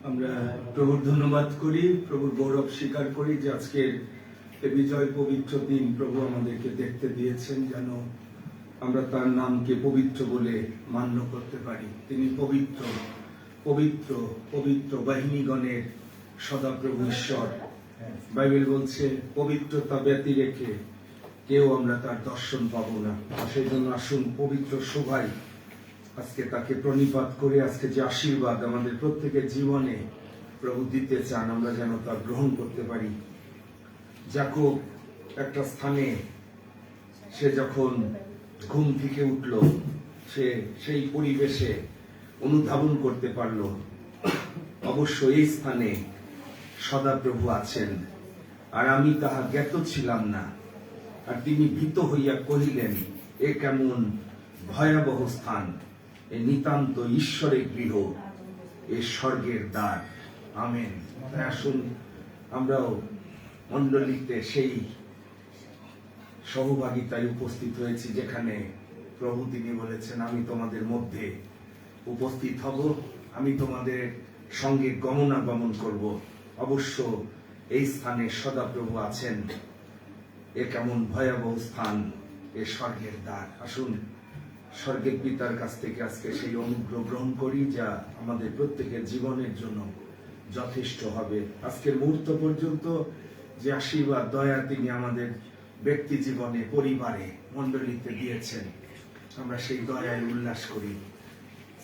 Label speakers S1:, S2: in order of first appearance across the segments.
S1: আমরা প্রভুর ধন্যবাদ করি, প্রভুর গৌরব স্বীকার করি যে আজকের এই বিজয় পবিত্র দিন প্রভু আমাদেরকে দেখতে দিয়েছেন, যেন আমরা তার নামকে পবিত্র বলে মান্য করতে পারি। তিনি পবিত্র পবিত্র পবিত্র বাহিনীগণের সদাপ্রভু ঈশ্বর। বাইবেল বলছে পবিত্রতা ব্যতি রেখে কেউ আমরা তার দর্শন পাবো না। সেই জন্য আসুন পবিত্র শোভায় আজকে তাকে প্রণিপাত করে আজকে যে আশীর্বাদ আমাদের প্রত্যেকের জীবনে প্রভু দিতে চান আমরা যেন তা গ্রহণ করতে পারি। যাকব একটা স্থানে সে যখন ঘুম থেকে উঠল, সে সেই পরিবেশে অনুধাবন করতে পারল অবশ্য এই স্থানে সদাপ্রভু আছেন, আর আমি তাহা জ্ঞাত ছিলাম না। আর তিনি ভীত হইয়া কহিলেন, এ কেমন ভয়াবহ স্থান, এ নিতান্ত ঈশ্বরের গৃহ, এ স্বর্গের দ্বার। আমেন। আসুন আমরাও মণ্ডলীতে সেই সহভাগিতায় উপস্থিত হয়েছি যেখানে প্রভু তিনি বলেছেন, আমি তোমাদের মধ্যে উপস্থিত হব, আমি তোমাদের সঙ্গে গমনাগমন করব। অবশ্য এই স্থানে সদাপ্রভু আছেন, এ কেমন ভয়াবহ স্থান, এ স্বর্গের দ্বার। আসুন স্বর্গের পিতার কাছ থেকে আজকে সেই অনুগ্রহ গ্রহণ করি যা আমাদের প্রত্যেকের জীবনের জন্য যথেষ্ট হবে। আজকের মুহূর্ত পর্যন্ত যে আশীর্বাদ দয়া তিনি আমাদের ব্যক্তি জীবনে, পরিবারে, মণ্ডলীতে দিয়েছেন, আমরা সেই দয়ায় উল্লাস করি।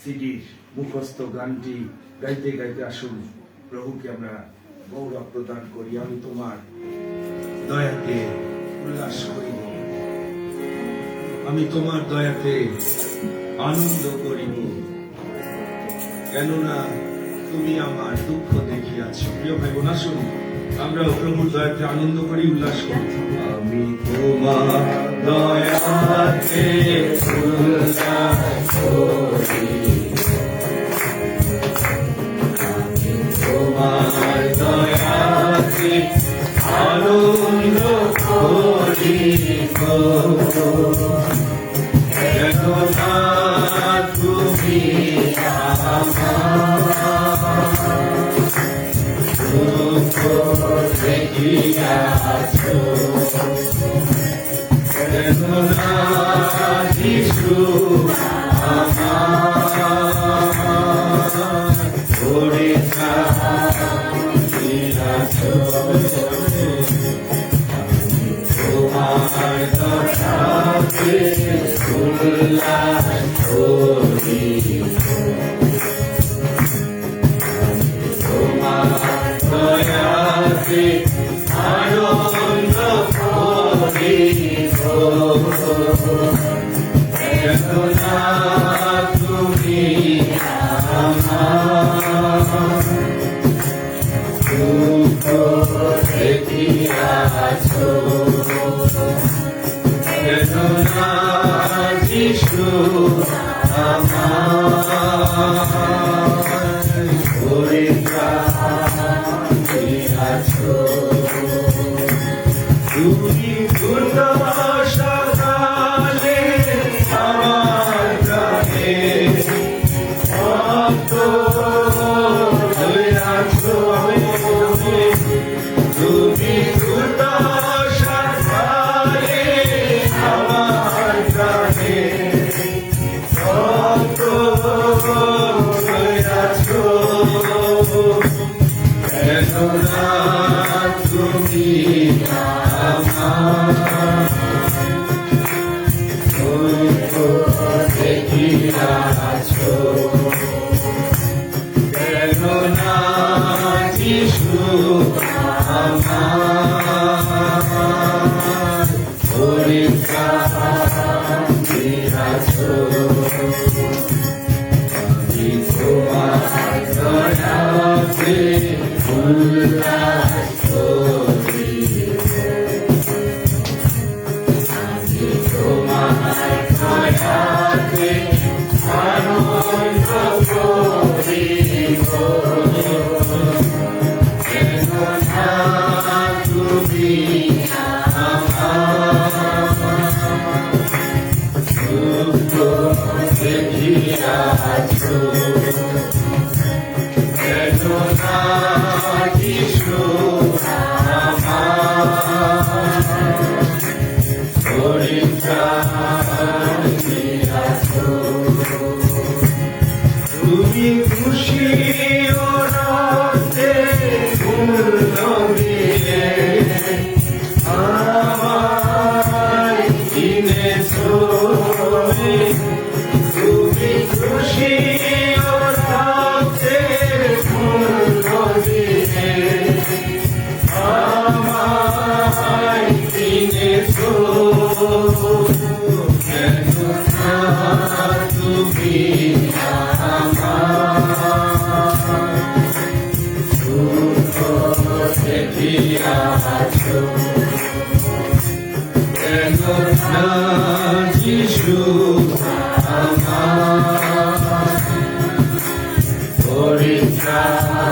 S1: সিডির মুখস্থ গানটি গাইতে গাইতে আসুন প্রভুকে আমরা গৌরব প্রদান করি। আমি তোমার দয়াতে উল্লাস করিব, আমি তোমার দয়াতে আনন্দ করিব, কেননা তুমি আমার দুঃখ দেখিয়াছ। প্রিয় ভাই বোন, আসুন আমরাও প্রভুর দয়াতে আনন্দ করি, উল্লাস করি। আমি তোমার দয়াতে উল্লাস করি, আমি তোমার দয়াতে আনন্দ করিব, কেননা তুমি আমার দেখিয়াছ, কেননা যিশু আমার পরীক্ষা দিয়াছ। আমি তোমার দয়াতে উল্লাস করি, দয়াতে আনন্দ করিব, কেননা তুমি আমার দুঃখ দেখিয়াছ, কেননা যিশু আমার পরীক্ষা দিয়াছ। তুমি দুর্দশাকালে আমার প্রাণে ভক্ত হইয়াছ। তুমি দুর্দশাকালে আমার প্রাণে ভক্ত আছো কেন না যিশু আমার পরিত্রাণে আছো তুমি খুশি ওরাতে ফুল দিয়ে আমায় কিনেছো তুমি খুশি ওরাতে ফুল দিয়ে আমায় কিনেছো কেন না তুমি আছো কেন না যিশু আমার পরিত্রাণে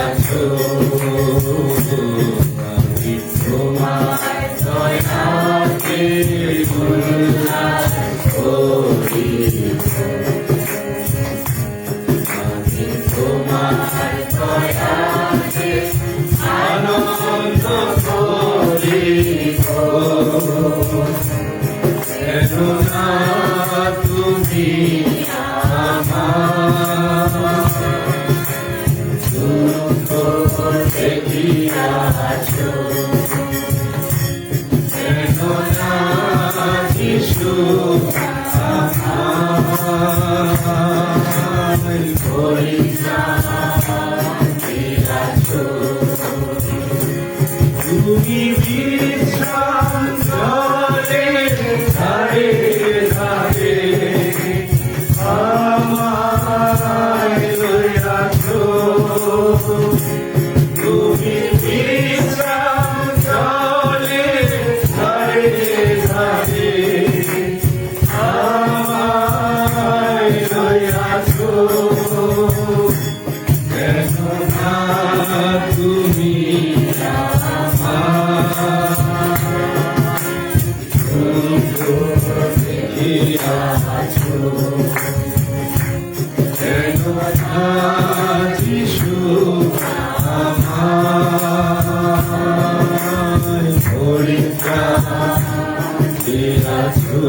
S1: আছো আমি তোমার দয়াতে উল্লাস করিব আমি তোমার দয়াতে আনন্দ করিব কেন না তুমি আমার দুঃখ দেখিয়াছো কেন না যিশু আমার পরিত্রাণে আছো তুমি বিশ্রাম জলে ধারে ধারে আমায় লইয়াছো তুমি বিশ্রাম জলে ধারে ধারে আমায় লইয়াছো কেন না তুমি যিশু আমার পরিত্রাণে আছো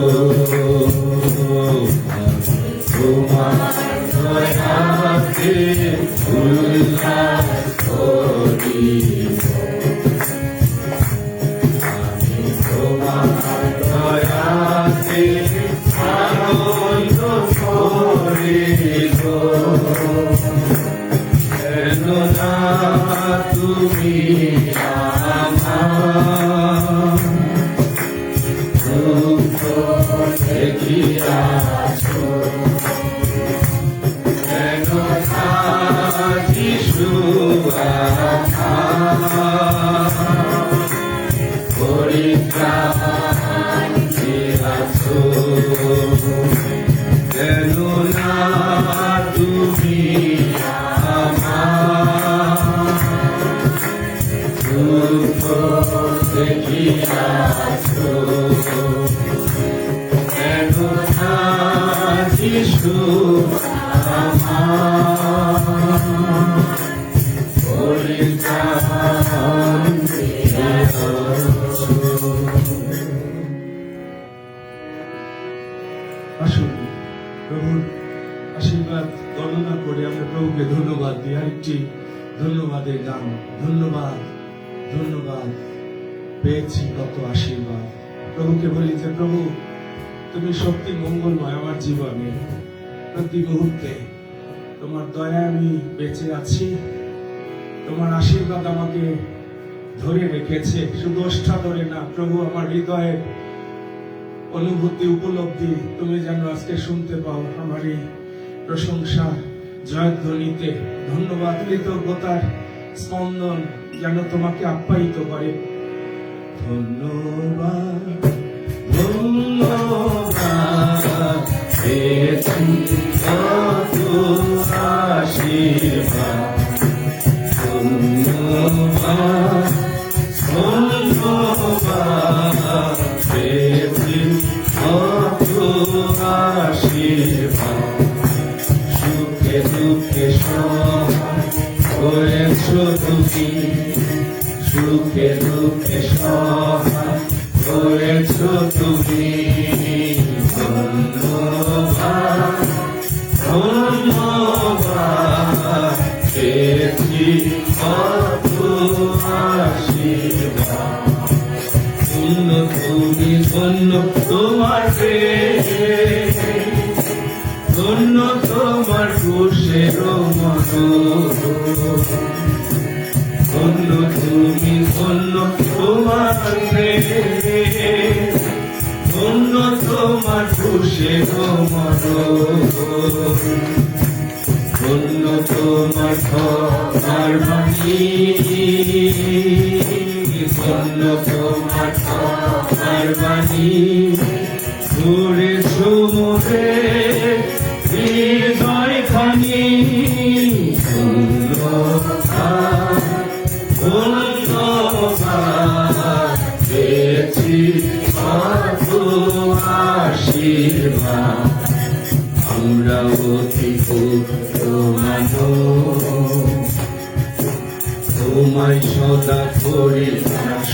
S1: তোমার দয়াতে উল্লাস করিব আমি তোমার দয়াতে আনন্দ করিব কেন না তুমি আমার দুঃখ দেখিয়াছো কেন না যিশু আমার পরিত্রাণে আছো কেন না তুমি আমার দুঃখ দেখিয়াছো কেন না যিশু আমার পরিত্রাণে আছো। আসুন প্রভুর আশীর্বাদ গণনা করে আমরা প্রভুকে ধন্যবাদ দিই। আরেকটি ধন্যবাদের গান। ধন্যবাদ ধন্যবাদ পেয়েছি কত আশীর্বাদ। প্রভুকে বলি যে প্রভু তুমি সত্যি মঙ্গলময় আমার জীবনে। প্রতি মুহূর্তে তোমার দয়ায় আমি বেঁচে আছি। তোমার আশীর্বাদ আমাকে ধরে রেখেছে, শুধু ওষ্ঠা ধরে না প্রভু, আমার হৃদয়ের অনুভূতি উপলব্ধি তুমি যেন আজকে শুনতে পাও। আমার এই প্রশংসা জয়ধ্বনিতে ধন্যবাদ কৃতজ্ঞতার স্পন্দন যেন তোমাকে আপ্যায়িত করে। ধন্যবাদ ধন্যবাদ পেয়েছি কত আশীর্বাদ। ধন্যবাদ ধন্যবাদ পেয়েছি কত আশীর্বাদ। তুমি, সুখে দুঃখে সহায় হয়েছো তুমি। ধন্যবাদ ধন্যবাদ পেয়েছি কত আশীর্বাদ। ধন্য তুমি, ধন্য তোমার প্রেম, ধন্য তোমার ক্রুশের মনোর। ধন্য তুমি, ধন্য তোমার প্রেম, ধন্য তোমার ক্রুশের মনোর। ধন্য তোমার ক্ষমার বাণী, ধন্য তোমার ক্ষমার বাণী। ঘুরেছো মোরে হৃদয় খানি। ধন্যবাদ ধন্যবাদ পেয়েছি কত আশীর্বাদ। আমরা অতি পুত্র মানুষ, তোমায় সদা করি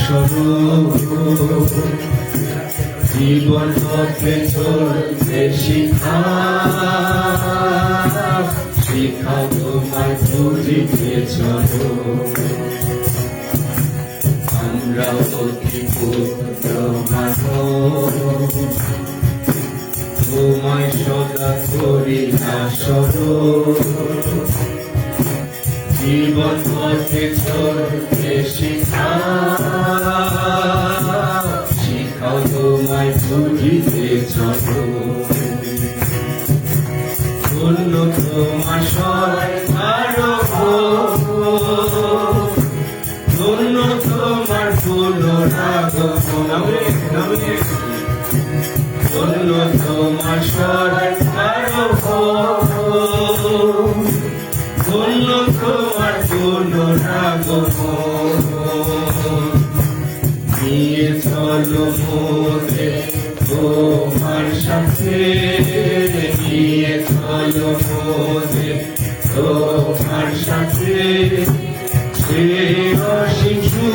S1: স্মরণ। জীবন পথে চলতে শিখাও, শিখাও তোমায় বুঝিতে চলো। আমরা অতি পুত্র মানুষ, তোমায় সদা করি স্মরণ। জীবন পথে চলতে শিখাও, শিখাও তোমায় বুঝিতে চলো। ধন্য তোমার সরকার, ধন্য তোমার পুনরাগমন। ধন্য তোমার সরকার, ধন্য তোমার পুনরাগমন। নিয়ে চলো মোরে তোমার সাথে, নিয়ে চলো মোরে তোমার সাথে। সে শিশু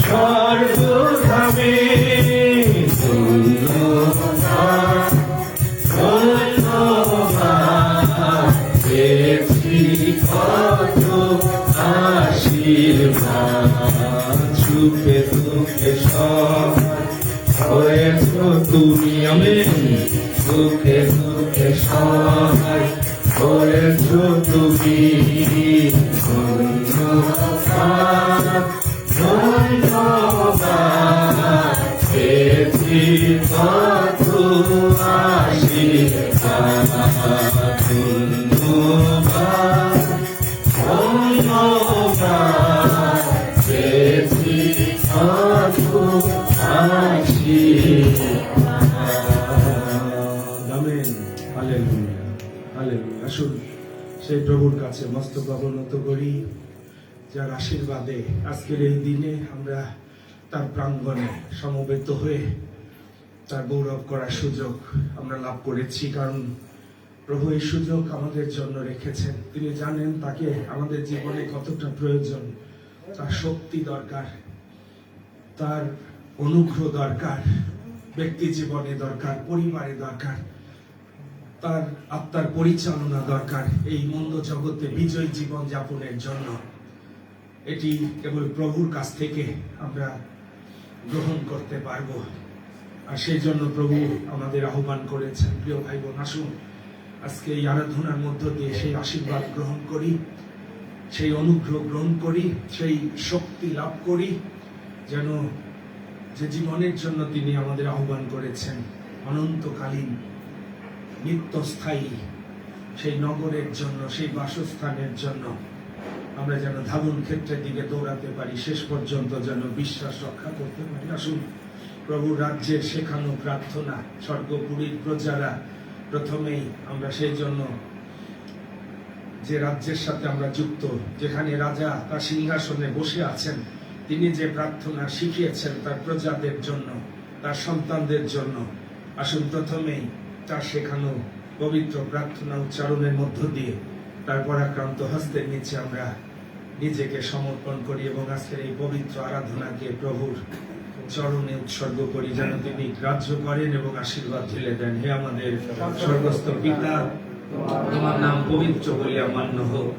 S1: স্বর্গধামে। ধন্যবাদ ধন্যবাদ পেয়েছি কত আশীর্বাদ। সুখে দুঃখে সহায় হয়েছো তুমি। আমি সুখে দুঃখে সহায় হয়েছো তুমি। ধন্যবাদ ধন্যবাদ পেয়েছি কত আশীর্বাদ। ধন্যবাদ ধন্যবাদ পেয়েছি কত আশীর্বাদ। আমেন। Hallelujah hallelujah. আসুন সেই প্রভুর কাছে মস্তক অবনত করি, যার আশীর্বাদে আজকের এই দিনে আমরা তার প্রাঙ্গণে সমবেত হয়ে তার গৌরব করার সুযোগ আমরা লাভ করেছি। কারণ প্রভু এই সুযোগ আমাদের জন্য রেখেছেন। তিনি জানেন তাকে আমাদের জীবনে কতটা প্রয়োজন। তার শক্তি দরকার, তার অনুগ্রহ দরকার, ব্যক্তি জীবনে দরকার, পরিবারে দরকার, তার আত্মার পরিচালনা দরকার এই মন্দ জগতে বিজয় জীবন যাপনের জন্য। এটি কেবল প্রভুর কাছ থেকে আমরা গ্রহণ করতে পারবো। আর সেই জন্য প্রভু আমাদের আহ্বান করেছেন। প্রিয় ভাই বোন, আসুন আজকে এই আরাধনার মধ্য দিয়ে সেই আশীর্বাদ গ্রহণ করি, সেই অনুগ্রহ গ্রহণ করি, সেই শক্তি লাভ করি, যেন যে জীবনের জন্য তিনি আমাদের আহ্বান করেছেন, অনন্তকালীন নিত্যস্থায়ী সেই নগরের জন্য, সেই বাসস্থানের জন্য আমরা যেন ধাবন ক্ষেত্রের দিকে দৌড়াতে পারি, শেষ পর্যন্ত যেন বিশ্বাস রক্ষা করতে পারি। আসুন প্রভুর রাজ্যের শেখানো প্রার্থনা, স্বর্গপুরীর প্রজারা প্রথমেই আমরা সেই জন্য যে রাজ্যের সাথে আমরা যুক্ত, যেখানে রাজা তার সিংহাসনে বসে আছেন, তিনি যে প্রার্থনা শিখিয়েছেন তার প্রজাদের জন্য, তার সন্তানদের জন্য, আসুন প্রথমেই তার শেখানো পবিত্র প্রার্থনা উচ্চারণের মধ্য দিয়ে তার পরাক্রান্ত হস্তের নিচে আমরা নিজেকে সমর্পণ করি এবং আজকের এই পবিত্র আরাধনাকে প্রভুর চরণে উৎসর্গ করি, যেন তিনি গ্রাহ্য করেন এবং আশীর্বাদ ঢেলে দেন। হে আমাদের স্বর্গস্থ পিতা, তোমার নাম পবিত্র বলিয়া মান্য হোক,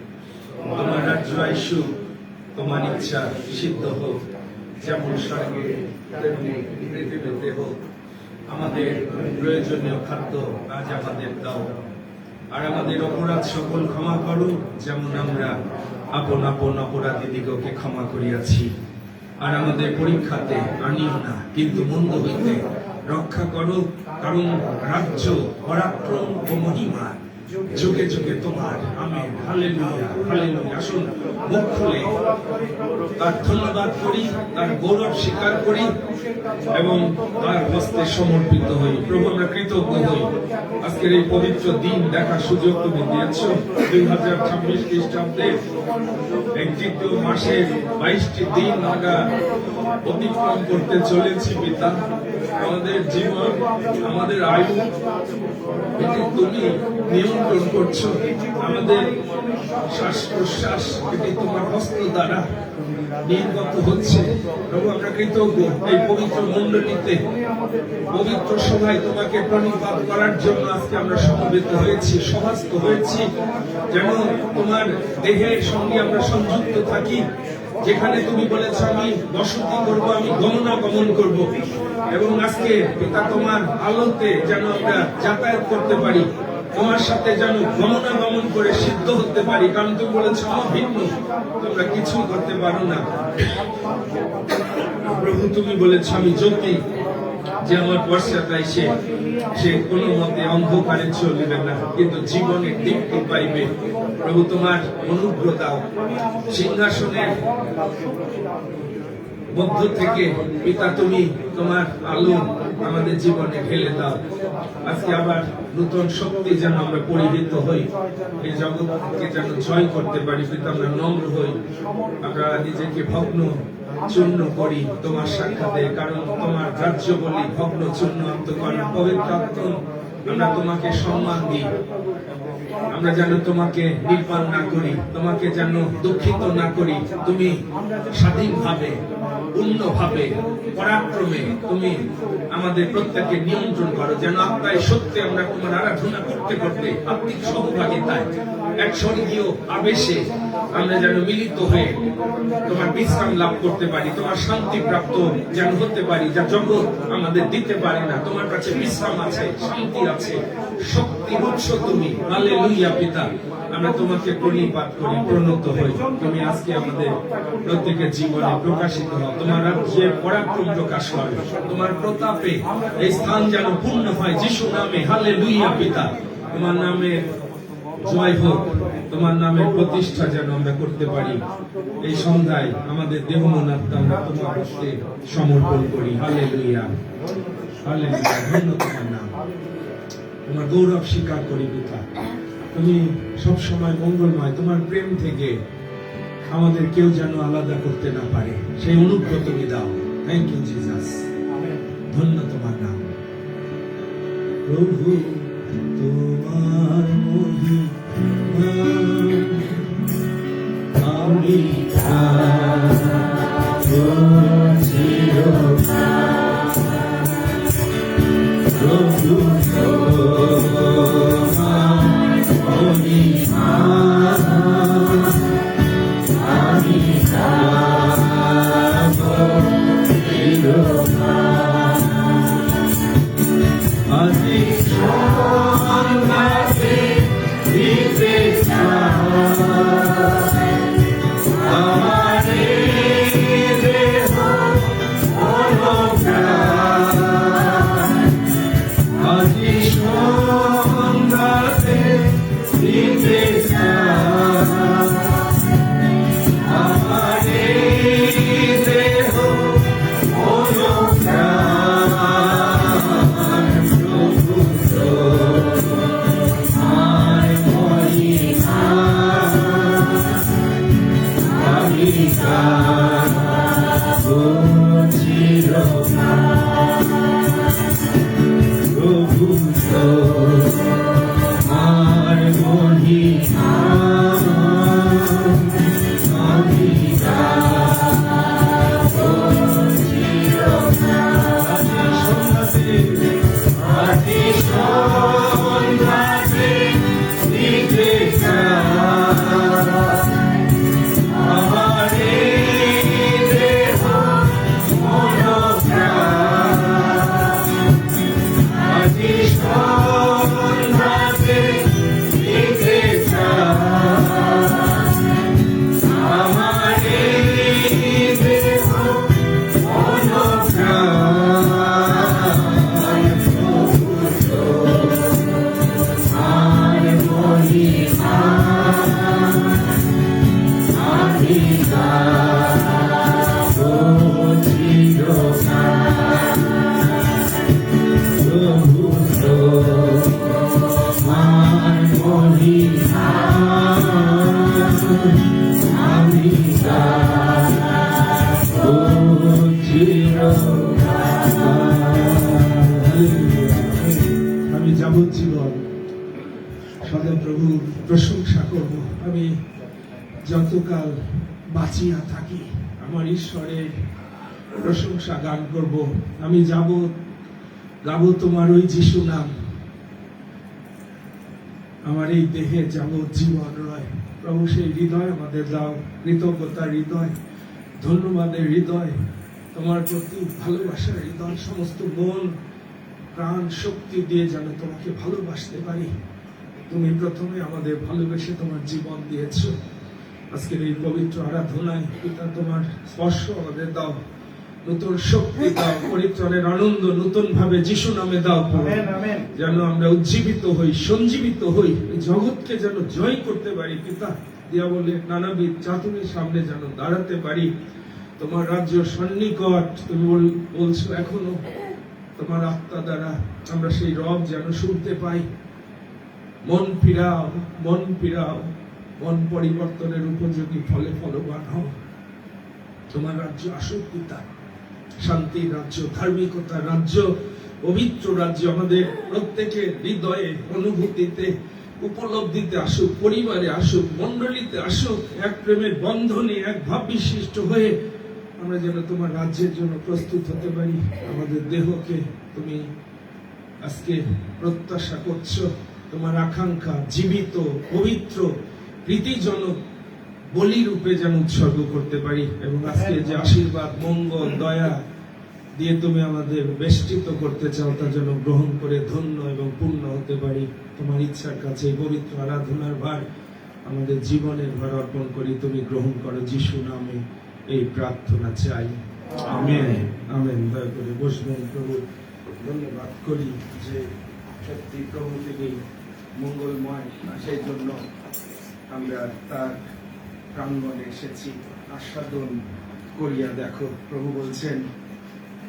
S1: তোমার রাজ্য আইসুক, তোমার ইচ্ছা সিদ্ধ হোক, যেমন স্বর্গে তেমনি পৃথিবীতে হোক। আমাদের প্রয়োজনীয় খাদ্য আজ আমাদের দাও, আর আমাদের অপরাধ সকল ক্ষমা করো, যেমন আমরা আপন আপন অপরাধীদিগকে ক্ষমা করিয়াছি। আর আমাদের পরীক্ষাতে আনিও না, কিন্তু মন্দ হইতে রক্ষা করো, কারণ রাজ্য, পরাক্রম ও মহিমা যুগে যুগে তোমার। আমেন। Hallelujah, hallelujah. আসুন মুখ খুলে তার ধন্যবাদ করি, তার গৌরব স্বীকার করি এবং তার হস্তে সমর্পিত হই। প্রভু, আমরা কৃতজ্ঞ হই আজকের এই পবিত্র দিন দেখার সুযোগ তুমি দিয়েছ। 2026 খ্রিস্টাব্দের এক তৃতীয় মাসের 22টি দিন আমরা অতিক্রম করতে চলেছি পিতা। আমাদের জীবন, আমাদের আয়ু, এটি তুমি নিয়ন্ত্রণ করছো। আমাদের শ্বাস প্রশ্বাস, এটি তোমার হস্ত দ্বারা নির্গত হচ্ছে। প্রভু, আমরা কৃতজ্ঞ এই পবিত্র মণ্ডলীতে, পবিত্র সভায় তোমাকে প্রণিপাত করার জন্য আজকে আমরা সমবেত হয়েছি, সভাস্থ হয়েছি, যেন তোমার দেহের সঙ্গে আমরা সংযুক্ত থাকি। যেখানে তুমি বলেছ আমি বসতি করব, আমি গমনাগমন করব, এবং আজকে পিতা তোমার আলোতে যেন আমরা যাতায়াত করতে পারি, তোমার সাথে যেন গমনাগমন করে সিদ্ধ হতে পারি, কারণ তুমি বলেছ ভিন্ন তোমরা কিছুই করতে পারো না। প্রভু, তুমি বলেছ আমি জ্যোতি, যে আমার পশ্চাতে সে কোনো মতে অন্ধকারে চলিবে না, কিন্তু জীবনের দীপ্তি পাইবে। প্রভু, তোমার অনুগ্রহ দাও, সিংহাসনের মধ্য থেকে পিতা তুমি তোমার আলো আমাদের জীবনে ঢেলে দাও। আজকে আবার নতুন শক্তি যেন আমরা পরিহিত হই, এই জগৎকে যেন জয় করতে পারি। পিতা, আমরা নম্র হই, আমরা নিজেকে ভগ্ন চূর্ণ করি তোমার সাক্ষাতে, কারণ তোমার রাজ্য বলি ভগ্ন চূর্ণ অন্তকরণ। পবিত্র আত্মা, আমরা তোমাকে সম্মান দিই। আমরা যেন তোমাকে নির্বাণ না করি, তোমাকে যেন দুঃখিত না করি। তুমি স্বাধীনভাবে, পূর্ণভাবে, পরাক্রমে তুমি আমাদের প্রত্যেককে নিয়ন্ত্রণ করো, যেন আত্মায় সত্যি আমরা তোমার আরাধনা করতে করতে আত্মিক সহভাগিতায় এক স্বর্গীয় আবেশে আমরা যেন মিলিত হয়ে তোমার বিশ্রাম লাভ করতে পারি, তোমার শান্তি প্রাপ্ত যেন হতে পারি, যা জগৎ আমাদের দিতে পারে না। তোমার কাছে বিশ্রাম আছে, শান্তি আছে, শক্তির উৎস তুমি। হালেলুয়া পিতা, আমরা তোমাকে প্রণিপাত করি, প্রণত হই। তুমি আজকে আমাদের প্রত্যেকের জীবনে প্রকাশিত হও, তোমার রাজ্যের পরাক্রম প্রকাশ হয়, তোমার প্রতাপে এই স্থান যেন পূর্ণ হয় যিশু নামে। হালেলুয়া পিতা, তোমার নামে জয় হোক, তোমার নামের প্রতিষ্ঠা যেন আমরা করতে পারি। এই সন্ধ্যায় আমাদের দেহ মন আত্মা আমরা তোমার হস্তে সমর্পণ করি। Hallelujah, hallelujah. ধন্য তোমার নাম, তোমার গৌরব স্বীকার করি পিতা। তুমি সবসময় মঙ্গলময়, তোমার প্রেম থেকে আমাদের কেউ যেন আলাদা করতে না পারে, সেই অনুগ্রহ তুমি দাও। থ্যাংক ইউ জিসাস, ধন্য তোমার নাম। প্রভু, তোমার মহিমা আমি প্রভু,
S2: আমি যাবজ্জীবন সদা প্রভুর প্রশংসা করব। আমি যতকাল বাঁচিয়া থাকি আমার ঈশ্বরের প্রশংসা গান করব। আমি গাবো তোমার ওই যিশু নাম। আমার এই দেহে যাবজ্জীবন রয়। প্রভু সেই হৃদয় আমাদের দাও, কৃতজ্ঞতার হৃদয়, ধন্যবাদের হৃদয়, তোমার প্রতি ভালোবাসার হৃদয়, সমস্ত মন প্রাণ শক্তি দিয়ে যেন তোমাকে ভালোবাসতে পারি। তুমি প্রথমে আমাদের ভালোবেসে তোমার জীবন দিয়েছ। আজকের এই পবিত্র আরাধনায় পিতা তোমার স্পর্শ আমাদের দাও, নতুন শক্তি দাও, পরিত্রাণের আনন্দ নতুন ভাবে যিশু নামে দাও। যেন আমরা উজ্জীবিত হই, সঞ্জীবিত হই, এই জগৎকে যেন জয় করতে পারি পিতা। দিয়া বলে নানাবিধ চাতুরির সামনে যেন দাঁড়াতে পারি। তোমার রাজ্য সন্নিকট, তুমি বলছো এখনো তোমার আত্মা দ্বারা আমরা সেই রব যেন শুনতে পাই। মন ফিরাও, মন ফিরাও, মন পরিবর্তনের উপযোগী ফলে ফলবান হও। তোমার রাজ্য আসুক পিতা, শান্তির রাজ্য, ধার্মিকতার রাজ্য, পবিত্র রাজ্য আমাদের প্রত্যেকের হৃদয়ে, অনুভূতিতে, উপলব্ধিতে আসুক, পরিবারে আসুক, মণ্ডলীতে আসুক। এক প্রেমের বন্ধনে, এক ভাব বিশিষ্ট হয়ে আমরা যেন তোমার রাজ্যের জন্য প্রস্তুত হতে পারি। আমাদের দেহকে তুমি আজকে প্রত্যাশা করছো, তোমার আকাঙ্ক্ষা জীবিত, পবিত্র, প্রীতিজনক বলি রূপে যেন উৎসর্গ করতে পারি। এবং আজকে যে আশীর্বাদ, মঙ্গল, দয়া দিয়ে তুমি আমাদের বেষ্টিত করতে চাও তা যেন গ্রহণ করে ধন্য এবং পূর্ণ হতে পারি। তোমার ইচ্ছার কাছে এই পবিত্র আরাধনার ভার আমাদের জীবনের ভার অর্পণ করি, তুমি গ্রহণ করো। যিশু নামে এই প্রার্থনা চাই, আমেন, আমেন। দয়া করে বসবেন। প্রভু ধন্যবাদ করি যে সত্যি প্রভু তিনি মঙ্গলময়, সেই জন্য আমরা তার প্রাঙ্গণে এসেছি আস্বাদন করিয়া দেখো। প্রভু বলছেন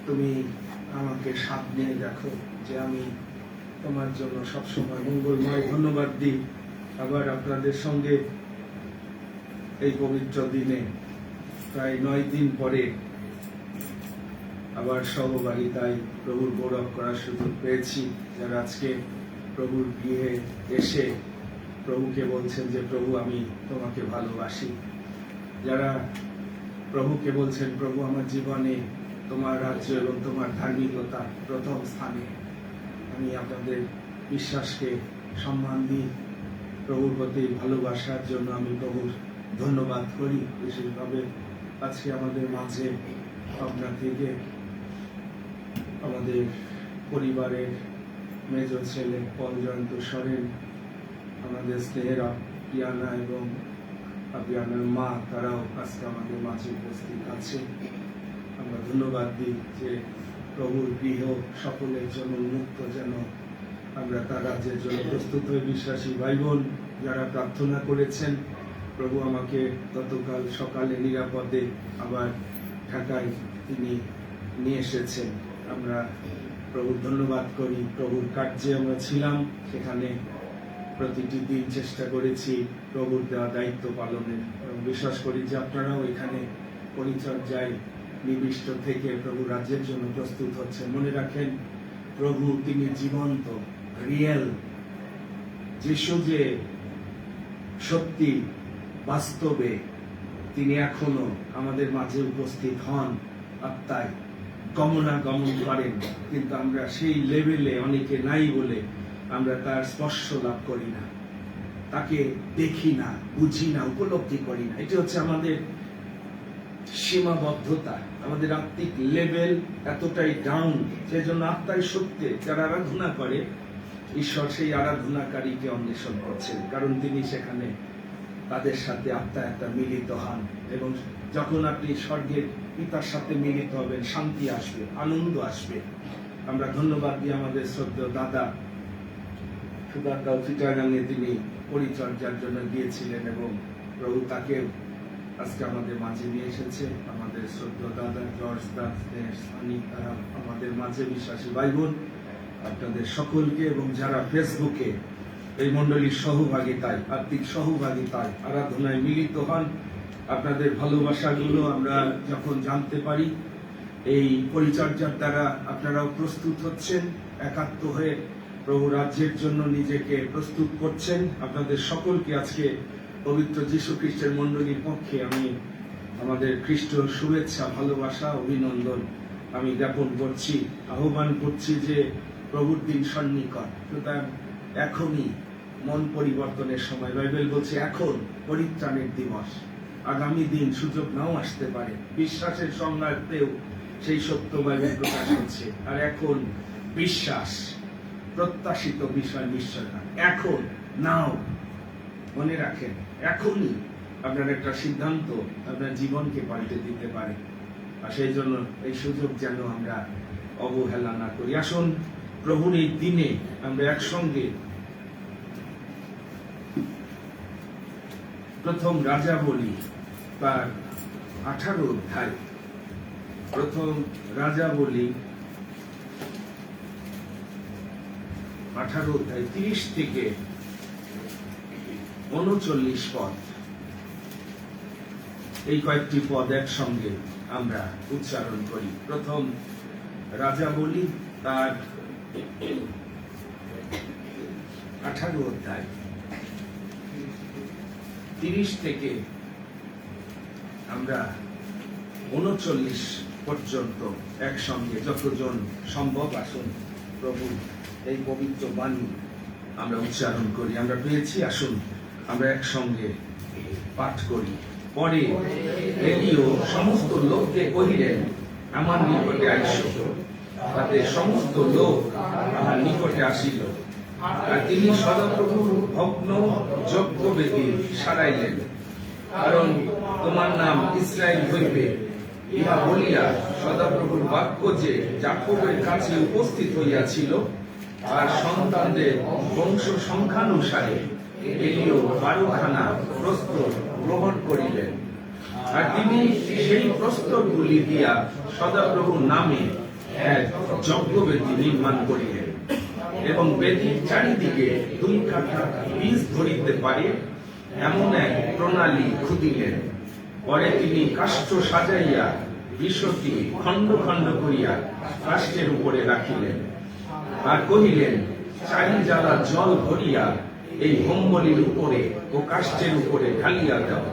S2: তুমি আমাকে সাথ নিয়ে দেখো যে আমি তোমার জন্য সবসময় মঙ্গলময়। ধন্যবাদ দিই আবার আপনাদের সঙ্গে এই পবিত্র দিনে প্রায় 9 দিন পরে আবার সহবাগিতায় প্রভুর গৌরব করার সুযোগ পেয়েছি। যারা আজকে প্রভুর গৃহে এসে প্রভুকে বলছেন যে প্রভু আমি তোমাকে ভালোবাসি, যারা প্রভুকে বলছেন প্রভু আমার জীবনে তোমার রাজ্য এবং তোমার ধার্মিকতা প্রথম স্থানে, আমি আপনাদের বিশ্বাসকে সম্মান দিই। প্রভুর প্রতি ভালোবাসার জন্য আমি প্রভুর ধন্যবাদ করি। বিশেষভাবে আজকে আমাদের মাঝে পাবনা থেকে আমাদের পরিবারের মেজ ছেলে পল জয়ন্ত সরেন, আমাদের স্নেহের আপিয়ানা এবং আপিয়ানার মা, তারাও আজকে আমাদের মাঝে উপস্থিত আছে। আমরা ধন্যবাদ দিই যে প্রভুর গৃহ সকলের জন্য উন্মুক্ত, যেন আমরা তার রাজ্যের জন্য প্রস্তুত হয়ে বিশ্বাসী ভাই বোন যারা প্রার্থনা করেছেন। প্রভু আমাকে গতকাল সকালে নিরাপদে আবার ঢাকায় তিনি নিয়ে এসেছেন। আমরা প্রভুর ধন্যবাদ করি। প্রভুর কার্যে আমরা ছিলাম, সেখানে প্রতিটি দিন চেষ্টা করেছি প্রভুর দেওয়া দায়িত্ব পালনের, এবং বিশ্বাস করি যে আপনারাও এখানে পরিচর্যায় নিবিষ্ট থেকে প্রভু রাজ্যের জন্য প্রস্তুত হচ্ছেন। মনে রাখেন প্রভু তিনি জীবন্ত, রিয়েল। যিশু যে সত্যি, বাস্তবে তিনি এখনো আমাদের মাঝে উপস্থিত হন, আত্মায়
S1: গমনাগমন করেন, কিন্তু আমরা সেই লেভেলে অনেকে নাই বলে আমরা তার স্পর্শ লাভ করি না, তাকে দেখি না, বুঝি না, উপলব্ধি করি না। এটা হচ্ছে আমাদের সীমাবদ্ধতা, আমাদের আত্মিক লেভেল এতটাই ডাউন। সেজন্য আত্মাই সত্যে যারা আরাধনা করে, ঈশ্বর সেই আরাধনাকারীকে অন্বেষণ করছেন, কারণ তিনি সেখানে তাদের সাথে আত্মা মিলিত হন। এবং যখন আপনি স্বর্গের পিতার সাথে মিলিত হবেন, শান্তি আসবে, আনন্দ আসবে। আমরা ধন্যবাদ দিই আমাদের শ্রদ্ধেয় দাদা সুদাকাও চিটাগাঙে তিনি পরিচর্যার জন্য গিয়েছিলেন, এবং প্রভু তাকে আজকে আমাদের মাঝে নিয়ে এসেছে। আমাদের শ্রদ্ধেয় দাদা জর্জ দাস, তারা আমাদের মাঝে বিশ্বাসী ভাই বোন, আপনাদের সকলকে এবং যারা ফেসবুকে এই মণ্ডলীর সহভাগিতায়, আত্মিক সহভাগিতায় আরাধনায় মিলিত হন, আপনাদের ভালোবাসাগুলো আমরা যখন জানতে পারি, এই পরিচর্যার দ্বারা আপনারাও প্রস্তুত হচ্ছেন, একাত্ম হয়ে প্রভু রাজ্যের জন্য নিজেকে প্রস্তুত করছেন। আপনাদের সকলকে আজকে পবিত্র যীশু খ্রিস্টের মণ্ডলীর পক্ষে আমি আমাদের খ্রিস্ট শুভেচ্ছা, ভালোবাসা, অভিনন্দন আমি জ্ঞাপন করছি, আহ্বান করছি যে প্রভুর দিন সন্নিকট। সুতরাং এখনই মন পরিবর্তনের সময়। বাইবেল বলছে এখন পরিত্রাণের দিবস। আগামী দিন সুযোগ নাও আসতে পারে, বিশ্বাসের সংজ্ঞাতেও সেই সত্য বাইবেল প্রকাশ হচ্ছে। আর এখন বিশ্বাস, প্রত্যাশিত বিষয় নিশ্চয়তা, এখন নাও। মনে রাখেন, এখনই আপনার একটা সিদ্ধান্ত আপনার জীবনকে পাল্টে দিতে পারে। আর সেই জন্য এই সুযোগ যেন আমরা অবহেলা না করি। আসুন প্রভুর এই দিনে আমরা একসঙ্গে প্রথম রাজাবলী তার 18 অধ্যায়, প্রথম রাজাবলী 18 অধ্যায় 30 থেকে 39 পদ, এই কয়েকটি পদ একসঙ্গে আমরা উচ্চারণ করি। প্রথম রাজাবলী তার 18 অধ্যায় 30 থেকে আমরা 39 পর্যন্ত একসঙ্গে যতজন সম্ভব আসুন প্রভু এই পবিত্র বাণী আমরা উচ্চারণ করি। আমরা পেয়েছি, আসুন আমরা একসঙ্গে পাঠ করি। পরে এলিও সমস্ত লোককে কহিলেন, আমার নিকটে আইস। তাতে সমস্ত লোক আমার নিকটে আসিল, আর তিনি সদাপ্রভুর ভগ্ন যজ্ঞবেদী সারাইলেন। কারণ তোমার নাম ইসরায়েল হইবে, ইহা বলিয়া সদাপ্রভুর বাক্য যে যাকবের কাছে উপস্থিত হইয়াছিল, আর সন্তানদের বংশ সংখ্যানুসারে এলিও 12খানা প্রস্তর গ্রহণ করিলেন। আর তিনি সেই প্রস্তরগুলি দিয়া সদাপ্রভুর নামে এক যজ্ঞবেদী নির্মাণ করিলেন, এবং বেদীর চারিদিকে 2 কাঠা বীজ ধরিতে পারে এমন এক প্রণালী খুঁদিলেন। পরে তিনি কাষ্ঠ সাজাইয়া বিশ্বটি খণ্ড খণ্ড করিয়া কাষ্ঠের উপরে রাখিলেন, আর কহিলেন, চারি জ্বালা জল ভরিয়া এই হোমবলির উপরে ও কাষ্ঠের উপরে ঢালিয়া দাও।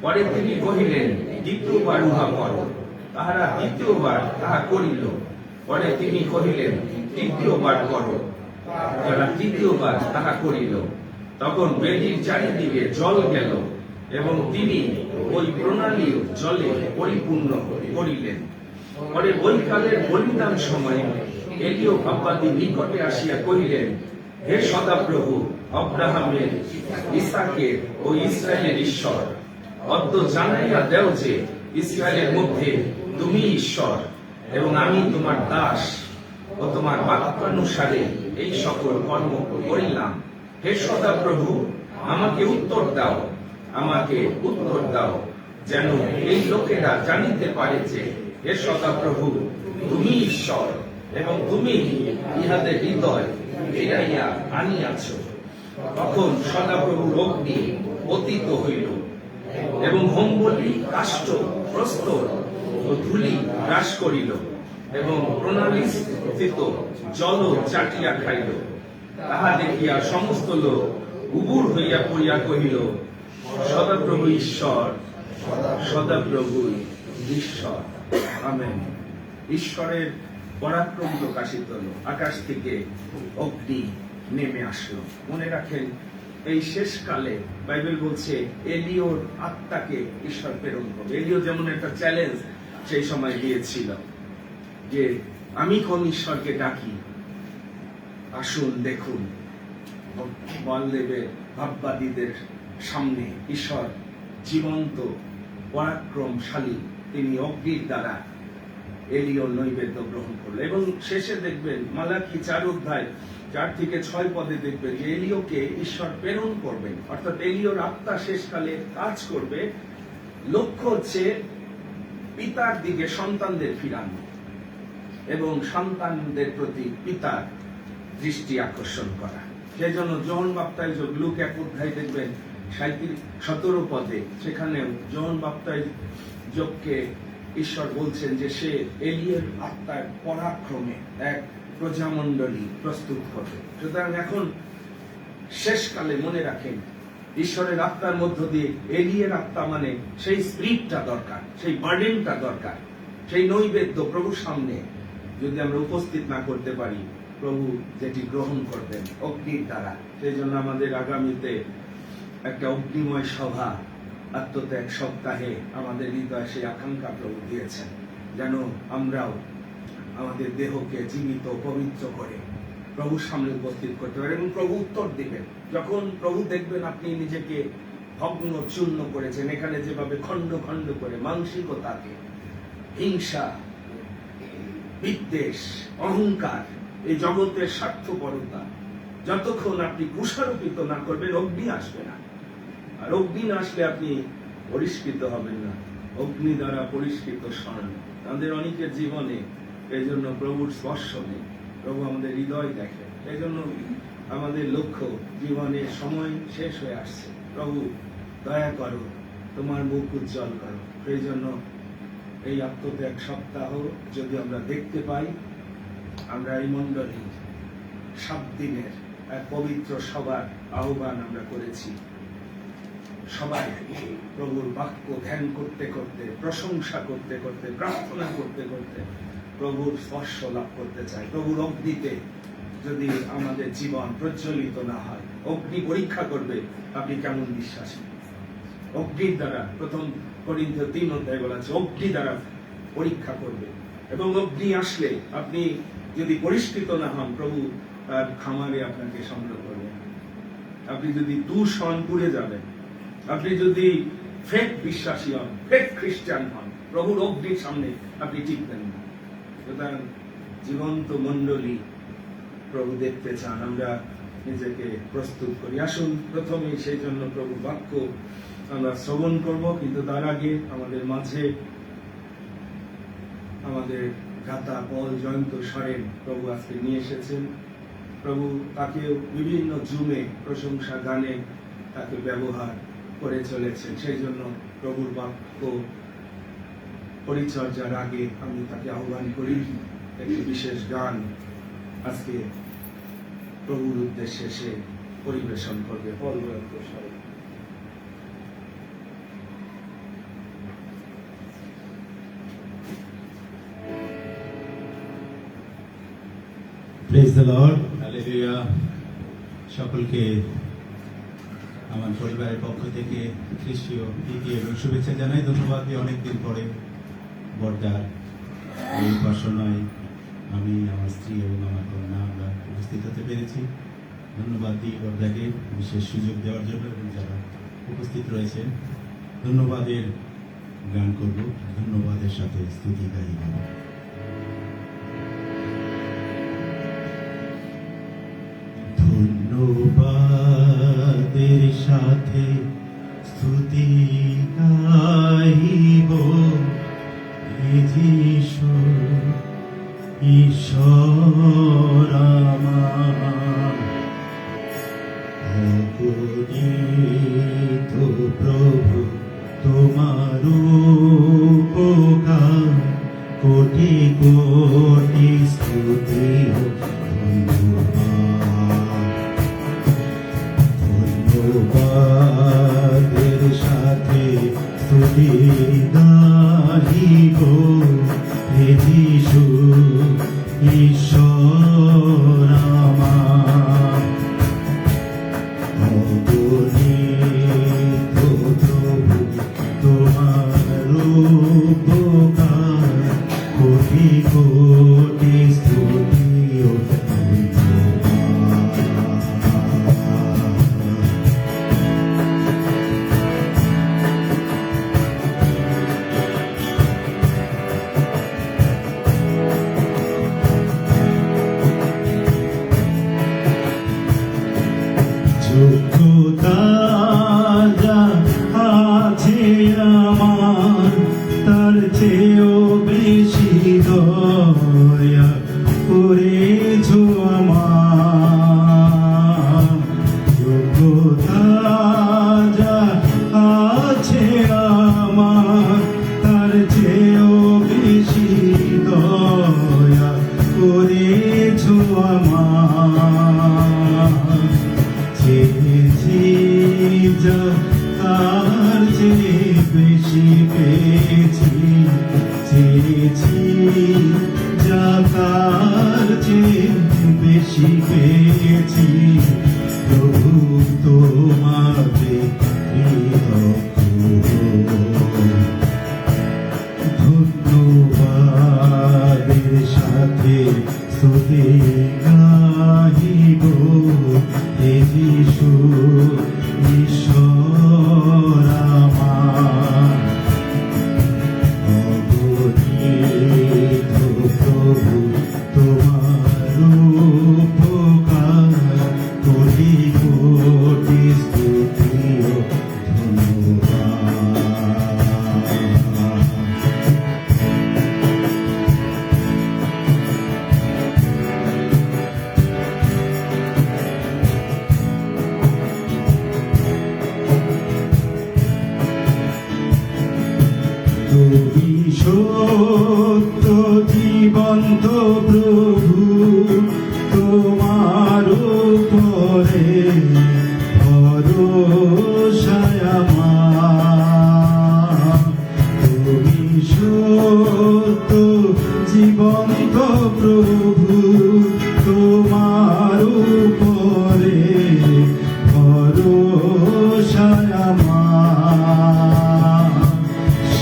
S1: পরে তিনি কহিলেন, দ্বিতীয়বার উহা করো। তাহারা দ্বিতীয়বার তাহা করিল। পরে তিনি কহিলেন, তৃতীয়বার করো। তারা তৃতীয়বার তাহা করিল। তখন বেদীর চারিদিকে জল গেল, এবং তিনি ওই প্রণালী জলে পরিপূর্ণ করিলেন। পরে বৈকালের বলিদান সময়ে এলিও বাপ্পাদি নিকটে আসিয়া কহিলেন, হে সদাপ্রভু, আব্রাহামের, ইসাকের ও ইসরায়েলের ঈশ্বর, অদ্য জানাইয়া দেও যে ইসরায়েলের মধ্যে তুমি ঈশ্বর, এবং আমি তোমার দাস ও তোমার বাক্যানুসারে এই সকল কর্ম করিলাম। হে সদাপ্রভু, আমাকে উত্তর দাও, আমাকে উত্তর দাও, যেন এই লোকেরা জানিতে পারে যে হে সদাপ্রভু, তুমি ঈশ্বর, এবং তুমি ইহাদের হৃদয় ফিরাইয়া আনিয়াছ। তখন সদাপ্রভুর অগ্নি পতিত হইল, এবং হোমবলি, কাষ্ঠ, প্রস্তর ও ধূলি হ্রাস করিল, এবং প্রণালীস্থিত জল চাটিয়া খাইল। তাহা দেখিয়া সমস্ত লোক উবুর হইয়া পড়িয়া কহিল, সদাপ্রভু ঈশ্বর, সদাপ্রভু ঈশ্বর। আমেন। ঈশ্বরের পরাক্রম প্রকাশিত হলো, আকাশ থেকে অগ্নি নেমে আসলো। মনে রাখেন, এই শেষকালে বাইবেল বলছে এলিওর আত্মাকে ঈশ্বর প্রেরণ করবে। এলিও যেমন একটা চ্যালেঞ্জ সেই সময় দিয়েছিল যে আমি কোন ঈশ্বরকে ডাকি, আসুন দেখুন। বলদেবের ভাববাদীদের সামনে ঈশ্বর জীবন্ত পরাক্রমশালী, তিনি অগ্নির দ্বারা এলিওর নৈবেদ্য গ্রহণ করলো। এবং শেষে দেখবেন মালাকি 4:4-6 পদে দেখবেন যে এলিওকে ঈশ্বর প্রেরণ করবেন, অর্থাৎ এলিওর আত্মা শেষকালে কাজ করবে। লক্ষ্য হচ্ছে পিতার দিকে সন্তানদের ফিরানো এবং সন্তানদের প্রতি পিতার দৃষ্টি আকর্ষণ করা। সেই জন্য যোহন বাপ্তাইজক লুক 1 অধ্যায় দেখবেন 17 পদে, সেখানেও যোহন বাপ্তাইজককে ঈশ্বর বলছেন যে সে এলিয়ের আত্মার পরাক্রমে এক প্রজামণ্ডলী প্রস্তুত করবে। সুতরাং এখন শেষকালে মনে রাখেন, ঈশ্বরের আত্মার মধ্য দিয়ে এলিয়ের আত্মা মানে সেই স্পিরিটটা দরকার, সেই বার্ডেনটা দরকার, সেই নৈবেদ্য প্রভুর সামনে যদি আমরা উপস্থিত না করতে পারি, প্রভু যেটি গ্রহণ করবেন অগ্নির দ্বারা। সেই জন্য আমাদের আগামীতে একটা অগ্নিময় সভা, আত্মত্যাগ সপ্তাহে আমাদের হৃদয়ে সেই আকাঙ্ক্ষা প্রভু দিয়েছেন, যেন আমরাও আমাদের দেহকে জীবিত পবিত্র করে প্রভুর সামনে উপস্থিত করতে পারি। এবং প্রভু উত্তর দিবেন যখন প্রভু দেখবেন আপনি নিজেকে ভগ্ন চূর্ণ করেছেন, এখানে যেভাবে খণ্ড খণ্ড করে মানসিকতাকে, হিংসা, বিদ্বেষ, অহংকার, এই জগতের স্বার্থপরতা যতক্ষণ আপনি কুষারোপিত না করবেন, অগ্নি আসবে না। আর অগ্নি না আসলে আপনি পরিষ্কৃত হবেন না। অগ্নি দ্বারা পরিষ্কৃত স্বর্ণ আমাদের অনেকের জীবনে, এই জন্য প্রভুর স্পর্শ নেই। প্রভু আমাদের হৃদয় দেখে। এই জন্য আমাদের লক্ষ্য, জীবনের সময় শেষ হয়ে আসছে, প্রভু দয়া করো, তোমার মুখ উজ্জ্বল করো। সেই জন্য এই আত্মত্যাগ সপ্তাহ যদি আমরা দেখতে পাই, আমরা এই মণ্ডলী 7 দিনের এক পবিত্র সভার আহ্বান আমরা করেছি। সবাই প্রভুর বাক্য ধ্যান করতে করতে, প্রশংসা করতে করতে, প্রার্থনা করতে করতে প্রভুর স্পর্শ লাভ করতে চাই। প্রভুর অগ্নিতে যদি আমাদের জীবন প্রজ্বলিত না হয়, অগ্নি পরীক্ষা করবে আপনি কেমন বিশ্বাসী। অগ্নির দ্বারা, 1 করিন্থীয় 3 অধ্যায় বলা আছে, অগ্নি দ্বারা পরীক্ষা করবে। এবং অগ্নি আসলে আপনি যদি পরিষ্কৃত না হন, প্রভু তার খামারে আপনাকে সংগ্রহ করবেন। আপনি যদি দূষণ পুড়ে যাবেন, আপনি যদি ফেক বিশ্বাসী হন, ফেক খ্রিস্টান হন, প্রভুর অগ্নির সামনে আপনি টিকবেন না। সুতরাং জীবন্ত মণ্ডলী প্রভু দেখতে চান, আমরা নিজেকে প্রস্তুত করি। আসুন প্রথমে সেই জন্য প্রভু বাক্য আমরা শ্রবণ করব, কিন্তু তার আগে আমাদের মাঝে আমাদের গাতা পল জয়ন্ত সরেন প্রভু আজকে নিয়ে এসেছেন। প্রভু তাকে বিভিন্ন জুমে প্রশংসা গানে তাকে ব্যবহার করে চলেছেন। সেই জন্য প্রভুর বাক্য পরিচর্যার আগে আমি তাকে আহ্বান করি, একটি বিশেষ গান আজকে প্রভুর উদ্দেশ্যে সে পরিবেশন করবে। Paul Jayanta Soren.
S3: Praise the Lord, hallelujah. সকলকে আমার পরিবারের পক্ষ থেকে খ্রিস্টীয় প্রীতি এবং শুভেচ্ছা জানাই। ধন্যবাদ দিয়ে অনেকদিন পরে বর্দার এই উপাসনায় আমি, আমার স্ত্রী এবং আমার কন্যা আমরা উপস্থিত হতে পেরেছি। ধন্যবাদ দিই বর্দাকে বিশেষ সুযোগ দেওয়ার জন্য, এবং যারা উপস্থিত রয়েছেন ধন্যবাদের গান করব, ধন্যবাদের সাথে স্তুতি গাইব। ধন্যবাদের সাথে স্তুতি গাইব, যিশু ঈশ্বর আমার, অগণিত প্রভু তোমার উপকার, কোটি কোটি স্তুতি ধন্যবাদের সাথে স্তুতি গাইব, হে যিশু যোগ্যতা যা আছে আমার, তার চেয়েও বেশি দয়া করেছো আমার। যোগ্যতা যা আছে আমার, তার চেয়েও বেশি দয়া করেছো আমার। চেয়েছি যা তার চেয়ে বেশি পেয়েছি, চেয়েছি যা তার চেয়ে বেশি পেয়েছি। প্রভু তোমাকে ধন্যবাদের সাথে স্তুতি গাহিব, হে যিশু ঈশ্বর আমার। অগণিত প্রভু তোমার উপকার, কোটি কোটি স্তুতি ও ধন্যবাদ। তুমি সত্য জীবন্ত প্রভু, তোমার উপরে ভরসায় আমার। তুমি সত্য জীবন্ত প্রভু, তোমার উপরে ভরসায় আমার।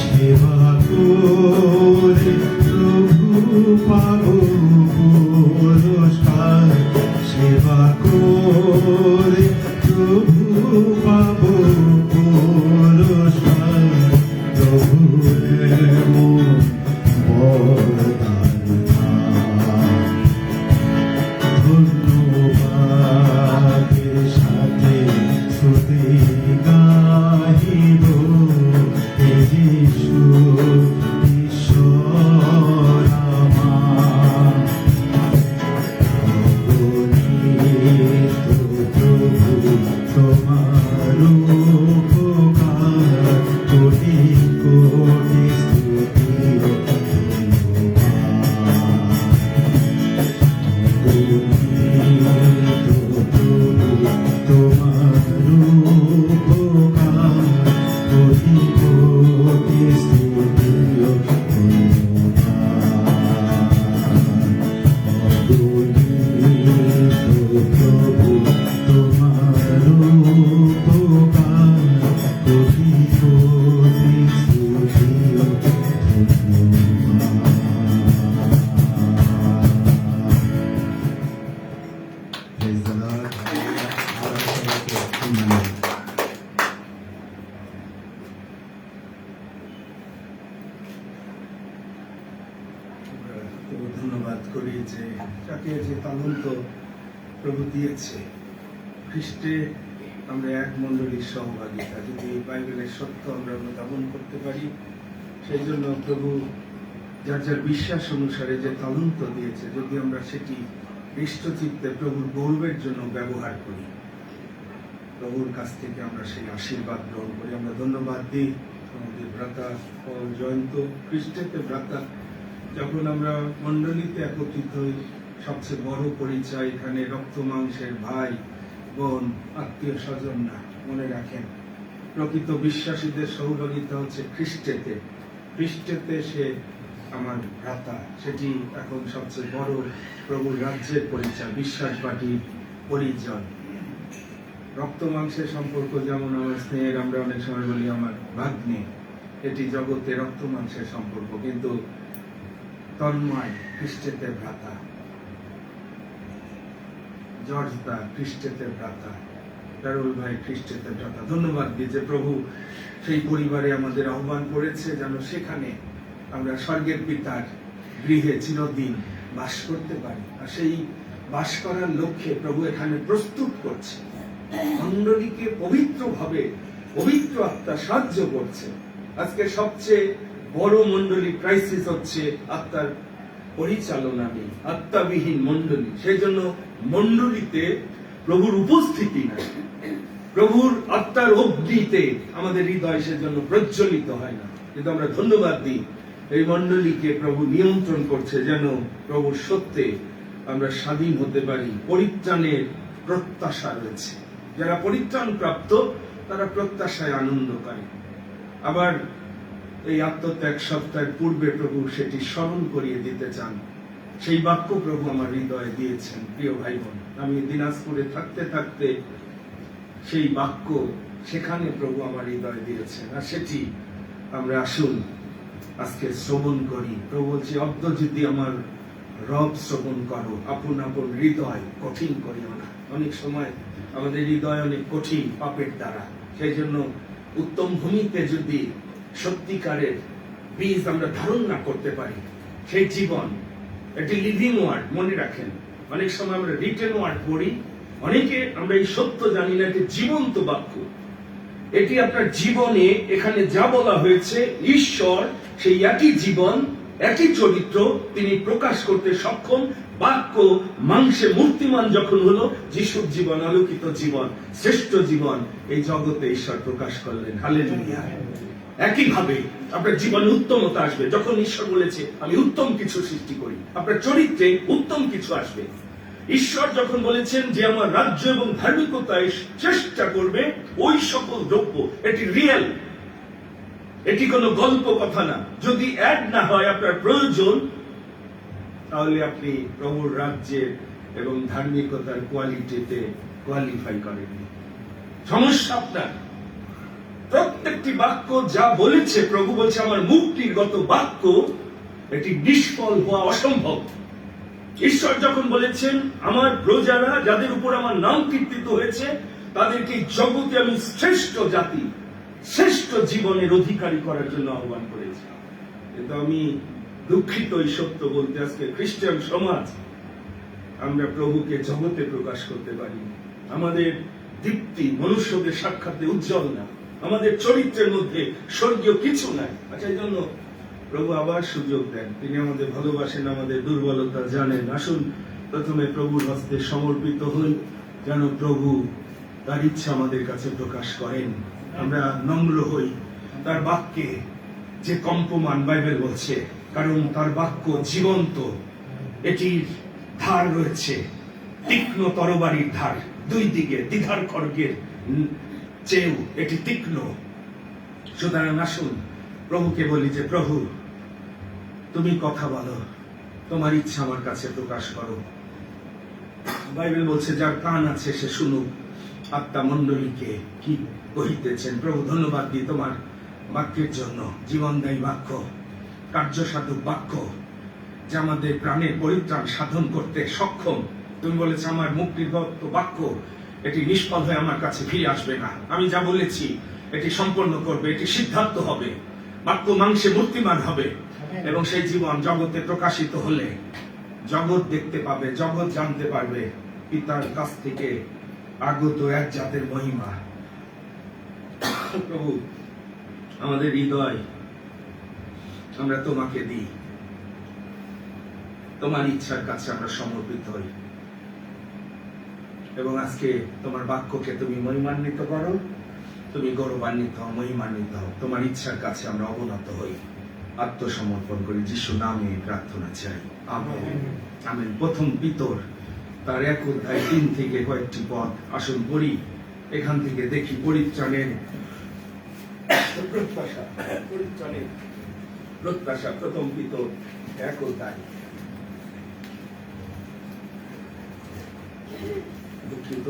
S3: সেবা করে প্রভু পাবো পুরস্কার, সেবা করে প্রভু পাবো পুরস্কার। প্রভুর মন বরদান ধন্যবাদের সাথে স্তুতি গাহিব, হে যিশু ঈশ্বর আমার। অগণিত প্রভু তোমার উপকার, কোটি কোটি স্তুতি ও ধন্যবাদ। তোমার উপকার, কোটি কোটি স্তুতি ও ধন্যবাদ। প্রভু তোমার উপকার, কোটি কোটি স্তুতি ও ধন্যবাদ। Praise the Lord. আবার সবাইকে ধন্যবাদ।
S1: আমরা প্রভু ধন্যবাদ করি যে যাকে যে তালন্ত প্রভু দিয়েছে, খ্রিস্টে আমরা এক মণ্ডলীর সহভাগিতা, যদি বাইবেলের সত্য আমরা অনুধাবন করতে পারি, সেই জন্য প্রভু যার যার বিশ্বাস অনুসারে যে তালন্ত দিয়েছে, যদি আমরা সেটি হৃষ্টচিত্তে প্রভুর গৌরবের জন্য ব্যবহার করি, প্রভুর কাছ থেকে আমরা সেই আশীর্বাদ গ্রহণ করি। আমরা ধন্যবাদ দিই আমাদের ভ্রাতা পল জয়ন্ত খ্রিস্টেতে ভ্রাতা। যখন আমরা মণ্ডলীতে একত্রিত হই, সবচেয়ে বড় পরিচয় এখানে রক্ত মাংসের ভাই বোন আত্মীয় স্বজন না, মনে রাখেন প্রকৃত বিশ্বাসীদের সহযোগিতা হচ্ছে খ্রিস্টেতে। খ্রিস্টেতে সে আমার ভ্রাতা, সেটি এখন সবচেয়ে বড় প্রভুর রাজ্যের পরিচয়, বিশ্বাসবাদীর পরিচয়। রক্ত মাংসের সম্পর্ক যেমন আমার স্নেহের, আমরা অনেক সময় বলি আমার ভাগ্নে, এটি জগতে রক্ত মাংসের সম্পর্ক, কিন্তু তন্ময় খ্রিস্টেতে ভ্রাতা, জর্জ দা খ্রিস্টেতে ভ্রাতা, কারুল ভাই খ্রিস্টেতে ভ্রাতা। ধন্যবাদ দিই যে প্রভু সেই পরিবারে আমাদের আহ্বান করেছে, যেন সেখানে আমরা স্বর্গের পিতার গৃহে চিরদিন বাস করতে পারি। আর সেই বাস করার লক্ষ্যে প্রভু এখানে প্রস্তুত করছে। মণ্ডলীকে পবিত্রভাবে পবিত্র আত্মা সাহায্য করছে। আজকে সবচেয়ে বড় মণ্ডলী ক্রাইসিস হচ্ছে আত্মার পরিচালনা নেই, আত্মাবিহীন মণ্ডলী। সেই জন্য মণ্ডলীতে প্রভুর উপস্থিতি নাই, প্রভুর আত্মার অগ্নিতে আমাদের হৃদয় সেজন্য প্রজ্বলিত হয় না। কিন্তু আমরা ধন্যবাদ দিই, এই মণ্ডলীকে প্রভু নিয়ন্ত্রণ করছে যেন প্রভুর সত্যে আমরা স্বাধীন হতে পারি। পরিত্রাণের প্রত্যাশা রয়েছে, যারা পরিত্রাণ প্রাপ্ত তারা প্রত্যাশায় আনন্দ পায়। আবার এই আত্মত্যাগ সপ্তাহের পূর্বে প্রভু সেটি স্মরণ করিয়ে দিতে চান। সেই বাক্য প্রভু আমার হৃদয়ে দিয়েছেন। প্রিয় ভাই বোন, আমি দিনাজপুরে থাকতে থাকতে সেই বাক্য সেখানে প্রভু আমার হৃদয়ে দিয়েছেন, আর সেটি আমরা আসুন আজকে শ্রবণ করি। প্রভু বলছে, অব্দ যদি আমার রব শ্রবণ করো, আপন আপন হৃদয় কঠিন করিও না। অনেক সময় আমাদের হৃদয় অনেক কঠিন পাপের দ্বারা। সেই জন্য উত্তম ভূমিতে যদি সত্যিকারের বীজ আমরা ধারণ না করতে পারি, সেই জীবন একটি লিভিং ওয়ার্ড। মনে রাখেন, অনেক সময় আমরা রিটেন ওয়ার্ড পড়ি, অনেকে আমরা এই সত্য জানি না, এটি জীবন্ত বাক্য। এটি আপনার জীবনে এখানে যা বলা হয়েছে, ঈশ্বর সেই একই জীবন, একই চরিত্র তিনি প্রকাশ করতে সক্ষম। বাক্য মাংসে মূর্তিমান যখন হলো, যিশুর জীবন, আলোকিত জীবন, শ্রেষ্ঠ জীবন এই জগতে ঈশ্বর প্রকাশ করলেন। হালেলুয়া। একইভাবে আপনার জীবনে উত্তমতা আসবে যখন ঈশ্বর বলেছে, আমি উত্তম কিছু সৃষ্টি করি। আপনার চরিত্রে উত্তম কিছু আসবে। ঈশ্বর যখন বলেছেন যে আমার রাজ্য এবং ধার্মিকতায় চেষ্টা করবে, ওই সকল দ্রব্য, এটি রিয়েল, এটি কোনো গল্প কথা না। যদি অ্যাড না হয় আপনার প্রয়োজন, তাহলে আপনি প্রভুর রাজ্যের এবং ধার্মিকতার কোয়ালিটিতে কোয়ালিফাই করেননি। সমস্যা আপনার। প্রত্যেকটি বাক্য যা বলেছে, প্রভু বলছে আমার মুক্তিগত বাক্য, এটি নিষ্ফল হওয়া অসম্ভব। ঈশ্বর যখন বলেছেন আমার প্রজারা যাদের উপর আমার নাম কীর্তিত হয়েছে, তাদেরকে জগতে আমি শ্রেষ্ঠ জাতি, শ্রেষ্ঠ জীবনের অধিকারী করার জন্য আহ্বান করেছি। কিন্তু আমি দুঃখিত এই সত্য বলতে, আজকে খ্রিস্টান সমাজ আমরা প্রভুকে জগতে প্রকাশ করতে পারি। আমাদের দীপ্তি মনুষ্যদের সাক্ষাতে উজ্জ্বল না, আমাদের চরিত্রের মধ্যে স্বর্গীয় কিছু নাই। আচ্ছা, এই জন্য প্রভু আবার সুযোগ দেন। তিনি আমাদের ভালোবাসেন, আমাদের দুর্বলতা জানেন। আসুন প্রথমে প্রভুর হস্তে সমর্পিত হই, যেন প্রভু তার ইচ্ছা আমাদের কাছে প্রকাশ করেন। আমরা নম্র হই তার বাক্যে, যে কম্পমান বাইবেল বলছে, কারণ তার বাক্য জীবন্ত, এটির ধার রয়েছে তীক্ষ্ণ তরবারির ধার, দুই দিকে দ্বিধার খড়গের চেয়েও এটি তীক্ষ্ণ। সুতরাং আসুন প্রভুকে বলি যে প্রভু তুমি কথা বলো, তোমার ইচ্ছা আমার কাছে প্রকাশ করো। বাইবেল বলছে যার কান আছে সে শুনুক আত্মা মণ্ডলীকে কি কহিতেছেন। প্রভু ধন্যবাদ দিই তোমার বাক্যের জন্য, জীবনদায়ী বাক্য, কার্যসাধক বাক্য, যা আমাদের প্রাণের পরিত্রাণ সাধন করতে সক্ষম। তুমি বলেছো আমার মুক্তিগত বাক্য এটি নিষ্ফল হয়ে আমার কাছে ফিরে আসবে না। আমি যা বলেছি এটি সম্পন্ন করবে, এটি সিদ্ধান্ত হবে। বাক্য মাংসে মূর্তিমান হবে এবং সেই জীবন জগতে প্রকাশিত হলে জগৎ দেখতে পাবে, জগৎ জানতে পারবে পিতার কাছ থেকে আগত এক জাতের মহিমা। প্রভু আমাদের হৃদয় আমরা তোমাকে দিই, তোমার ইচ্ছার কাছে আমরা সমর্পিত হই এবং আজকে তোমার বাক্যকে তুমি মহিমান্বিত করো, তুমি গৌরবান্বিত হও, মহিমান্বিত হও। তোমার ইচ্ছার কাছে আমরা অবনত হই, আত্মসমর্পণ করি। যিশু নামে প্রার্থনা চাই, আমেন। আমেন। প্রথম পিতর তার 1 অধ্যায় 3 থেকে কয়েকটি পদ আসুন পড়ি। এখান থেকে দেখি পরিত্রাণের প্রত্যাশা, পরিত্রাণের প্রত্যাশা। প্রথম পিতর 1 অধ্যায়, দুঃখিত,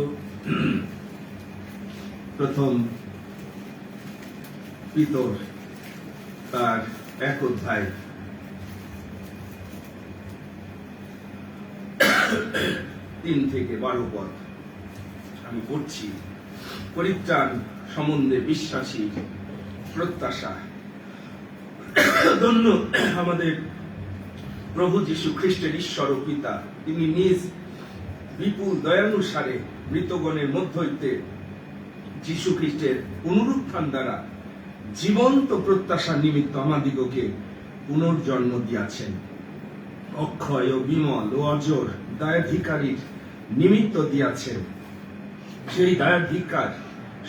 S1: প্রথম পিতর তার 1 অধ্যায় 3 থেকে 12 পদ আমি পড়ছি। পরিত্রাণ সম্বন্ধে বিশ্বাসী প্রত্যাশা। ধন্য আমাদের প্রভু যীশু খ্রিস্টের ঈশ্বর ও পিতা, তিনি নিজ বিপুল দয়ানুসারে মৃতগণের মধ্য হইতে যীশু খ্রিস্টের পুনরুত্থান দ্বারা জীবন্ত প্রত্যাশা নিমিত্ত আমাদিগকে পুনর্জন্ম দিয়াছেন। অক্ষয় ও বিমল ও অজর দায়াধিকারীর নিমিত্ত দিয়াছেন। সেই দায়াধিকার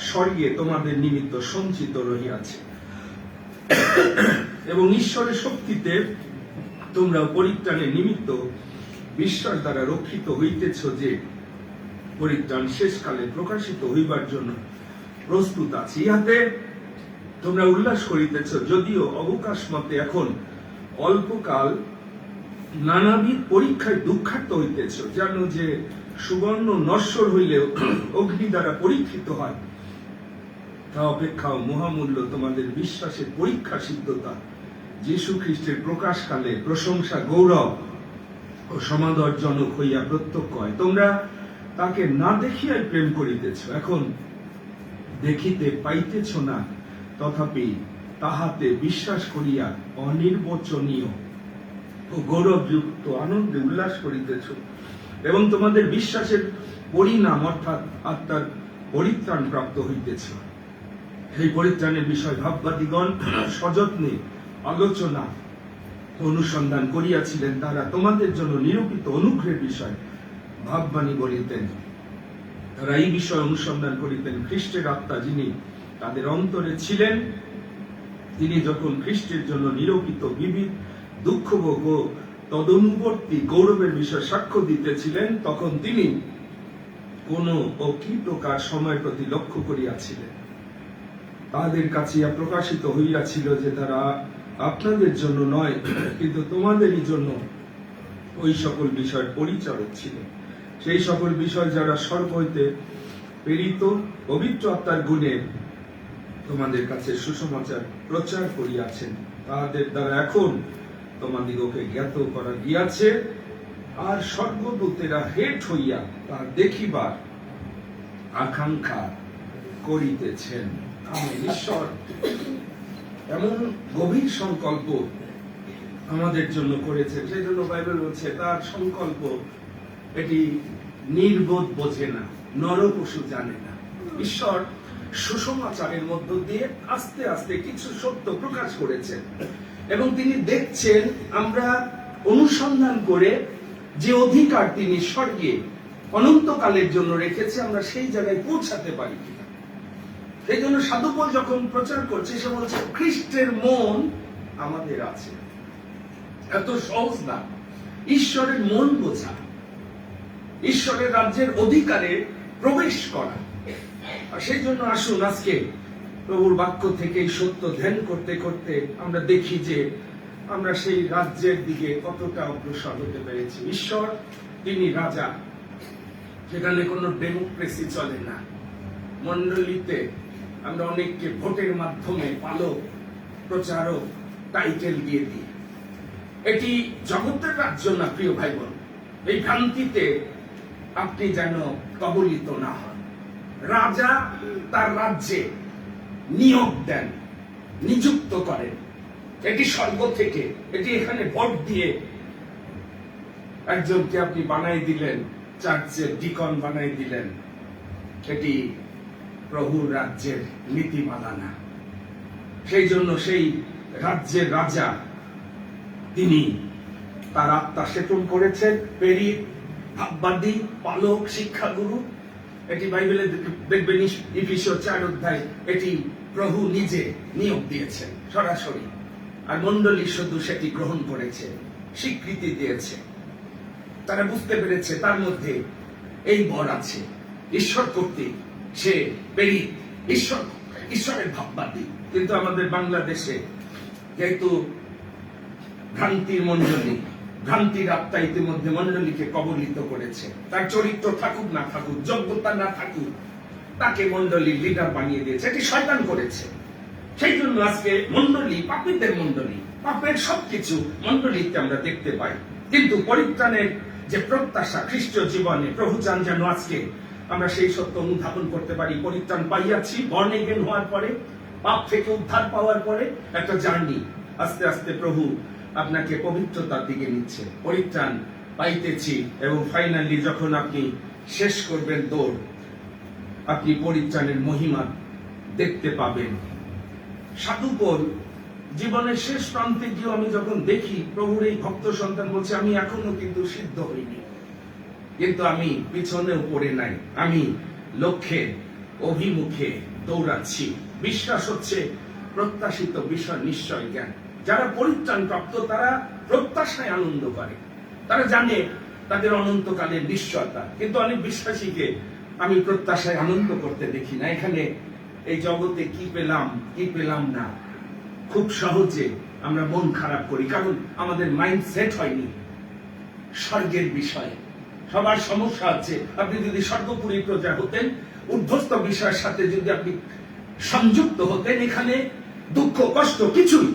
S1: স্বর্গে তোমাদের নিমিত্ত সঞ্চিত রহিয়াছে এবং ঈশ্বরের শক্তিতে তোমরা পরিত্রাণের নিমিত্ত বিশ্বাস দ্বারা রক্ষিত হইতেছ, যে পরিত্রাণ শেষকালে প্রকাশিত হইবার জন্য প্রস্তুত আছে। ইহাতে তোমরা উল্লাস করিতেছ, যদিও অবকাশ মতে এখন অল্পকাল নানাবিধ পরীক্ষায় দুঃখার্ত হইতেছ, জানো যে সুবর্ণ নশ্বর হইলেও অগ্নি দ্বারা পরীক্ষিত হয়, তা অপেক্ষাও মহামূল্য তোমাদের বিশ্বাসের পরীক্ষা সিদ্ধতা যীশু খ্রিস্টের প্রকাশকালে প্রশংসা, গৌরব ও সমাদরজনক হইয়া প্রত্যক্ষ হয়। তোমরা তাকে না দেখিয়াই প্রেম করিতেছ। এখন দেখিতে পাইতেছ না, তথাপি তাহাতে বিশ্বাস করিয়া অনির্বচনীয় ও গৌরবযুক্ত আনন্দে উল্লাস করিতেছ এবং তোমাদের বিশ্বাসের পরিণাম অর্থাৎ আত্মার পরিত্রাণ প্রাপ্ত হইতেছ। এই পরিত্রাণের বিষয় ভাববাদীগণ সযত্নে আলোচনা অনুসন্ধান করিয়াছিলেন। তারা তোমাদের জন্য নিরূপিত অনুগ্রহের বিষয় ভাববাণী বলিতেন। তারা এই বিষয় অনুসন্ধান করিতেন, খ্রিস্টের আত্মা যিনি তাদের অন্তরে ছিলেন, তিনি যখন খ্রিস্টের জন্য নিরূপিত বিবিধ দুঃখভোগ ও তদনুবর্তী গৌরবের বিষয় সাক্ষ্য দিতেছিলেন, তখন তিনি কোন ও কি প্রকার সময়ের প্রতি লক্ষ্য করিয়াছিলেন। তাদের কাছে প্রকাশিত হইয়াছিল যে তারা আপনাদের জন্য নয়, কিন্তু তোমাদেরই জন্য ওই সকল বিষয়ের পরিচারক ছিল। সেই সকল বিষয় যারা স্বর্গ হইতে প্রেরিত পবিত্র আত্মার গুণে তোমাদের কাছে সুসমাচার প্রচার করিয়াছেন, তাহাদের দ্বারা এখন তোমাদিগকে জ্ঞাত করা গিয়াছে। আর স্বর্গদূতেরা হেট হইয়া তা দেখিবার আকাঙ্ক্ষা করিতেছেন। আমেন। ঈশ্বর এমন গভীর সংকল্প আমাদের জন্য করেছেন, সেই জন্য বাইবেল বলছে তার সংকল্প এটি নির্বোধ বোঝে না, নরপশু জানে না। ঈশ্বর সুসমাচারের মধ্য দিয়ে আস্তে আস্তে কিছু সত্য প্রকাশ করেছেন এবং তিনি দেখছেন আমরা অনুসন্ধান করে যে অধিকার তিনি স্বর্গে অনন্তকালের জন্য রেখেছে আমরা সেই জায়গায় পৌঁছাতে পারি কিনা। সেই জন্য সাধু পৌল যখন প্রচার করছে সে বলছে খ্রিস্টের মন আমাদের আছে। এত সহজ না ঈশ্বরের মন বোঝা, ঈশ্বরের রাজ্যের অধিকারে প্রবেশ করা। আর সেই জন্য আসুন আজকে প্রভুর বাক্য থেকে এই সত্য ধ্যান করতে করতে আমরা দেখি যে আমরা সেই রাজ্যের দিকে কতটা অগ্রসর হতে পেরেছি। ঈশ্বর তিনি রাজা, সেখানে কোনো ডেমোক্রেসি চলে না। মন্ডলীতে আমরা অনেককে ভোটের মাধ্যমে পালক, প্রচারক টাইটেল দিয়ে দিই। এটি জগতের রাজ্য না প্রিয় ভাই বোন। এই ভ্রান্তিতে আপনি যেন কবলিত না হন। রাজা তার রাজ্যে নিয়োগ দেন, নিযুক্ত করেন। এটি স্বর্গ থেকে, এটি এখানে ভোট দিয়ে একজনকে আপনি বানাই দিলেন, চার্চের ডিকন বানাই দিলেন। এটি প্রভুর রাজ্যের নীতিমালা না। সেই জন্য সেই রাজ্যের রাজা তিনি তার আত্মা সেচন করেছেন, প্রেরিত, ভাববাদী, পালক, শিক্ষাগুরু। এটি বাইবেলে দেখবেন ইফিসীয় 4 অধ্যায়, এটি প্রভু নিজে নিয়োগ দিয়েছেন সরাসরি। আর মণ্ডলী শুধু সেটি গ্রহণ করেছে, স্বীকৃতি দিয়েছে। তারা বুঝতে পেরেছে তার মধ্যে এই বর আছে, ঈশ্বর কর্তৃক সে প্রেরিত, ঈশ্বরের ভাববাদী। কিন্তু আমাদের বাংলাদেশে যেহেতু ভ্রান্তির মণ্ডলী, ভ্রান্তির আত্মা ইতিমধ্যে মণ্ডলীকে কবলিত করেছে। তার চরিত্র থাকুক না থাকুক, যোগ্যতা না থাকুক, তাকে মণ্ডলীর লিডার বানিয়ে দিয়েছে। এটি শয়তান করেছে। সেই জন্য আজকে মণ্ডলী পাপীদের মণ্ডলী, পাপের সবকিছু মণ্ডলীতে আমরা দেখতে পাই। কিন্তু পরিত্রাণের যে প্রত্যাশা খ্রিস্টীয় জীবনে, প্রভু চান যেন আজকে আমরা সেই সত্য অনুধাবন করতে পারি। পরিত্রাণ পাইয়াছি, বর্ন এগেইন হওয়ার পরে, পাপ থেকে উদ্ধার পাওয়ার পরে একটা জার্নি। আস্তে আস্তে প্রভু আপনাকে পবিত্রতার দিকে নিচ্ছে। পরিত্রাণ পাইতেছি, এবং ফাইনালি যখন আপনি শেষ করবেন দৌড়, আপনি পরিত্রাণের মহিমা দেখতে পাবেন। সাধু পৌল জীবনের শেষ প্রান্তে গিয়ে আমি যখন দেখি প্রভুর এই ভক্ত সন্তান বলছে, আমি এখনো কিন্তু সিদ্ধ হইনি, কিন্তু আমি পিছনেও পড়ে নাই, আমি লক্ষ্যে অভিমুখে দৌড়াচ্ছি। বিশ্বাস হচ্ছে প্রত্যাশিত বিষয় নিশ্চয় জ্ঞান। যারা পরিত্রাণ প্রাপ্ত তারা প্রত্যাশায় আনন্দ করে, তারা জানে তাদের অনন্তকালের নিশ্চয়তা। কিন্তু অনেক বিশ্বাসীকে আমি প্রত্যাশায় আনন্দ করতে দেখি না। এখানে এই জগতে কি পেলাম কি পেলাম না, খুব সহজে আমরা মন খারাপ করি, কারণ আমাদের মাইন্ড সেট হয়নি স্বর্গের বিষয়ে। সবার সমস্যা আছে। আপনি যদি স্বর্গপুরী প্রজা হতেন, ঊর্ধ্বস্থ বিষয়ের সাথে যদি আপনি সংযুক্ত হতেন, এখানে দুঃখ কষ্ট কিছুই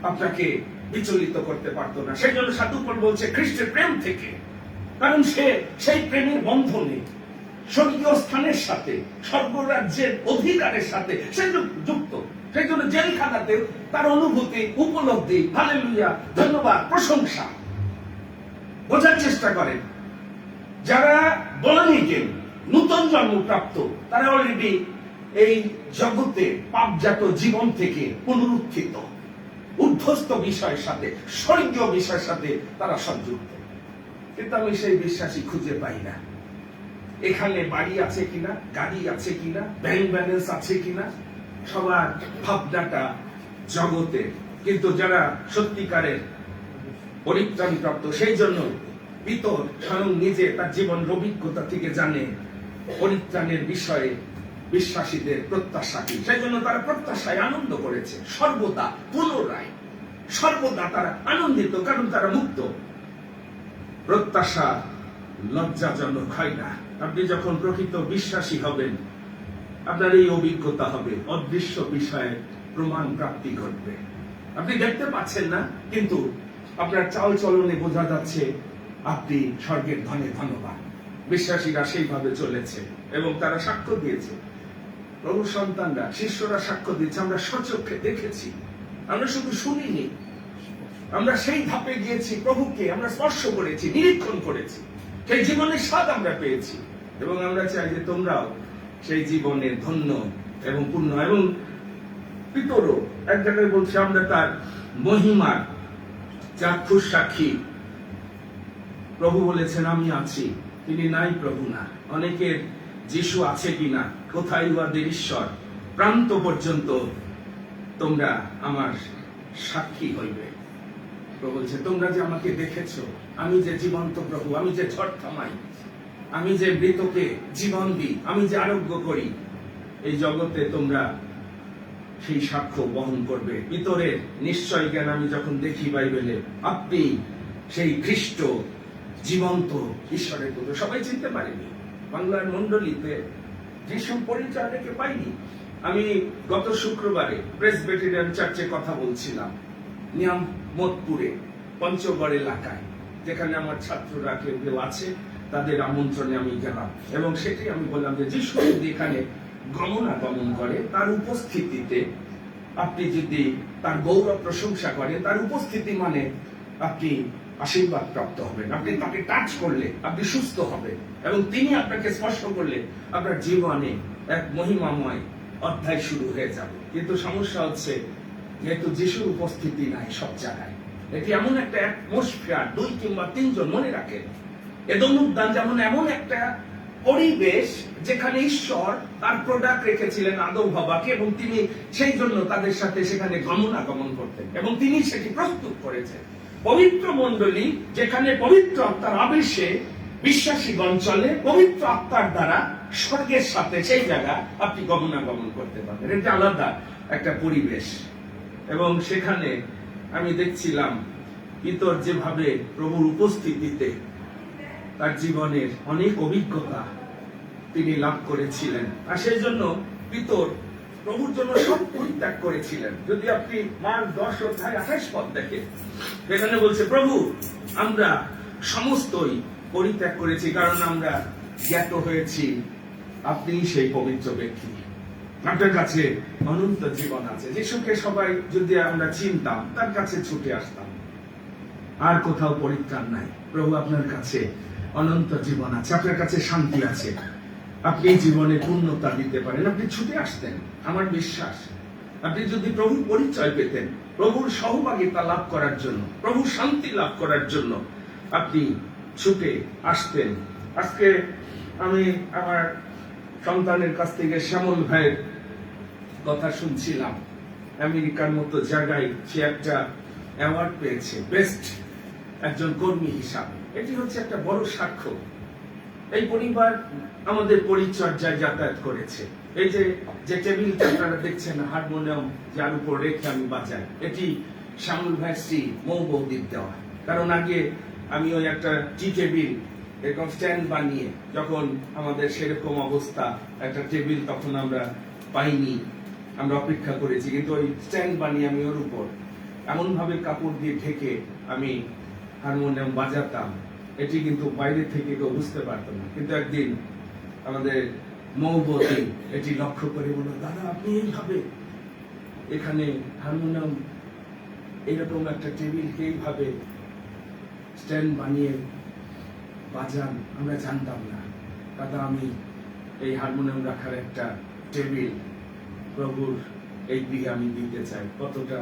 S1: আপনাকে বিচলিত করতে পারতো না। সেই জন্য সাধু পৌল বলছে খ্রিস্টের প্রেম থেকে, কারণ সে সেই প্রেমের বন্ধনে স্বর্গীয় স্থানের সাথে, স্বর্গরাজ্যের অধিকারের সাথে সে যুক্ত। সেই জন্য জেলখানাতে তার অনুভূতি, উপলব্ধি, হালেলুয়া, ধন্যবাদ, প্রশংসা বোঝার চেষ্টা করেন। যারা বলেন নূতন জন্ম প্রাপ্ত, তারা অলরেডি এই জগতে পাপজাত জীবন থেকে পুনরুত্থিত, ঊর্ধ্বস্থ বিষয়ের সাথে, স্বর্গীয় বিষয়ের সাথে তারা সংযুক্ত। কিন্তু আমি সেই বিশ্বাসী খুঁজে পাই না। এখানে বাড়ি আছে কিনা, গাড়ি আছে কিনা, ব্যাংক ব্যালেন্স আছে কিনা, সবার ভাবনাটা জগতে। কিন্তু যারা সত্যিকারের পরিত্রাণ প্রাপ্ত, সেই জন্য পিতর স্বয়ং নিজে তার জীবন অভিজ্ঞতা থেকে জানে পরিত্রাণের বিষয়ে বিশ্বাসীদের প্রত্যাশা কি। সেই জন্য তারা প্রত্যাশায় আনন্দ করেছে সর্বদা, পুনরায় সর্বদা তারা আনন্দিত, কারণ তারা মুক্ত। প্রত্যাশা লজ্জাজনক হয় না। আপনি যখন প্রকৃত বিশ্বাসী হবেন, আপনার এই অভিজ্ঞতা হবে, অদৃশ্য বিষয়ে প্রমাণ প্রাপ্তি ঘটবে। আপনি দেখতে পাচ্ছেন না, কিন্তু আপনার চাল চলনে বোঝা যাচ্ছে আপনি স্বর্গের ধনে ধনবান। বিশ্বাসীরা সেইভাবে চলেছে এবং তারা সাক্ষ্য দিয়েছে। প্রভু সন্তানরা, শিষ্যরা সাক্ষ্য দিয়েছে, আমরা স্বচক্ষে দেখেছি, আমরা শুধু শুনিনি, আমরা সেই ধাপে গিয়েছি, প্রভুকে আমরা স্পর্শ করেছি, নিরীক্ষণ করেছি, সেই জীবনের স্বাদ আমরা পেয়েছি। এবং আমরা চাই যে তোমরাও সেই জীবনে ধন্য এবং পূর্ণ। এবং পিতরও এক জায়গায় বলছে, আমরা তার মহিমার চাক্ষুষ সাক্ষী। প্রভু বলেছেন আমি আছি, তিনি নাই প্রভু না। অনেকের যিশু আছে কিনা, কোথায় উহাদের ঈশ্বর, প্রান্ত পর্যন্ত তোমরা আমার সাক্ষী হইবে। প্রভু বলছে তোমরা যে আমাকে দেখেছো, আমি যে জীবন্ত প্রভু, আমি যে ঝড় থামাই, আমি যে মৃতকে জীবন দিই, আমি যে আরোগ্য করি, এই জগতে তোমরা সেই সাক্ষ্য বহন করবে। পিতরের নিশ্চয় জ্ঞান আমি যখন দেখি বাইবেলে, আপনি সেই খ্রিস্ট জীবন্ত ঈশ্বরের পুত্র। সবাই চিনতে পারেনি, বাংলার মন্ডলীতে যিশু পরিচয় রেখে পাইনি। আমি গত শুক্রবারে প্রেসবিটেরিয়ান চার্চে কথা বলছিলাম, নিয়ামতপুরে পঞ্চগড় এলাকায়, যেখানে আমার ছাত্ররা কেউ কেউ আছে, তাদের আমন্ত্রণে আমি গেলাম। এবং সেটি আমি বললাম যে যিশু যদি এখানে গমনাগমন করে, তার উপস্থিতিতে আপনি যদি তার গৌরব প্রশংসা করেন, তার উপস্থিতি মানে আপনি আশীর্বাদ প্রাপ্ত হবেন। আপনি তাকে টাচ করলে আপনি সুস্থ হবেন, এবং তিনি আপনাকে স্পর্শ করলে আপনার জীবনে এক মহিমাময় অধ্যায় শুরু হয়ে যাবে। কিন্তু সমস্যা হচ্ছে, যেহেতু যিশুর উপস্থিতি নাই সব জায়গায়, এটি এমন একটা অ্যাটমসফিয়ার, 2 কিংবা 3 জন মনে রাখেন, এদম উদ্যান যেমন এমন একটা পরিবেশ যেখানে ঈশ্বর তার প্রোডাক্ট রেখেছিলেন আদম হওয়াকে, এবং তিনি সেই জন্য তাদের সাথে সেখানে গমনাগমন করতেন, এবং তিনি সেটি প্রস্তুত করেছেন। পবিত্র মণ্ডলী যেখানে পবিত্র আত্মার আবেশে বিশ্বাসীগণ চলে, পবিত্র আত্মার দ্বারা স্বর্গের সাথে সেই জায়গা আপনি গমনাগমন করতে পারবেন। এটা আলাদা একটা পরিবেশ। এবং সেখানে আমি দেখছিলাম পিতর যেভাবে প্রভুর উপস্থিতিতে তার জীবনের অনেক অভিজ্ঞতা তিনি লাভ করেছিলেন, আর সেই জন্য পিতর প্রভুর জন্য সব পরিত্যাগ করেছিলেন। যদি আপনি মার্ক 10:28 পদ দেখেন, সেখানে বলছে প্রভু আমরা সমস্তই পরিত্যাগ করেছি, কারণ আমরা জ্ঞাত হয়েছি আপনি সেই পবিত্র ব্যক্তি, আপনার কাছে অনন্ত জীবন আছে। যিশুকে সবাই যদি আমরা চিনতাম, তার কাছে ছুটে আসতাম। আর কোথাও পরিত্রাণ নাই। প্রভু আপনার কাছে অনন্ত জীবন আছে, আপনার কাছে শান্তি আছে, আপনি জীবনে পূর্ণতা দিতে পারেন। আপনি ছুটে আসতেন, আমার বিশ্বাস আপনি যদি প্রভুর পরিচয় পেতেন, প্রভুর সহভাগিতা লাভ করার জন্য, প্রভুর শান্তি লাভ করার জন্য আপনি ছুটে আসতেন। আজকে আমি আমার সন্তানের কাছ থেকে শ্যামল ভাইয়ের কথা শুনছিলাম। আমেরিকার মতো জায়গায় সে একটা অ্যাওয়ার্ড পেয়েছে বেস্ট একজন কর্মী হিসাবে। এটি হচ্ছে একটা বড় সাক্ষ্য। এই পরিবার আমাদের পরিচর্যায় যাতায়াত করেছে। এই যে টেবিলটা আপনারা দেখছেন হারমোনিয়াম যার উপর রেখে আমি বাজাই, এটি শ্যামল ভাই শ্রী মৌ বৌদির দেওয়া। কারণ আগে আমি ওই একটা টি টেবিল এরকম স্ট্যান্ড বানিয়ে, যখন আমাদের সেরকম অবস্থা একটা টেবিল তখন আমরা পাইনি, আমরা অপেক্ষা করেছি, কিন্তু ওই স্ট্যান্ড বানিয়ে আমি ওর উপর এমন ভাবে কাপড় দিয়ে ঢেকে আমি হারমোনিয়াম বাজাতাম, এটি কিন্তু বাইরে থেকে কেউ বুঝতে পারতো না। কিন্তু একদিন আমাদের মৌবতী এটি লক্ষ্য করে বলল, দাদা আপনি এইভাবে এখানে হারমোনিয়াম এরকম একটা টেবিলকে এইভাবে স্ট্যান্ড বানিয়ে বাজান, আমরা জানতাম না। দাদা আমি এই হারমোনিয়াম রাখার একটা টেবিল প্রভুর এই গৃহে আমি দিতে চাই, কতটা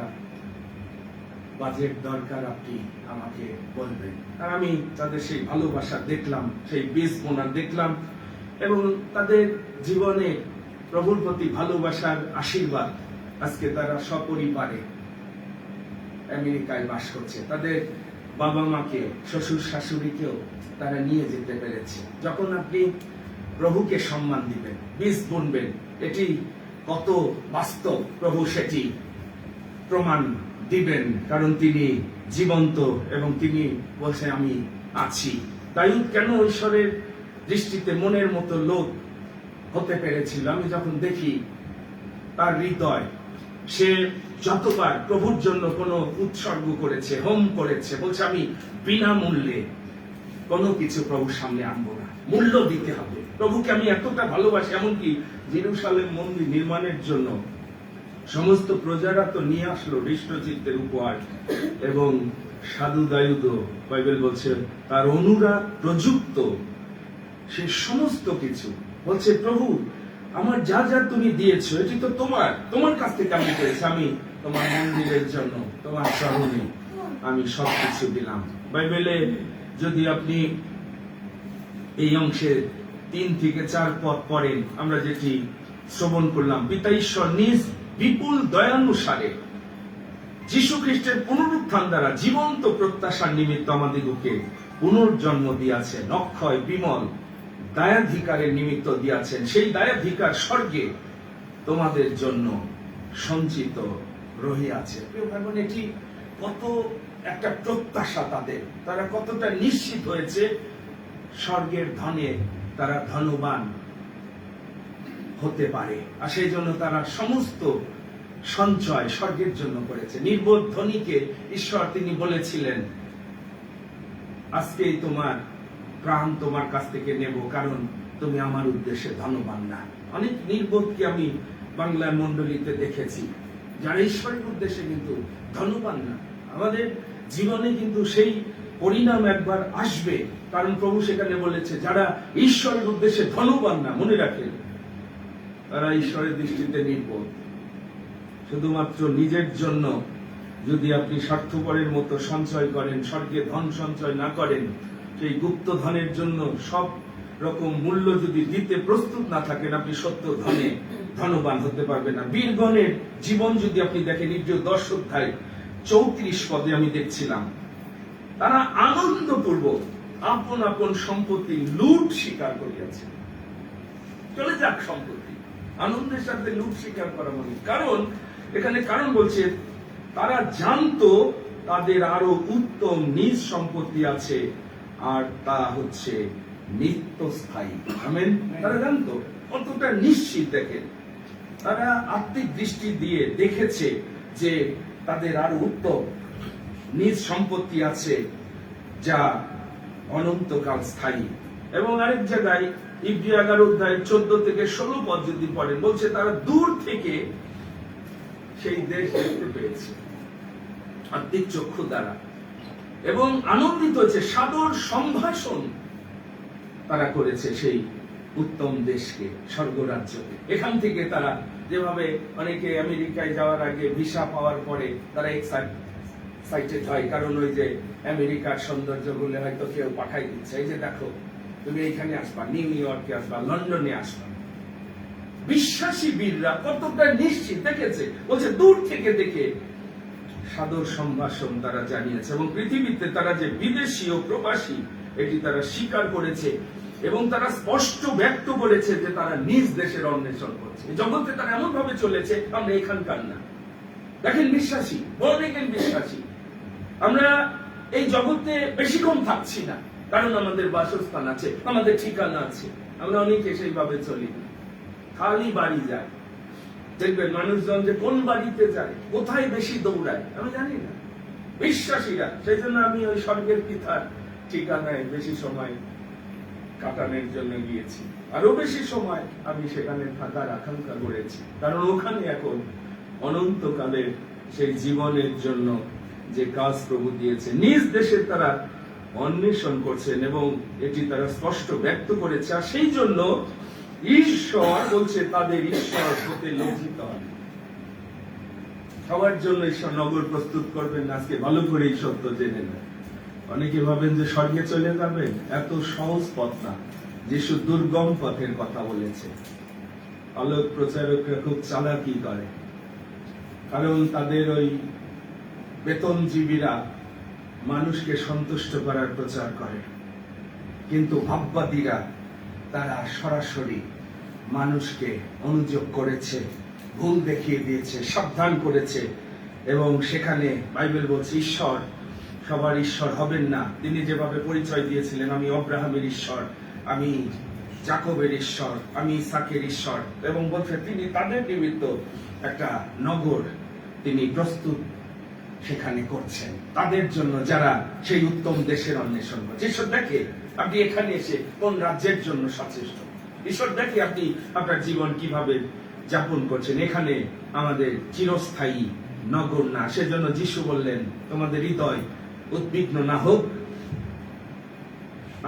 S1: বাজেট দরকার আপনি আমাকে বলবেন। আর আমি তাদের সেই ভালোবাসা দেখলাম, সেই বীজ বোনা দেখলাম, এবং তাদের জীবনে প্রভুর প্রতি ভালোবাসার আশীর্বাদ। আজকে তারা সপরিবারে আমেরিকায় বাস করছে। তাদের বাবা মাকে, শ্বশুর শাশুড়িকেও তারা নিয়ে যেতে পেরেছে। যখন আপনি প্রভুকে সম্মান দিবেন, বীজ বুনবেন, এটি কত বাস্তব প্রভু সেটি প্রমাণ দিবেন, কারণ তিনি জীবন্ত এবং তিনি বলছেন আমি আছি। তাই কেন ঈশ্বরের দৃষ্টিতে মনের মতো লোক হতে পেরেছিল? আমি যখন দেখি তার হৃদয়, সে যতবার প্রভুর জন্য কোনো উৎসর্গ করেছে, হোম করেছে, বলছে আমি বিনামূল্যে কোনো কিছু প্রভুর সামনে আনবো না, মূল্য দিতে হবে। প্রভুকে আমি এতটা ভালোবাসি, এমনকি জেরুসালেম মন্দির নির্মাণের জন্য সমস্ত প্রজারা তো নিয়ে আসলো হৃষ্টচিত্তের উপহার, এবং সাধু দায়ুদ বাইবেল বলছে তার অনুরাগ প্রযুক্ত সে সমস্ত কিছু। বলছে প্রভু আমার যা যা তুমি দিয়েছো এটি তো তোমার কাছ থেকে আমি পেয়েছি, আমি তোমার মন্দিরের জন্য, তোমার চরণে আমি সবকিছু দিলাম। বাইবেলে যদি আপনি এই অংশে 3 থেকে 4 পদ পড়েন, আমরা যেটি শ্রবণ করলাম, পিতা ঈশ্বর নিজ বিপুল দয়ানুসারে যীশু খ্রিস্টের পুনরুত্থান দ্বারা জীবন্ত প্রত্যাশার নিমিত্ত আমাদিগকে পুনর্জন্ম দিয়াছেন, অক্ষয় বিমল দায়াধিকারের নিমিত্ত দিয়াছেন। সেই দায়াধিকার স্বর্গে তোমাদের জন্য সঞ্চিত রহিয়াছে। এটি কত একটা প্রত্যাশা তাদের, তারা কতটা নিশ্চিত হয়েছে স্বর্গের ধনে তারা ধনবান হতে পারে, আর সেই জন্য তারা সমস্ত সঞ্চয় স্বর্গের জন্য করেছে। নির্বোধ ধনীকে ঈশ্বর তিনি বলেছিলেন আজকেই তোমার প্রাণ তোমার কাছ থেকে নেব, কারণ তুমি আমার উদ্দেশ্যে ধনবান না। অনেক নির্বোধকে আমি বাংলার মন্ডলীতে দেখেছি যারা ঈশ্বরের উদ্দেশ্যে কিন্তু ধনবান না। আমাদের জীবনে কিন্তু সেই পরিণাম একবার আসবে, কারণ প্রভু সেখানে বলেছে যারা ঈশ্বরের উদ্দেশ্যে ধনবান না, মনে রাখেন তারা ঈশ্বরের দৃষ্টিতে নির্বোধ। শুধুমাত্র নিজের জন্য যদি আপনি স্বার্থপরের মতো সঞ্চয় করেন, স্বর্গে ধন সঞ্চয় না করেন, সেই গুপ্ত ধনের জন্য সব রকম মূল্য যদি দিতে প্রস্তুত না থাকেন, আপনি সত্য ধনে ধনবান হতে পারবেন না। বীরগণের জীবন যদি আপনি দেখেন, 10 অধ্যায় 34 পদে আমি দেখছিলাম, তারা আনন্দপূর্বক আপন আপন সম্পত্তি লুট স্বীকার করিয়াছে। চলে যাক সম্পত্তি, আনন্দের সাথে লুট স্বীকার করা মানে, কারণ এখানে কারণ বলছে তারা জানতো তাদের আরো উত্তম নিজ সম্পত্তি আছে, আর তা হচ্ছে নিত্যস্থায়ী। আমেন। তারা জানতো, কতটা নিশ্চিত দেখেন, তারা আত্মিক দৃষ্টি দিয়ে দেখেছে যে তাদের আরো উত্তম নিজ সম্পত্তি আছে যা অনন্তকাল স্থায়ী। এবং আরেক জায়গায় ইব্রি 11 অধ্যায় 14 থেকে 16 পদ যদি পড়েন, বলছে তারা দূর থেকে সেই দেশ দেখতে পেয়েছে আত্মিক চক্ষু দ্বারা। এবং আনন্দিত হয়েছে, সাদর সম্ভাষণ তারা করেছে সেই উত্তম দেশকে, স্বর্গরাজ্যকে। এখান থেকে তারা যেভাবে অনেকে আমেরিকায় যাওয়ার আগে ভিসা পাওয়ার পরে তারা এক্সাইটেড হয়, কারণ ওই যে আমেরিকার সৌন্দর্য গুলো হয়তো কেউ পাঠাই দিচ্ছে, এই যে দেখো তুমি এখানে আসবা, নিউ ইয়র্কে আসবা, লন্ডনে আসবা। বিশ্বাসী বীররা কতটা নিশ্চিত দেখেছে, বলছে দূর থেকে দেখে সাদর সম্ভাষণ তারা জানিয়েছে, এবং পৃথিবীতে তারা যে বিদেশি ও প্রবাসী এটি তারা স্বীকার করেছে, এবং তারা স্পষ্ট ব্যক্ত করেছে যে তারা নিজ দেশের অন্বেষণ করছে। জগতে তারা এমন ভাবে চলেছে আমরা এখানকার না। দেখেন বিশ্বাসী, বড় বিশ্বাসী, আমরা এই জগতে বেশিক্ষণ থাকছি না, কারণ আমাদের বাসস্থান আছে, আমাদের ঠিকানা আছে। আমরা অনেকে সেইভাবে চলি না, খালি বাড়ি যায়। দেখবেন মানুষজন যে কোন বাড়িতে যায়, কোথায় বেশি দৌড়ায় আমি জানি না। বিশ্বাসীরা, সেই জন্য আমি ওই স্বর্গের পিতার ঠিকানায় বেশি সময় কাটানোর জন্য গিয়েছি, আরো বেশি সময় আমি সেখানে থাকার আকাঙ্ক্ষা করেছি, কারণ ওখানে এখন অনন্তকালের সেই জীবনের জন্য যে কাজ প্রভু দিয়েছে, নিজ দেশে তারা অন্বেষণ করছেন এবং এটি তারা স্পষ্ট ব্যক্ত করেছে। আর সেই জন্য ঈশ্বর বলছে তাদের ঈশ্বর হতে লজ্জিত হন। সবার জন্য ঈশ্বর নগর প্রস্তুত করবেন, আজকে ভালো করে এই সত্য জেনে নেন। অনেকে ভাবেন যে স্বর্গে চলে যাবেন, এত সহজ পথ না। যিশু দুর্গম পথের কথা বলেছে। আলোক প্রচারকরা খুব চালাকি করে, কারণ তাদের ওই বেতনজীবীরা মানুষকে সন্তুষ্ট করার প্রচার করে, কিন্তু ভাববাদীরা তারা সরাসরি মানুষকে অনুযোগ করেছে, ভুল দেখিয়ে দিয়েছে, সাবধান করেছে। এবং সেখানে বাইবেল বলছে ঈশ্বর সবার ঈশ্বর হবেন না। তিনি যেভাবে পরিচয় দিয়েছিলেন, আমি আব্রাহামের ঈশ্বর, আমি যাকবের ঈশ্বর, আমি ইসাকের ঈশ্বর, এবং বলছে তিনি তাদের নিমিত্ত একটা নগর তিনি প্রস্তুত সেখানে করছেন, তাদের জন্য যারা সেই উত্তম দেশের অন্বেষণ করছে। ঈশ্বর দেখে আপনি এখানে এসে কোন রাজ্যের জন্য সচেষ্ট। ঈশ্বর দেখে আপনি আপনার জীবন কিভাবে যাপন করছেন। এখানে আমাদের চিরস্থায়ী নগর না, সেজন্য যিশু বললেন তোমাদের হৃদয় উদ্বিগ্ন না হোক,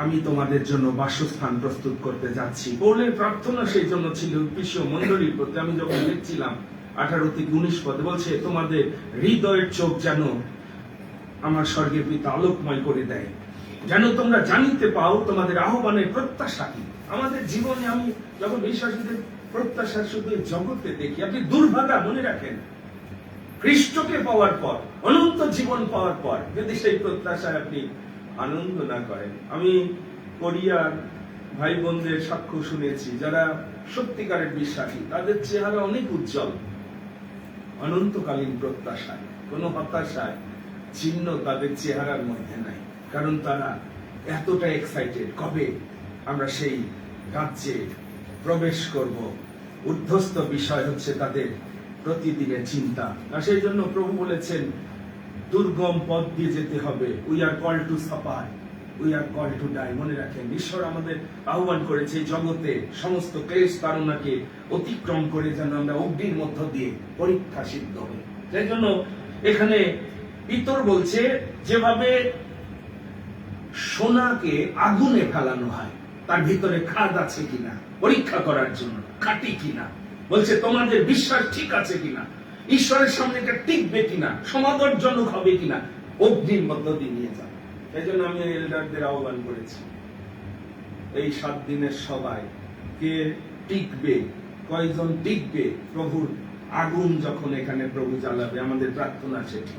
S1: আমি তোমাদের জন্য বাসস্থান প্রস্তুত করতে যাচ্ছি। পৌলের প্রার্থনা সেই জন্য ছিল বিশ্ব মণ্ডলীর প্রতি। আমি যখন লিখছিলাম 18-19 পদে বলছে তোমাদের হৃদয়ের চোখ যেন আমার স্বর্গের পিতা আলোকময় করে দেয়, যেন তোমরা জানিতে পাও তোমাদের আহ্বানের প্রত্যাশা কি। আমাদের জীবনে আমি যখন বিশ্বাসীদের প্রত্যাশা শুধু জগতে দেখি, আপনি দুর্ভাগা মনে রাখেন, খ্রিস্টকে পাওয়ার পর, অনন্ত জীবন পাওয়ার পর যদি সেই প্রত্যাশায় আপনি আনন্দ না করেন। আমি কোরিয়ার ভাই বোনদের সাক্ষ্য শুনেছি যারা সত্যিকারের বিশ্বাসী, তাদের চেহারা অনেক উজ্জ্বল, অনন্তকালীন প্রত্যাশায়, কোন হতাশায় চিহ্ন তাদের চেহারার মধ্যে নাই, কারণ তারা এতটা এক্সাইটেড কবে আমরা সেই রাজ্যে প্রবেশ করব। ঊর্ধ্বস্ত বিষয় হচ্ছে তাদের প্রতিদিনের চিন্তা। আর সেই জন্য প্রভু বলেছেন দুর্গম পথ দিয়ে যেতে হবে। We are call to suffer, we are call to die. মনে রাখেন ঈশ্বর আমাদের আহ্বান করেছে জগতে সমস্ত ক্লেশ তাড়নাকে অতিক্রম করে যেন আমরা অগ্নির মধ্য দিয়ে পরীক্ষা সিদ্ধ হই। সেই জন্য এখানে পিতর বলছে যেভাবে সোনাকে আগুনে ফেলানো হয় তার ভিতরে খাদ আছে কিনা পরীক্ষা করার জন্য, খাঁটি কিনা, বলছে তোমাদের বিশ্বাস ঠিক আছে কিনা, ঈশ্বরের সামনে এটা টিকবে কিনা, সমাদরজনক হবে কিনা, অগ্নির মধ্য দিয়ে নিয়ে যাবে। এই জন্য আমি এল্ডারদের আহ্বান করেছি এই 7 দিনের সবাই কে টিকবে, কয়জন টিকবে প্রভুর আগুন যখন এখানে প্রভু জ্বালাবে। আমাদের প্রার্থনা সেটি,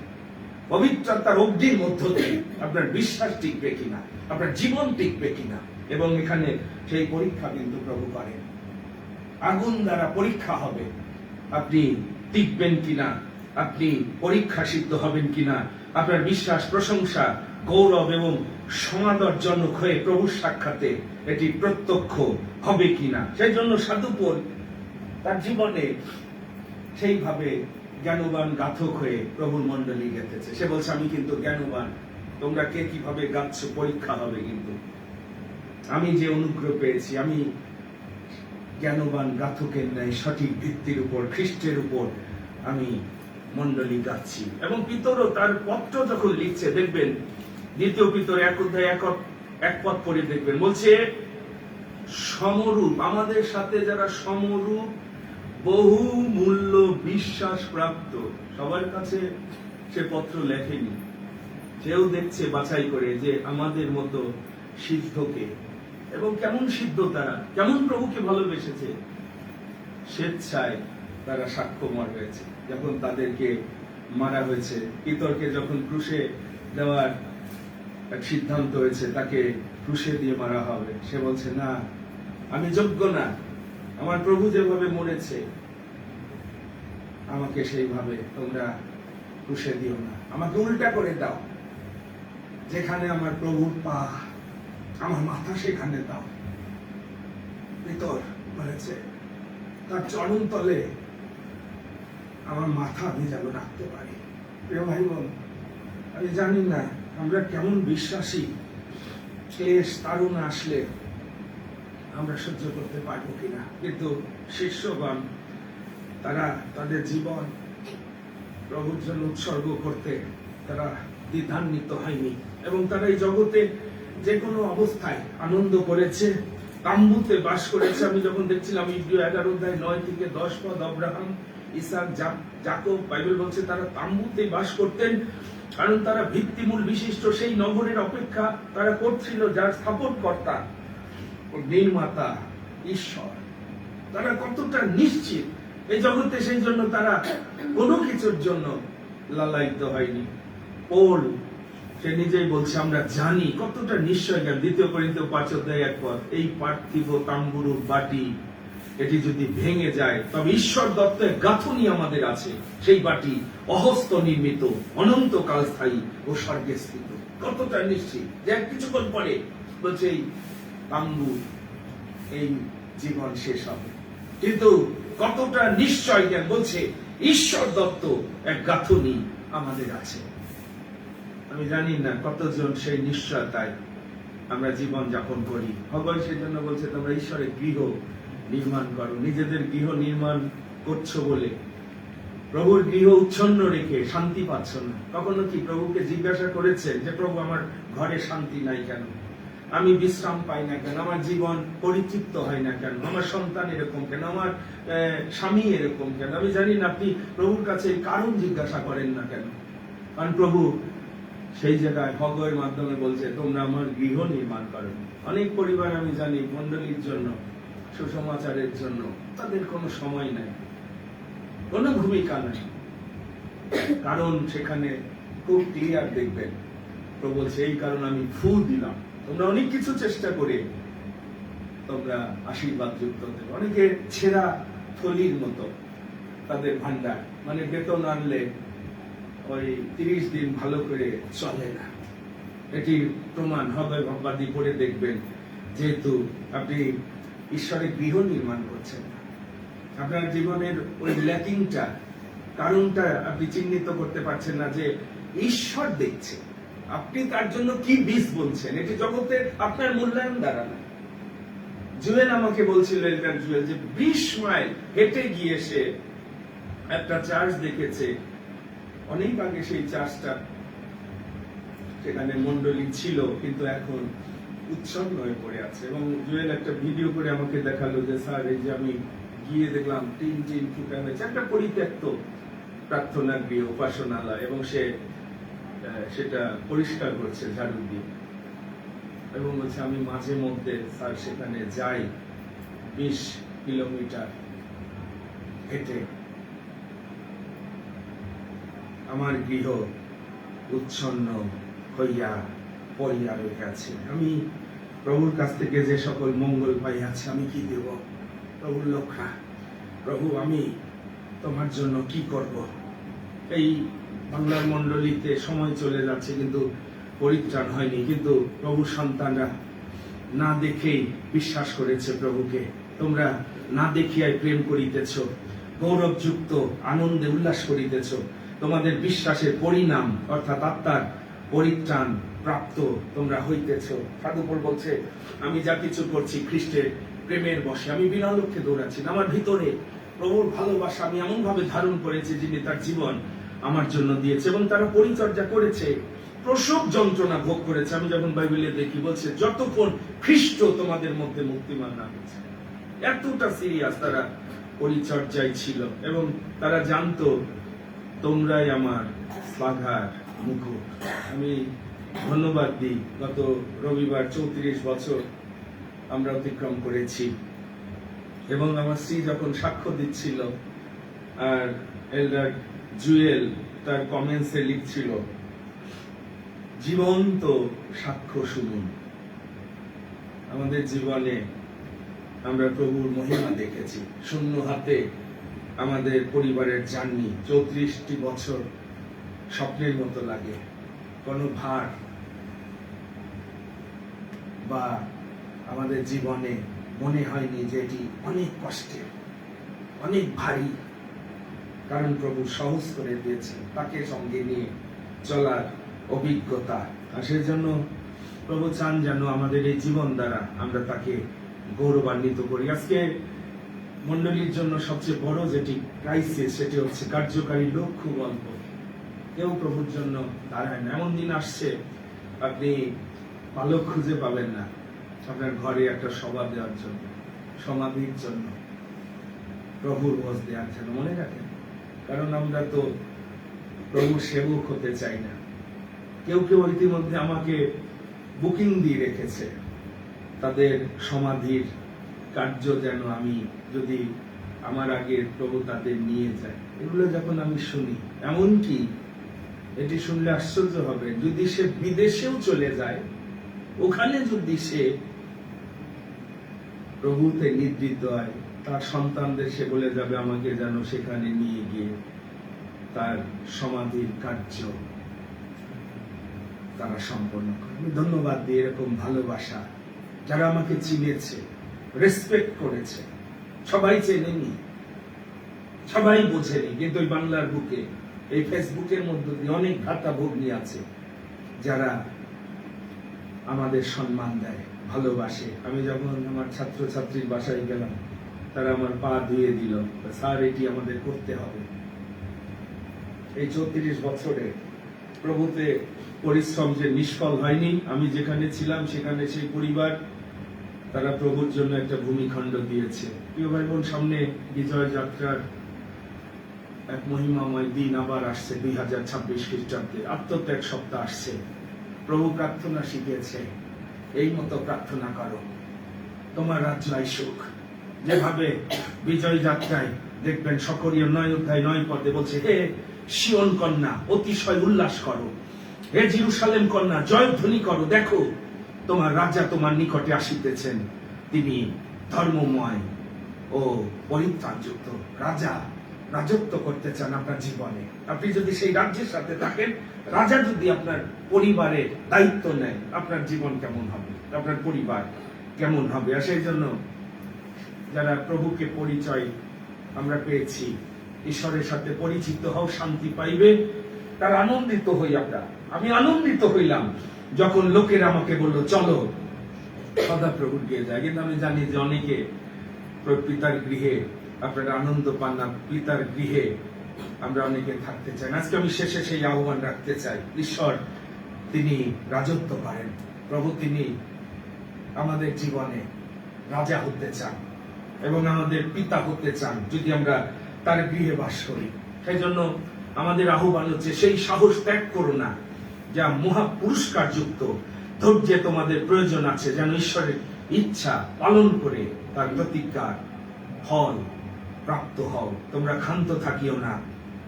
S1: পবিত্রতার অগ্নির মধ্য দিয়ে আপনার বিশ্বাস টিকবে কিনা, আপনার জীবন টিকবে কিনা। এবং এখানে সেই পরীক্ষা কিন্তু প্রভু করেন, আগুন দ্বারা পরীক্ষা হবে আপনি টিকবেন কিনা, আপনি পরীক্ষা সিদ্ধ হবেন কিনা, আপনার বিশ্বাস, প্রশংসা, গৌরব এবং সমাদরজনক হয়ে প্রভুর সাক্ষাতে এটি প্রত্যক্ষ হবে কিনা। সেই জন্য সাধু পৌল তার জীবনে সেইভাবে জ্ঞানবান গাথক হয়ে প্রভুর মণ্ডলী গেঁথেছে। সে বলছে আমি কিন্তু জ্ঞানবান, তোমরা কে কিভাবে গাচ্ছ পরীক্ষা হবে, কিন্তু আমি যে অনুগ্রহ পেয়েছি আমি জ্ঞানবান গাথকের ন্যায় সঠিক ভিত্তির উপর, খ্রিস্টের উপর আমি মণ্ডলী গাচ্ছি। এবং পিতরও তার পত্র যখন লিখছে দেখবেন দ্বিতীয় পিতর 1:1 পড়ে দেখবেন, বলছে সমরূপ, আমাদের সাথে যারা সমরূপ বহু মূল্য বিশ্বাস প্রাপ্ত। সবার কাছে সে পত্র লেখেনি, সেও দেখছে বাছাই করে যে আমাদের মতো সিদ্ধকে, এবং কেমন সিদ্ধ তারা, কেমন প্রভুকে ভালোবেসেছে। স্বেচ্ছায় তারা সাক্ষ্যময় হয়েছে যখন তাদেরকে মারা হয়েছে। পিতরকে যখন ক্রুশে দেওয়ার এক সিদ্ধান্ত হয়েছে, তাকে ক্রুশে দিয়ে মারা হবে, সে বলছে না, আমি যোগ্য না, আমার প্রভু যেভাবে মরেছে আমাকে সেইভাবে তোমরা ক্রুশে দিও না, আমাকে উল্টা করে দাও, যেখানে আমার প্রভুর পা, আমার মাথা সেখানে দাও। পিতর বলেছে তার চরণ তলে আমার মাথা আমি যেন রাখতে পারি। প্রিয় ভাই বোন, আমি জানি না আমরা কেমন বিশ্বাসী, ক্লেশ তাড়ন আসলে আমরা সহ্য করতে পারবো কিনা, কিন্তু শিষ্যগণ তারা তাদের জীবন প্রভুর জন্য উৎসর্গ করতে তারা দ্বিধান্বিত হয়নি, এবং তারা এই জগতে যে কোনো অবস্থায় আনন্দ করেছে, তাম্বুতে বাস করেছে। আমি যখন দেখছিলাম ইব্রিয় 11:9-10 পদ, আব্রাহাম, ইসাক, যাকব, বাইবেল বলছে তারা তাম্বুতে বাস করতেন, কারণ তারা ভিত্তিমূল বিশিষ্ট সেই নগরের অপেক্ষা তারা করছিল যার স্থাপনকর্তা ও নির্মাতা ঈশ্বর। তারা কতটা নিশ্চিত এই জগতে, সেই জন্য তারা কোনো কিছুর জন্য লালায়িত হয়নি। পৌল সে নিজেই বলছে আমরা জানি, কতটা নিশ্চয় জ্ঞান। 2 কোরিন্থীয় 5:1 পদ, এই পার্থিব তাম্বুরুর বাটি এটি যদি ভেঙে যায় তবে ঈশ্বর দত্ত এক গাঁথনি আমাদের আছে, সেই বাটি অহস্ত নির্মিত, অনন্তকাল স্থায়ী ও স্বর্গে স্থিত। কতটা নিশ্চিত যে কিছুক্ষণ পরে বলছে এই তাম্বু, এই জীবন শেষ হবে, কিন্তু কতটা নিশ্চয় জ্ঞান বলছে ঈশ্বর দত্ত এক গাঁথনি আমাদের আছে। আমি জানি না কতজন সেই নিশ্চয়তায় আমরা জীবন যাপন করি। ভগবান সেই জন্য বলছে তোমরা ঈশ্বরের গৃহ নির্মাণ করো। নিজেদের গৃহ নির্মাণ করছো বলে প্রভুর গৃহ উচ্ছন্ন রেখে শান্তি পাচ্ছ না। কখনো কি প্রভুকে জিজ্ঞাসা করেছেন যে প্রভু আমার ঘরে শান্তি নাই কেন, আমি বিশ্রাম পাই না কেন, আমার জীবন পরিতৃপ্ত হয় না কেন, আমার সন্তান এরকম কেন, আমার স্বামী এরকম কেন? আমি জানি না আপনি প্রভুর কাছে কারণ জিজ্ঞাসা করেন না কেন, কারণ প্রভু সেই জায়গায় ভগবের মাধ্যমে বলছে তোমরা আমার গৃহ নির্মাণ করো। অনেক পরিবার আমি জানি মন্ডলীর জন্য, সুসমাচারের জন্য তাদের কোনো সময় নাই, কোনো ভূমিকা নাই, কারণ সেখানে খুব ক্লিয়ার দেখবেন প্রভু বলছে এই কারণ আমি ফু দিলাম। তোমরা অনেক কিছু চেষ্টা করে তোমরা আশীর্বাদ যুক্ত দেবে। অনেকে ছেঁড়া থলির মতো তাদের ভান্ডার, মানে বেতন আনলে ওই 30 দিন ভালো করে চলে না। এটি প্রমাণ হবে, ভগবাদী পড়ে দেখবেন, যেহেতু আপনি ঈশ্বরের গৃহ নির্মাণ করছেন না, আপনার জীবনের ওই ল্যাকিংটা, কারণটা আপনি চিহ্নিত করতে পারছেন না যে ঈশ্বর দেখছে আপনি তার জন্য কি বীজ বলছেন। এটি জগতে আপনার মূল্যায়ন দ্বারা না। জুয়েল আমাকে বলছিল, এলকার জুয়েল, যে 20 মাইল হেঁটে গিয়ে সে একটা চার্চ দেখেছে। অনেক আগে সেই চার্চটা, সেখানে মন্ডলী ছিল, কিন্তু এখন উচ্ছন্ন হয়ে পড়ে আছে। এবং জুয়েল একটা ভিডিও করে আমাকে দেখালো যে স্যার এই যে আমি গিয়ে দেখলাম টিন ফুটা হয়েছে, একটা পরিত্যক্ত প্রার্থনা গৃহ, উপাসনালয়, এবং সে সেটা পরিষ্কার করছে ঝাড়ু দিয়ে, এবং বলছে আমি মাঝে মধ্যে স্যার সেখানে যাই 20 কিলোমিটার হেঁটে, আমার গৃহ উচ্ছন্ন হইয়া পড়িয়া রহিয়াছে। আমি প্রভুর কাছ থেকে যে সকল মঙ্গল পাইয়াছি আমি কি দেব? প্রভুর লক্ষ্য, প্রভু আমি তোমার জন্য কি করব? এই বাংলার মন্ডলীতে সময় চলে যাচ্ছে কিন্তু পরিত্রাণ হয়নি, কিন্তু প্রভুর সন্তানরা না দেখেই বিশ্বাস করেছে প্রভুকে। তোমরা না দেখিয়াই প্রেম করিতেছ, গৌরবযুক্ত আনন্দে উল্লাস করিতেছ। তোমাদের বিশ্বাসের পরিণাম অর্থাৎ আত্মার পরিত্রাণ প্রাপ্ত তোমরা হইতেছ। সাধুপল বলছে আমি যা কিছু করছি খ্রিস্টের প্রেমের বশে, আমি বিনা লক্ষ্যে দৌড়াচ্ছি। আমার ভিতরে প্রভুর ভালোবাসা আমি এমন ভাবে ধারণ করেছি যিনি তার জীবন আমার জন্য দিয়েছে, এবং তারা পরিচর্যা করেছে প্রসব যন্ত্রণা ভোগ করেছে। আমি যখন বাইবেলে দেখি বলছে যতক্ষণ খ্রিস্ট তোমাদের মধ্যে মুক্তিমান না হয়েছে। এতটা সিরিয়াস তারা পরিচর্যায় ছিল এবং তারা জানতো তোমরাই আমার শ্লাঘার মুকুট। আমি ধন্যবাদ দিই, গত রবিবার 34 বছর আমরা অতিক্রম করেছি এবং আমার স্ত্রী যখন সাক্ষ্য দিচ্ছিল আর এল্ডার জুয়েল তার কমেন্টসে লিখছিল, জীবন্ত সাক্ষ্য শুনুন। আমাদের জীবনে আমরা প্রভুর মহিমা দেখেছি। শূন্য হাতে আমাদের পরিবারের জার্নি 34টি বছর স্বপ্নের মতো লাগে। কোনো ভার বা আমাদের জীবনে মনে হয়নি যে এটি অনেক কষ্টের, অনেক ভারী, কারণ প্রভু সহজ করে দিয়েছেন তাকে সঙ্গে নিয়ে চলার অভিজ্ঞতা। আর সেই জন্য প্রভু চান যেন আমাদের এই জীবন দ্বারা আমরা তাকে গৌরবান্বিত করি। আজকে মন্ডলীর জন্য সবচেয়ে বড় যেটি ক্রাইসিস সেটি হচ্ছে কার্যকারী লোক খুব অল্প, কেউ প্রভুর জন্য দাঁড়ায় না। এমন দিন আসছে আপনি পালক খুঁজে পাবেন না আপনার ঘরে একটা সভা দেওয়ার জন্য, সমাধির জন্য, প্রভুর ভোজ দেওয়ার জন্য। মনে রাখেন, কারণ আমরা তো প্রভুর সেবক হতে চাই না। কেউ কেউ ইতিমধ্যে আমাকে বুকিং দিয়ে রেখেছে তাদের সমাধির কার্য যেন আমি যদি আমার আগে প্রভু তাদের নিয়ে যায়। এগুলো যখন আমি শুনি, এমনকি এটি শুনলে আশ্চর্য হবে, যদি সে বিদেশেও চলে যায়, ওখানে যদি সে প্রভুতে নিদ্রিত হয়, তার সন্তানদের সে বলে যাবে আমাকে যেন সেখানে নিয়ে গিয়ে তার সমাধির কার্য তারা সম্পন্ন করে। আমি ধন্যবাদ দিই এরকম ভালোবাসা, যারা আমাকে চিনেছে, রেসপেক্ট করেছে। সবাই চেনেনি, সবাই বোঝেনি, কিন্তু ওই বাংলার বুকে, এই ফেসবুকের মধ্যে দিয়ে অনেক ঘাটা ভগ্নি আছে যারা আমাদের সম্মান দেয়, ভালোবাসে। আমি যখন আমার ছাত্রছাত্রীর বাসায় গেলাম, তারা আমার পা ধুয়ে দিল, স্যার এটি আমাদের করতে হবে। এই 34 বছরে প্রভুতে পরিশ্রম যে নিষ্ফল হয়নি, আমি যেখানে ছিলাম সেখানে সেই পরিবার তারা প্রভুর জন্য একটা ভূমিখণ্ড দিয়েছে। প্রিয় ভাই বোন, সামনে বিজয় যাত্রার এক মহিমাময় দিন আবার আসছে 2026 খ্রিস্টাব্দে। আত্মত্যাগ সপ্তাহ আসছে। প্রভু প্রার্থনা শিখিয়েছে, এই মতো প্রার্থনা করো, তোমার রাজ্য আইসুক। যেভাবে বিজয় যাত্রায় দেখবেন সকরীয় 9 অধ্যায় 9 পদে বলছে, হে সিয়ন কন্যা অতিশয় উল্লাস করো, হে জেরুসালেম কন্যা জয়ধ্বনি করো, দেখো তোমার রাজা তোমার নিকটে আসিতেছেন, তিনি ধর্মময় ও পরিত্রাণযুক্ত। রাজা রাজত্ব করতে চান আপনার জীবনে, আপনি যদি সেই রাজ্যের সাথে থাকেন, রাজা যদি আপনার পরিবারের দায়িত্ব নেয়, আপনার জীবন কেমন হবে, আপনার পরিবার কেমন হবে। আর সেই জন্য যারা প্রভুকে পরিচয় আমরা পেয়েছি, ঈশ্বরের সাথে পরিচিত হও, শান্তি পাইবে, তার আনন্দিত হই আমরা। আমি আনন্দিত হইলাম যখন লোকেরা আমাকে বললো চলো সদা প্রভুর গিয়ে যায়। কিন্তু আমি জানি যে অনেকে পিতার গৃহে আপনারা আনন্দ পান না, পিতার গৃহে আমরা অনেকে থাকতে চাই। আজকে আমি শেষে সেই আহ্বান রাখতে চাই, ঈশ্বর তিনি রাজত্ব করেন, প্রভু তিনি আমাদের জীবনে রাজা হতে চান এবং আমাদের পিতা হতে চান যদি আমরা তার গৃহে বাস করি। সেই জন্য আমাদের আহ্বান হচ্ছে, সেই সাহস ত্যাগ করো না যা মহা পুরস্কার যুক্ত। ধৈর্যে তোমাদের প্রয়োজন আছে যেন ঈশ্বরের ইচ্ছা পালন করে তার প্রতিজ্ঞার ফল প্রাপ্ত হও। তোমরা ক্ষান্ত থাকিও না,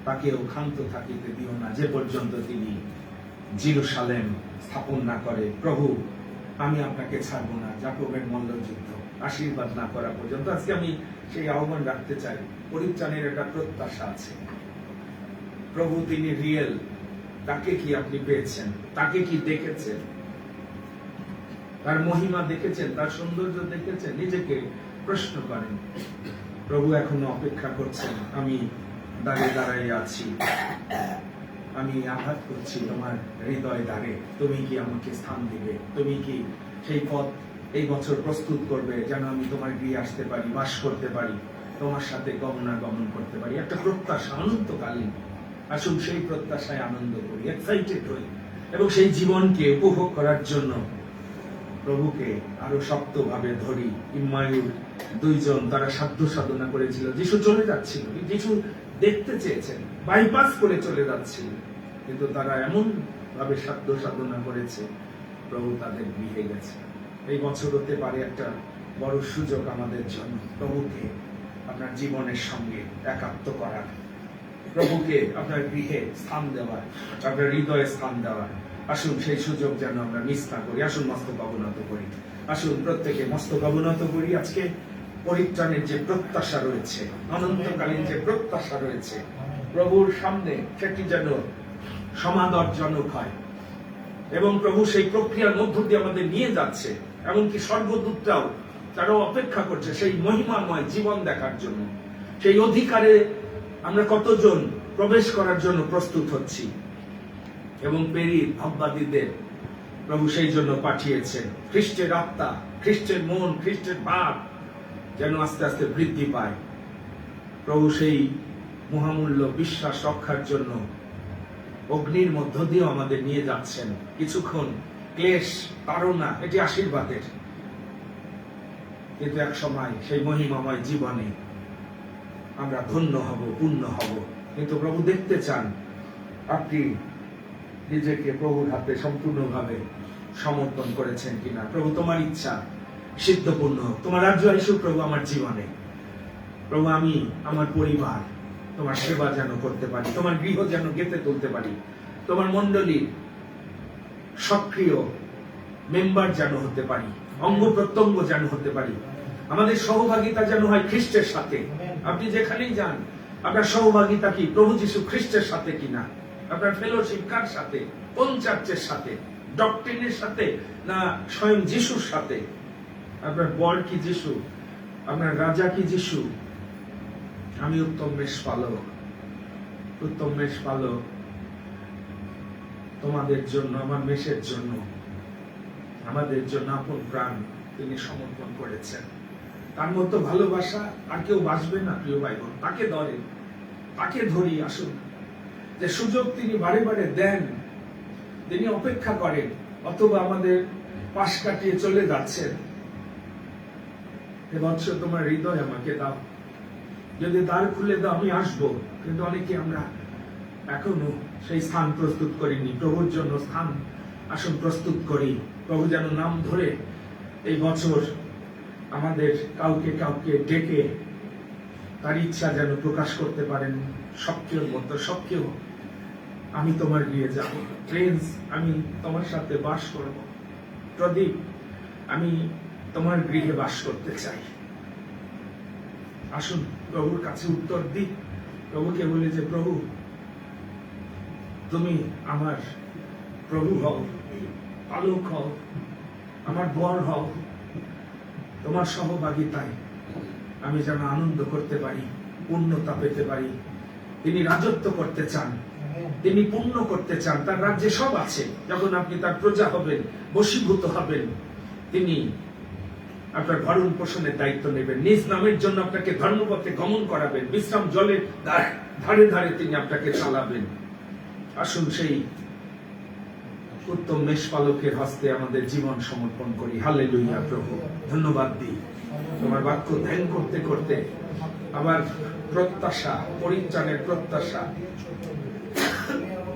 S1: তাকেও ক্ষান্ত থাকিতে দিও না, যে পর্যন্ত তিনি জেরুসালেম স্থাপন না করে। প্রভু আমি আপনাকে ছাড়বো না, যাকবের মল্লযুদ্ধ আশীর্বাদ না করা পর্যন্ত। আজকে আমি সেই আহ্বান রাখতে চাই, পরিত্রাণের একটা প্রত্যাশা আছে। প্রভু তিনি রিয়েল, তাকে কি আপনি পেয়েছেন, তাকে কি দেখেছেন, তার মহিমা দেখেছেন, তার সৌন্দর্য দেখেছেন, নিজেকে প্রশ্ন করেন। প্রভু এখনো অপেক্ষা করছেন, আমি দাঁড়িয়ে দাঁড়াইয়ে আছি, আমি আঘাত করছি তোমার হৃদয় দ্বারে, তুমি কি আমাকে স্থান দিবে, তুমি কি সেই পথ এই বছর প্রস্তুত করবে যেন আমি তোমার গৃহে আসতে পারি, বাস করতে পারি, তোমার সাথে গমনাগমন করতে পারি। একটা প্রত্যাশা অনন্তকালীন, আসুন সেই প্রত্যাশায় আনন্দ করি, এক্সাইটেড হই। এবং সেই জীবনকে উপভোগ করার জন্য প্রভুকে আরো শক্তভাবে ধরি। ইম্মানুয়েল দুইজন তারা সাধ্য সাধনা করেছিল। যিশু চলে যাচ্ছিল, যিশু দেখতে চেয়েছেন, বাইপাস করে চলে যাচ্ছিল, কিন্তু তারা এমন ভাবে সাধ্য সাধনা করেছে, প্রভু তাদের গৃহে গেছে। এই বছর হতে পারে একটা বড় সুযোগ আমাদের জন্য প্রভুকে আপনার জীবনের সঙ্গে একাত্ম করার, প্রভুকে আপনার গৃহে স্থান দেওয়ার, আপনার হৃদয়ে স্থান দেওয়ার। আসুন সেই সুযোগ যেন আমরা মিস না করি। আসুন মস্তক অবনত করি, আসুন প্রত্যেকে মস্তক অবনত করি। আজকে পরিত্রাণের যে প্রত্যাশা রয়েছে, অনন্তকালীন যে প্রত্যাশা রয়েছে প্রভুর সামনে, সেটি যেন সমাদরজনক হয় এবং প্রভু সেই প্রক্রিয়ার মধ্য দিয়ে আমাদের নিয়ে যাচ্ছে। এমনকি স্বর্গদূতরাও তারা অপেক্ষা করছে সেই মহিমাময় জীবন দেখার জন্য। সেই অধিকারে আমরা কতজন প্রবেশ করার জন্য প্রস্তুত হচ্ছি এবং পেরির ভাববাদীদের প্রভু সেই জন্য পাঠিয়েছেন। খ্রিস্টের আত্মা, খ্রিস্টের মন, খ্রিস্টের ভাব যেন আস্তে আস্তে বৃদ্ধি পায়। প্রভু সেই মহামূল্য বিশ্বাস রক্ষার জন্য অগ্নির মধ্য দিয়েও আমাদের নিয়ে যাচ্ছেন। কিছুক্ষণ ক্লেশ, তাড়না, এটি আশীর্বাদের, কিন্তু এক সময় সেই মহিমাময় জীবনে আমরা ধন্য হব, পূর্ণ হব। কিন্তু প্রভু দেখতে চান আপনি নিজেকে প্রভুর হাতে সম্পূর্ণভাবে সমর্পণ করেছেন কিনা। প্রভু তোমার ইচ্ছা সিদ্ধপূর্ণ হোক, তোমার রাজ্য আসুক প্রভু আমার জীবনে। প্রভু আমি আমার পরিবার তোমার সেবা যেন করতে পারি, তোমার গৃহ যেন গেতে তুলতে পারি, তোমার মণ্ডলীর সক্রিয় মেম্বার যেন হতে পারি, অঙ্গ প্রত্যঙ্গ যেন হতে পারি। আমাদের সহভাগিতা যেন হয় খ্রিস্টের সাথে। আপনি যেখানেই যান আপনার সহভাগিতা কি প্রভু যীশু খ্রিস্টের সাথে কিনা? আপনার ফেলোশিপ কার সাথে? কোন চার্চের সাথে? ডক্ট্রিনের সাথে না স্বয়ং যিশুর সাথে? আপনার বর কি যিশু? আপনার রাজা কি যিশু? আমি উত্তম মেষপালক, উত্তম মেষপালক তোমাদের জন্য, আমার মেষের জন্য, আমাদের জন্য আপন প্রাণ তিনি সমর্পণ করেছেন। তার মতো ভালোবাসা আর কেউ বাসবে না প্রিয় ভাই বোন। তাকে ধরে, তাকে ধরি। আসুন, যে সুযোগ তিনি বারে বারে দেন, তিনি অপেক্ষা করেন, অথবা আমাদের পাশ কাটিয়ে চলে যাচ্ছেন। এবছর তোমার হৃদয় আমাকে দাও, যদি দ্বার খুলে দাও আমি আসবো। কিন্তু অনেকে আমরা এখনো সেই স্থান প্রস্তুত করিনি। প্রভুর জন্য স্থান আসুন প্রস্তুত করি। প্রভু যেন নাম ধরে এই বছর আমাদের কাউকে কাউকে ডেকে তার ইচ্ছা যেন প্রকাশ করতে পারেন। সক্রিয় মতো সক্রিয়, আমি তোমার গৃহে যাব। প্রিন্স, আমি তোমার সাথে বাস করব। প্রদীপ, আমি তোমার গৃহে বাস করতে চাই। আসুন প্রভুর কাছে উত্তর দিই। প্রভুকে বলি যে প্রভু তুমি আমার প্রভু হও, পালক হও, আমার বর হও। তোমার সহভাগিতায় আমি যেন আনন্দ করতে পারি, পূর্ণতা পেতে পারি। তিনি রাজত্ব করতে চান, তিনি পূর্ণ করতে চান। তার রাজ্যে সব আছে। যখন আপনি তার প্রজা হবেন, বশীভূত হবেন, তিনি আপনার ভরণ পোষণের দায়িত্ব নেবেন। নিজ নামের জন্য আপনাকে ধর্মপথে গমন করাবেন। বিশ্রাম জলের ধারে ধারে তিনি আপনাকে চালাবেন। আসুন সেই উত্তম মেষপালকের হস্তে আমাদের জীবন সমর্পণ করি। হালেলুয়া। প্রভু ধন্যবাদ দিই। তোমার বাক্য ধ্যান করতে করতে আমার প্রত্যাশা, পরিত্রাণের প্রত্যাশা,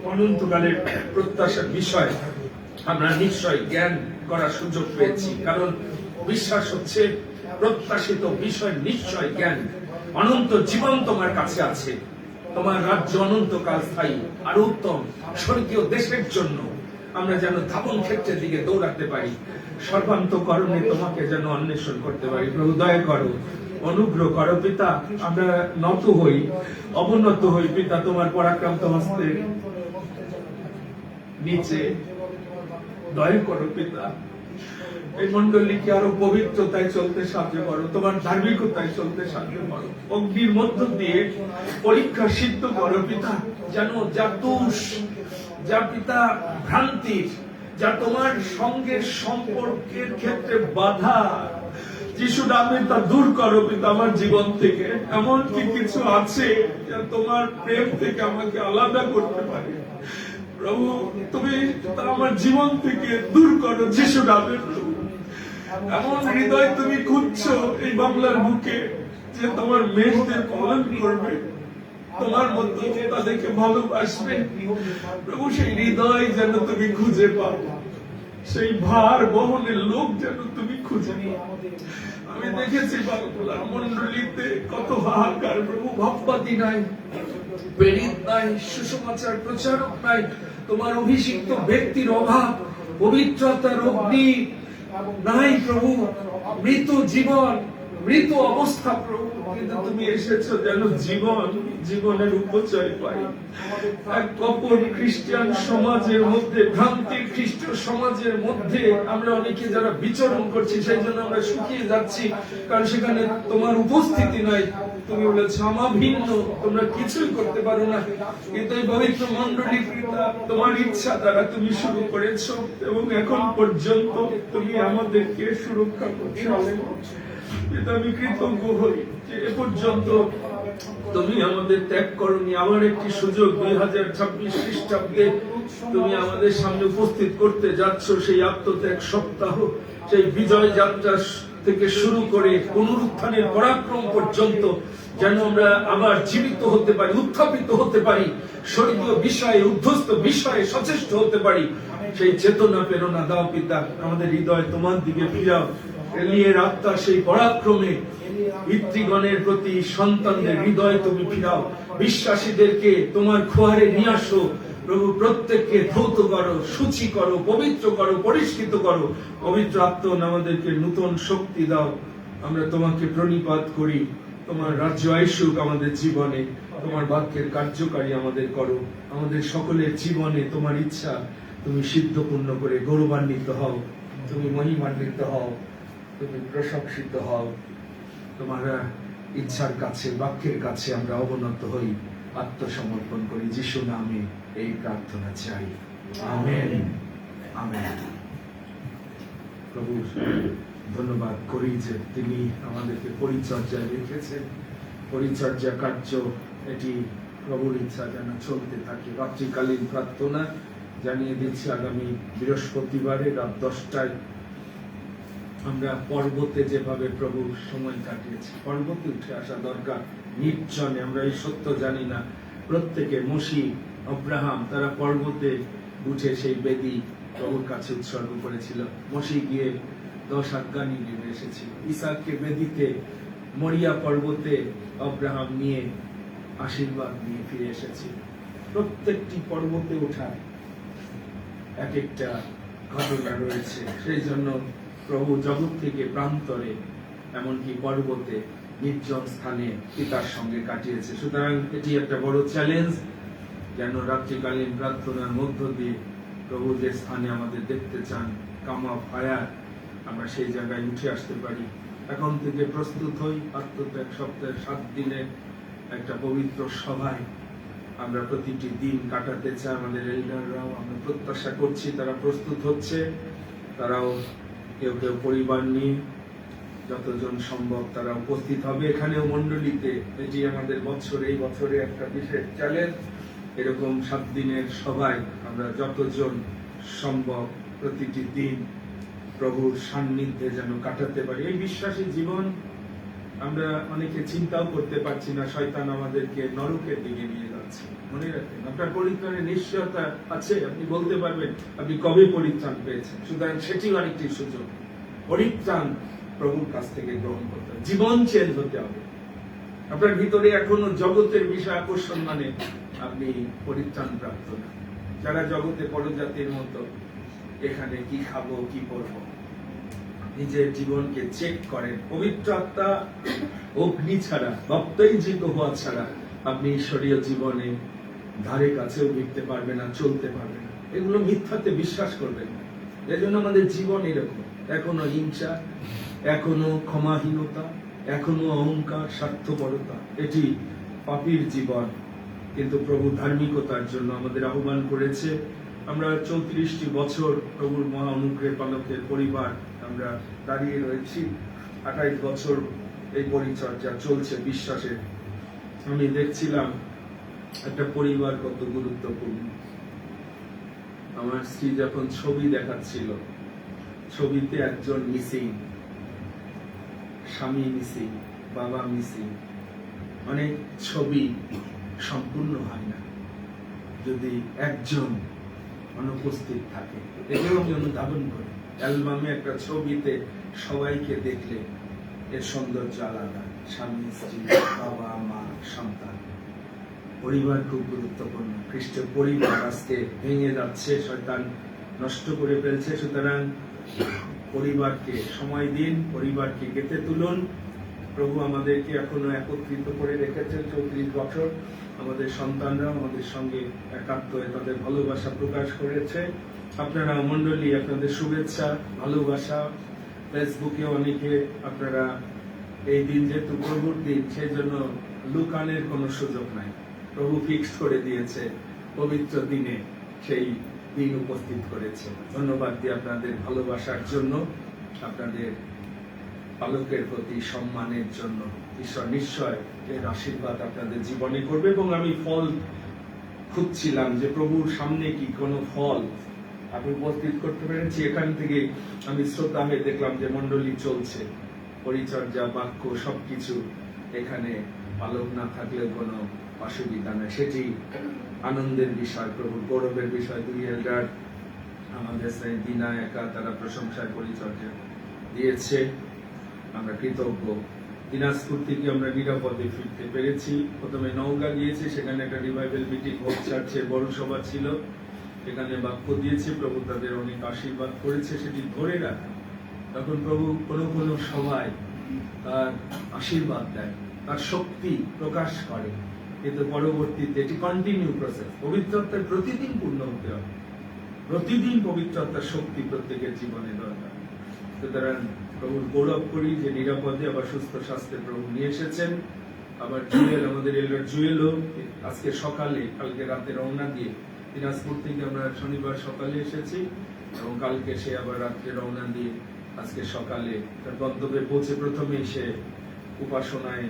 S1: অনন্তকালের প্রত্যাশার বিষয় আমরা নিশ্চয় জ্ঞান করার সুযোগ পেয়েছি। কারণ বিশ্বাস হচ্ছে প্রত্যাশিত বিষয় নিশ্চয় জ্ঞান। অনন্ত জীবন তোমার কাছে আছে। তোমার রাজ্য অনন্তকাল স্থায়ী আর উত্তম স্বর্গীয় দেশের জন্য আমরা যেন ধাবন ক্ষেত্রের দিকে দৌড়াতে পারি। সর্বান্তকরণে তোমাকে যেন অন্বেষণ করতে পারি। প্রভু দয়া করো, অনুগ্রহ করো পিতা। আমরা নত হই, অবনত হই পিতা তোমার পরাক্রান্ত হস্তের নিচে। দয়া করো পিতা, এই মন্ডলীকে আরো পবিত্রতায় চলতে সাহায্য করো, তোমার ধার্মিকতায় চলতে সাহায্য করো। অগ্নির মধ্য দিয়ে পরীক্ষা সিদ্ধ করো পিতা। যেন যা দোষ, যা পিতা ভ্রান্তির, যা তোমার সঙ্গে সম্পর্কের ক্ষেত্রে বাধা, যিশু নামে তা দূর করো পিতা আমার জীবন থেকে। এমন কি কিছু আছে যা তোমার প্রেম থেকে আমাকে আলাদা করতে পারে?
S2: প্রভু তুমি তা আমার জীবন থেকে দূর করো যিশু নামে। এমন হৃদয় তুমি খুঁজছো এই বাংলার বুকে যে তোমার মেয়েদের পালন করবে, তোমার মতো তাদেরকে ভালোবাসবে। প্রভু সেই হৃদয় যেন তুমি খুঁজে পাও, সেই ভার বহনের লোক যেন তুমি খুঁজে পাও। আমি দেখেছি বাংলা মন্ডলীতে কত হাহাকার প্রভু, ভাববাদী নাই, প্রেরিত নাই, সুসমাচার প্রচারক নাই, তোমার অভিষিক্ত ব্যক্তির অভাব, পবিত্রতার অগ্নি নাই প্রভু, মৃত জীবন, মৃত অবস্থা প্রভু। কিন্তু তুমি এসেছো যেন জীবনের উপচয় পাই। এক কপট খ্রিস্টান সমাজের মধ্যে, ভ্রান্তির খ্রিস্ট সমাজের মধ্যে আমরা অনেকে যারা বিচরণ করছি, সেই জন্য আমরা শুকিয়ে যাচ্ছি, কারণ সেখানে তোমার উপস্থিতি নাই। তুমি বলেছো আমা ভিন্ন, তোমরা কিছুই করতে পারো না, কিন্তু এই পবিত্র মণ্ডলী তোমার ইচ্ছা দ্বারা তুমি শুরু করেছো এবং এখন পর্যন্ত তুমি আমাদেরকে সুরক্ষা করছো। কিন্তু আমি কৃতজ্ঞ হই যে এ পর্যন্ত তুমি আমাদের ত্যাগ করনি। আবার একটি সুযোগ 2026 খ্রিস্টাব্দে তুমি আমাদের সামনে উপস্থিত করতে যাচ্ছ। সেই আত্মত্যাগ সপ্তাহ, সেই বিজয় যাত্রা থেকে শুরু করে পুনরুত্থানের পরাক্রম পর্যন্ত যেন আমরা আবার জীবিত হতে পারি, উত্থাপিত হতে পারি, স্বর্গীয় বিষয়ে, উদ্ধস্ত বিষয়ে সচেষ্ট হতে পারি। সেই চেতনা প্রেরণা দাও পিতা, আমাদের হৃদয় তোমার দিকে ফিরাও। এলিয়ের আত্মা সেই পরাক্রমে পিতৃগণের প্রতি সন্তানদের হৃদয় তুমি ফিরাও। বিশ্বাসীদেরকে তোমার খোয়ারে নিয়ে আসো প্রভু, প্রত্যেককে ধৌত করো, সূচি করো, পবিত্র করো, পরিষ্কৃত করো। পবিত্র আত্মা আমাদেরকে নূতন শক্তি দাও। আমরা তোমাকে প্রণিপাত করি। তোমার রাজ্য আইসুক আমাদের জীবনে, তোমার বাক্যের কার্যকারী আমাদের করো। আমাদের সকলের জীবনে তোমার ইচ্ছা তুমি সিদ্ধপূর্ণ করে গৌরবান্বিত হও, তুমি মহিমান্বিত হও, তুমি প্রশংসিত হও। তোমার ইচ্ছার কাছে, বাক্যের কাছে আমরা অবনত হই, আত্মসমর্পণ করি। যিশু নামে এই প্রার্থনা চাই, আমেন, আমেন। প্রভু ধন্যবাদ করি যে তিনি আমাদেরকে পরিচর্যায় রেখেছেন। পরিচর্যা কার্য এটি প্রভুর ইচ্ছা যেন চলতে থাকে। রাত্রিকালীন প্রার্থনা জানিয়ে দিচ্ছি আগামী বৃহস্পতিবারে রাত 10টায় আমরা পর্বতে যেভাবে প্রভু সময় কাটিয়েছি, পর্বতে উঠে আসা দরকার। নির্জনে আমরা এই সত্য জানি না, প্রত্যেকে মসি, আব্রাহাম তারা পর্বতে উঠে সেই বেদী প্রভুর কাছে উৎসর্গ করেছিল। মসি গিয়ে 10 আজ্ঞা নিয়ে নেমে এসেছিল। ইসাককে বেদীতে মরিয়া পর্বতে আব্রাহাম নিয়ে আশীর্বাদ নিয়ে ফিরে এসেছিল। প্রত্যেকটি পর্বতে ওঠা এক একটা ঘটনা রয়েছে। সেই জন্য প্রভু জগৎ থেকে প্রান্তরে, এমনকি পর্বতে, নির্জন স্থানে পিতার সঙ্গে কাটিয়েছে। সুতরাং এটি একটা বড় চ্যালেঞ্জ, যেন রাত্রিকালীন প্রার্থনার মধ্য দিয়ে প্রভু যে স্থানে আমাদের দেখতে চান, কামা ফায়ার, আমরা সেই জায়গায় উঠে আসতে পারি। এখন থেকে প্রস্তুত হই। আত্মত্যাগ সপ্তাহে 7 দিনের একটা পবিত্র সভায় আমরা প্রতিটি দিন কাটাতে চাই। আমাদের এল্ডাররাও, আমরা প্রত্যাশা করছি তারা প্রস্তুত হচ্ছে। তারাও কেউ কেউ পরিবার নিয়ে যতজন সম্ভব তারা উপস্থিত হবে এখানেও মণ্ডলীতে। এটি আমাদের এই বছরে একটা বিশেষ চ্যালেঞ্জ। এরকম 7 দিনের সভায় আমরা যতজন সম্ভব প্রতিটি দিন প্রভুর সান্নিধ্যে যেন কাটাতে পারি। এই বিশ্বাসী জীবন আমরা অনেকে চিন্তাও করতে পারছি না। শয়তান আমাদেরকে নরকের দিকে নিয়ে যাচ্ছে। মনে রাখবেন, আপনার পরিত্রাণের নিশ্চয়তা আছে। আপনি বলতে পারবেন আপনি কবে পরিত্রাণ পেয়েছেন। সুতরাং সেটি আরেকটি সুযোগ। পরিত্রাণ প্রভুর কাছ থেকে গ্রহণ করতে হবে, জীবন চেঞ্জ হতে হবে। আপনার ভিতরে এখনো জগতের বিষয় আকর্ষণ, মানে আপনি পরিত্রাণ প্রাপ্ত না। যারা জগতে পরজাতির মতো এখানে কি খাবো, কি করবো, নিজের জীবনকে চেক করেন। পবিত্র আত্মা অগ্নি ছাড়া, বপ্তাইজিত হওয়া ছাড়া আপনি ঈশ্বরীয় জীবনে ধারে কাছেও লিখতে পারবে না, চলতে পারবে না। এগুলো মিথ্যাতে বিশ্বাস করবেন না। এজন্য আমাদের জীবন এরকম, এখনো হিংসা, এখনো ক্ষমাহীনতা, এখনো অহংকার, স্বার্থপরতা। এটি পাপীর জীবন। কিন্তু প্রভু ধার্মিকতার জন্য আমাদের আহ্বান করেছে। আমরা 34টি বছর প্রভুর মহা অনুগ্রহের পালকের পরিবার আমরা দাঁড়িয়ে রয়েছি। 28 বছর এই পরিচর্যা চলছে বিশ্বাসের। আমি দেখছিলাম একটা পরিবার কত গুরুত্বপূর্ণ।
S1: আমার স্ত্রী যখন ছবি দেখাচ্ছিল, ছবিতে একজন মিসিং, স্বামী মিসিং, বাবা মিসিং। অনেক ছবি সম্পূর্ণ হয় না যদি একজন অনুপস্থিত থাকে। এটাও আমি অনুধাবন করি। অ্যালবামে একটা ছবিতে সবাইকে দেখলে এর সৌন্দর্য আলাদা। স্বামী, স্ত্রী, বাবা, মা, সন্তান, পরিবার খুব গুরুত্বপূর্ণ। খ্রিস্টের পরিবার আজকে ভেঙে যাচ্ছে, শয়তান নষ্ট করে ফেলছে। সুতরাং পরিবারকে সময় দিন, পরিবারকে গেঁথে তুলুন। প্রভু আমাদেরকে এখনো একত্রিত করে রেখেছেন 34 বছর। আমাদের সন্তানরা আমাদের সঙ্গে একাত্ম হয়ে তাদের ভালোবাসা প্রকাশ করেছে। আপনারা মণ্ডলী, আপনাদের শুভেচ্ছা, ভালোবাসা। ফেসবুকে অনেকে আপনারা এই দিন যেহেতু প্রভুর দিন, সেই জন্য লুকানের কোনো সুযোগ নাই। প্রভু ফিক্সড করে দিয়েছে, পবিত্র দিনে সেই দিন উপস্থিত করেছে। ধন্যবাদ দিই আপনাদের ভালোবাসার জন্য, আপনাদের পালকের প্রতি সম্মানের জন্য। ঈশ্বর নিশ্চয় এর আশীর্বাদ আপনাদের জীবনে করবে। এবং আমি ফল খুঁজছিলাম যে প্রভুর সামনে কি কোনো ফল আমি উপস্থিত করতে পেরেছি। এখান থেকে আমি শ্রদ্ধা হয়ে দেখলাম যে মণ্ডলী চলছে, পরিচর্যা, বাক্য সবকিছু এখানে পালক না থাকলেও কোনো অসুবিধা নেই। সেটি আনন্দের বিষয়, প্রভুর গৌরবের বিষয়। 2 এল্ডার আমাদের দিনা একা, তারা প্রশংসায় পরিচর্যা দিয়েছে, আমরা কৃতজ্ঞ। দিনাজপুর থেকে আমরা নিরাপদে ফিরতে পেরেছি। প্রথমে নওগাঁ গিয়েছি, সেখানে একটা রিভাইভাল মিটিং, হোপ চার্চের বড় সভা ছিল, সেখানে বাক্য দিয়েছে। প্রভু তাদের অনেক আশীর্বাদ করেছে, সেটি ধরে রাখা। তখন প্রভু কোনো সভায় তার আশীর্বাদ দেয়, তার শক্তি প্রকাশ করে, কিন্তু পরবর্তীতে এটি কন্টিনিউ প্রসেস। পবিত্রতার প্রতিদিন পূর্ণ হতে হবে, প্রতিদিন পবিত্রতার শক্তি প্রত্যেকের জীবনে দরকার। সুতরাং প্রভুর গৌরব করি যে নিরাপদে আবার সুস্থ স্বাস্থ্যে প্রভু নিয়ে এসেছেন। আবার জুয়েল, আমাদের এলার জুয়েলও আজকে সকালে, কালকে রাতে রওনা দিয়ে দিনাজপুর থেকে আমরা শনিবার সকালে এসেছি, এবং কালকে সে আবার রাত্রে রওনা দিয়ে আজকে সকালে তার গন্তব্যে পৌঁছে প্রথমেই সে উপাসনায়